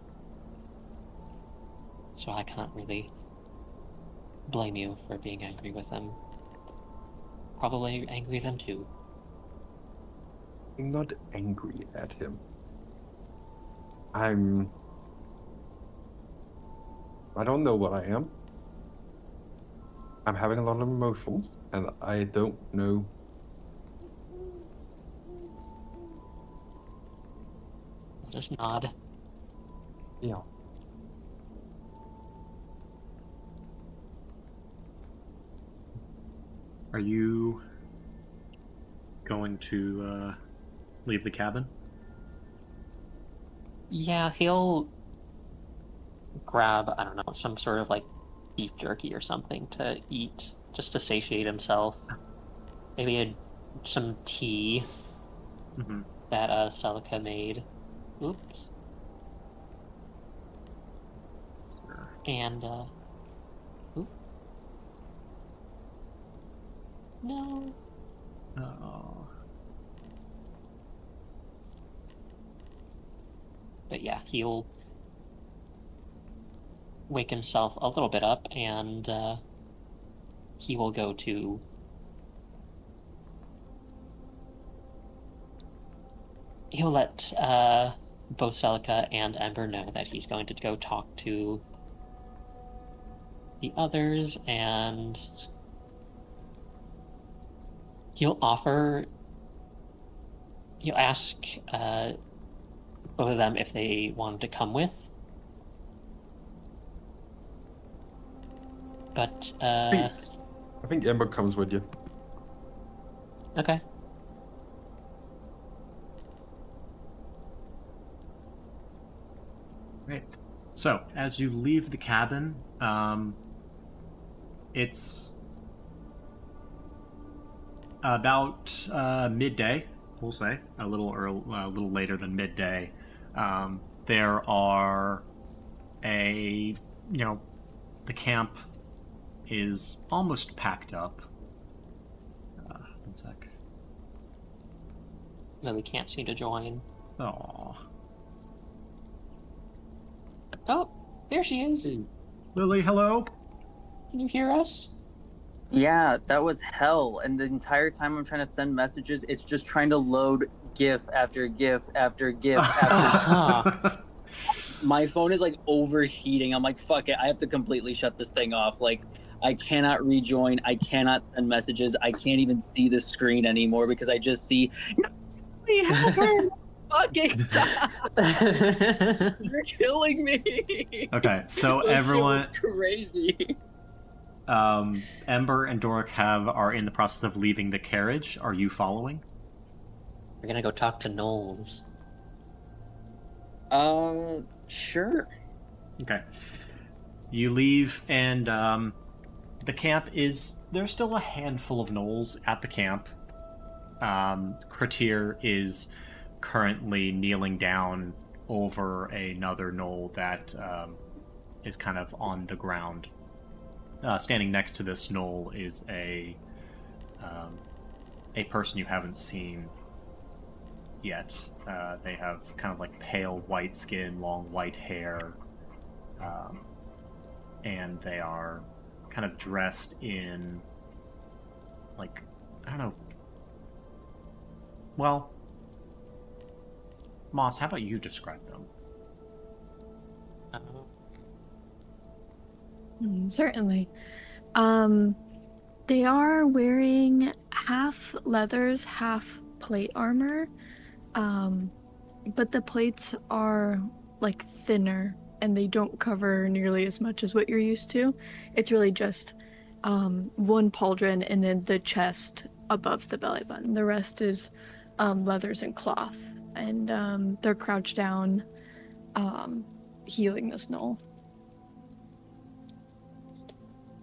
So I can't really blame you for being angry with him. Probably angry with him too. I'm not angry at him. I don't know what I am. I'm having a lot of emotions, and I don't know. I'll just nod. Yeah. Are you going to leave the cabin? Yeah, he'll grab, I don't know, some sort of like beef jerky or something to eat, just to satiate himself. Maybe some tea that Celica made. Oops. Sure. And, oop. No. Oh. But yeah, he'll wake himself a little bit up, and he will go to he'll let both Celica and Ember know that he's going to go talk to the others, and he'll ask both of them if they wanted to come with. But I think Ember comes with you. okay. Great. So, as you leave the cabin, it's about midday, we'll say, a little later than midday. There are the camp is almost packed up. One sec. Lily can't seem to join. Aww. Oh, there she is. Hey. Lily, hello? Can you hear us? Yeah, that was hell. And the entire time I'm trying to send messages, it's just trying to load GIF after GIF after GIF after. My phone is like overheating. I'm like, fuck it. I have to completely shut this thing off. Like, I cannot rejoin. I cannot send messages. I can't even see the screen anymore because I just see, no, help her. Fucking stop. You're killing me. Okay, so That shit everyone, was crazy. Ember and Doric are in the process of leaving the carriage. Are you following? We're gonna go talk to gnolls. Sure. Okay. You leave, and the camp is... There's still a handful of gnolls at the camp. Kratir is currently kneeling down over another gnoll that is kind of on the ground. Standing next to this gnoll is a person you haven't seen yet. They have kind of like pale white skin, long white hair, and they are kind of dressed in, like, I don't know. Well, Moss, how about you describe them? Certainly. They are wearing half leathers, half plate armor. But the plates are like thinner and they don't cover nearly as much as what you're used to. It's really just one pauldron and then the chest above the belly button. The rest is leathers and cloth. And they're crouched down, healing this gnoll.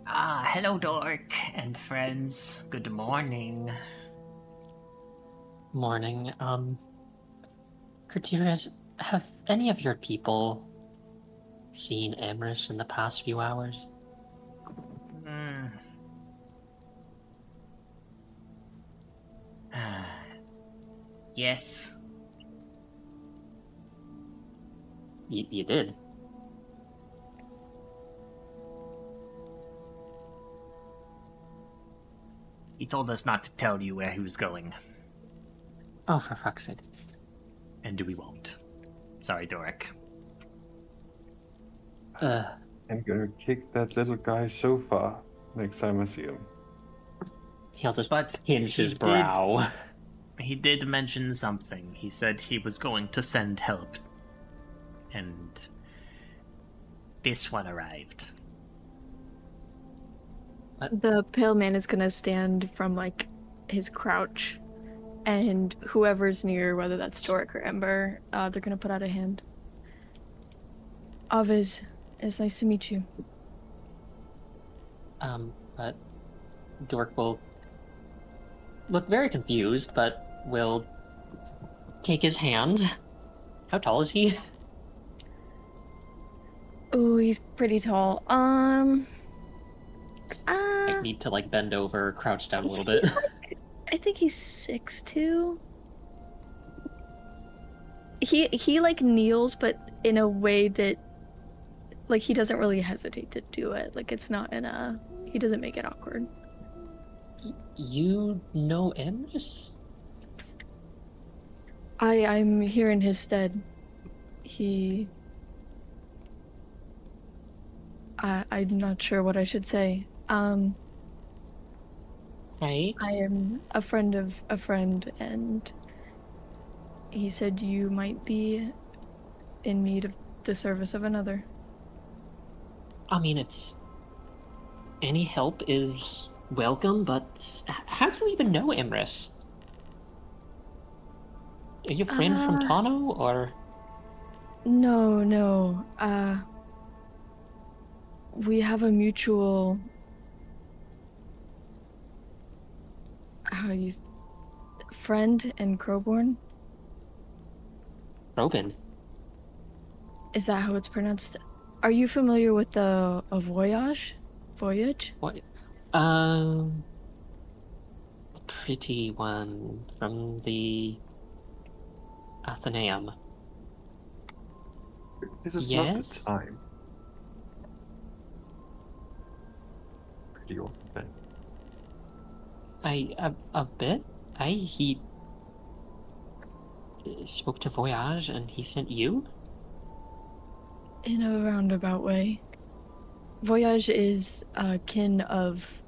Hello, Dork and friends. Good morning. Morning. Kratir, have any of your people seen Amris in the past few hours? Yes. You did? He told us not to tell you where he was going. Oh, for fuck's sake. And we won't. Sorry, Doric. I'm gonna kick that little guy so far next time I see him. He'll just But hinge he his brow. He did mention something. He said he was going to send help. And this one arrived. The pale man is gonna stand from like his crouch, and whoever's near, whether that's Doric or Ember, they're gonna put out a hand. Aviz, it's nice to meet you. But Dork will look very confused, but will take his hand. How tall is he? Oh, he's pretty tall. I need to like bend over, crouch down a little bit. I think he's 6'2". He like kneels, but in a way that like he doesn't really hesitate to do it. Like it's not in a... He doesn't make it awkward. You know Amris? I'm here in his stead. I'm not sure what I should say. Right. I am a friend of a friend, and he said you might be in need of the service of another. I mean, it's... Any help is welcome, but how do you even know Amris? Are you a friend from Tano, or...? No. We have a mutual... friend in Crowborn? Robin? Is that how it's pronounced? Are you familiar with a voyage? Voyage? What? The pretty one from the Athenaeum. This is not the Yes? time. to you. A bit. He spoke to Voyage and he sent you? In a roundabout way. Voyage is kin of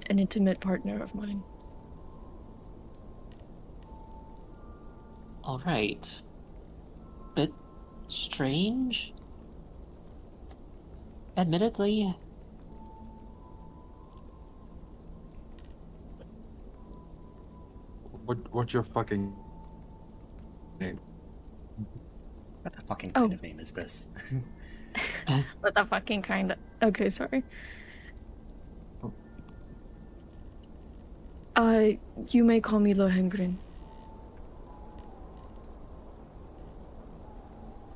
an intimate partner of mine. All right. Bit strange. Admittedly. What's your fucking name? What the fucking kind of name is this? What the fucking kind of... Okay, sorry. You may call me Lohengrin.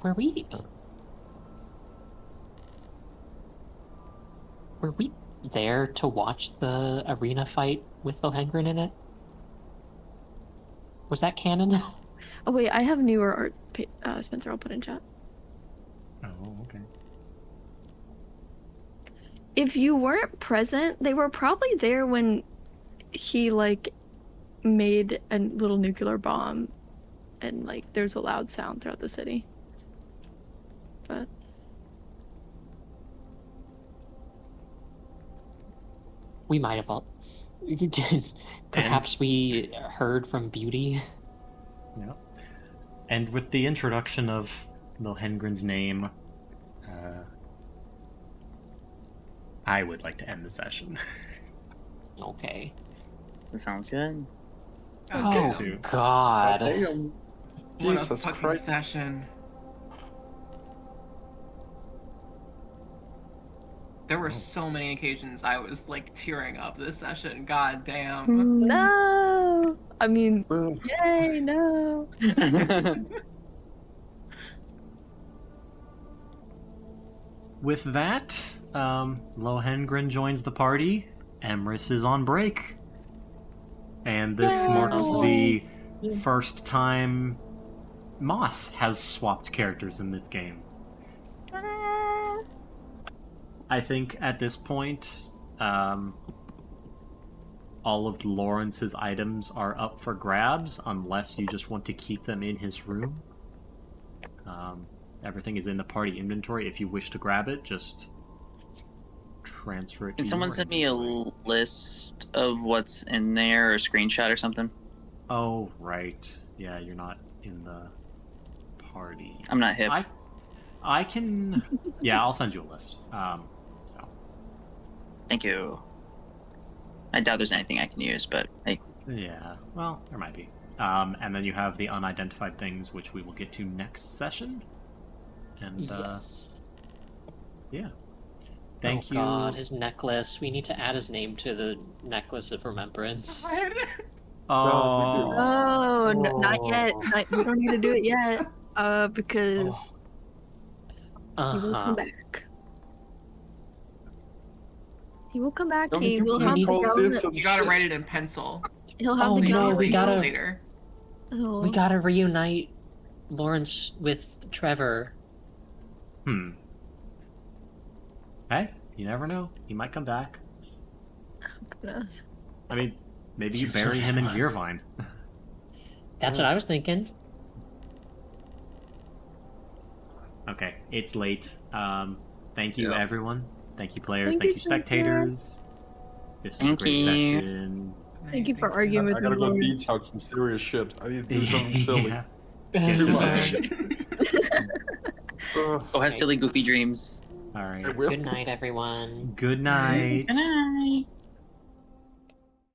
Were we there to watch the arena fight with Lohengrin in it? Was that canon? Oh wait, I have newer art, Spencer, I'll put in chat. Oh, okay. If you weren't present, they were probably there when he, like, made a little nuclear bomb and, like, there's a loud sound throughout the city. But... We might have all... Perhaps we heard from Beauty. Yeah. And with the introduction of Lohengrin's name, I would like to end the session. Okay. That sounds good. Oh, too. God. Damn. What Jesus a fucking Christ. session. There were so many occasions I was like tearing up this session. God damn. No! I mean, Well, yay, no! With that, Lohengrin joins the party. Emrys is on break. And this marks the first time Moss has swapped characters in this game. I think at this point, all of Lawrence's items are up for grabs, unless you just want to keep them in his room. Everything is in the party inventory. If you wish to grab it, just transfer it to Can someone your send me a inventory. list of what's in there, or a screenshot or something? Oh, right. Yeah, you're not in the party. I'm not hip. I can... Yeah, I'll send you a list. So. Thank you. I doubt there's anything I can use, but hey. Yeah, well, there might be. And then you have the unidentified things, which we will get to next session. And, Yes. yeah. Thank you. God, his necklace. We need to add his name to the necklace of remembrance. Oh. Oh, not yet. We don't need to do it yet. Because he will come back. He will come back. Don't He you will need have to the call gown. this some You gotta shit? write it in pencil. He'll have the no, gown. we gotta- later. Oh. We gotta reunite Lawrence with Trevor. Hey, you never know. He might come back. Goodness. I mean, maybe you bury him in Gearvine. That's what I was thinking. Okay, it's late. Thank you, Yeah. everyone. Thank you, players. Thank Thank you, you, Spencer. spectators. This was a Thank great you. session. Thank you for arguing with I me, gotta go Lawrence. detox some serious shit. I need to do something silly. Yeah. Get Too to much. bed. Go have silly, goofy dreams. All right. I will. Good night, everyone. Good night. Good night.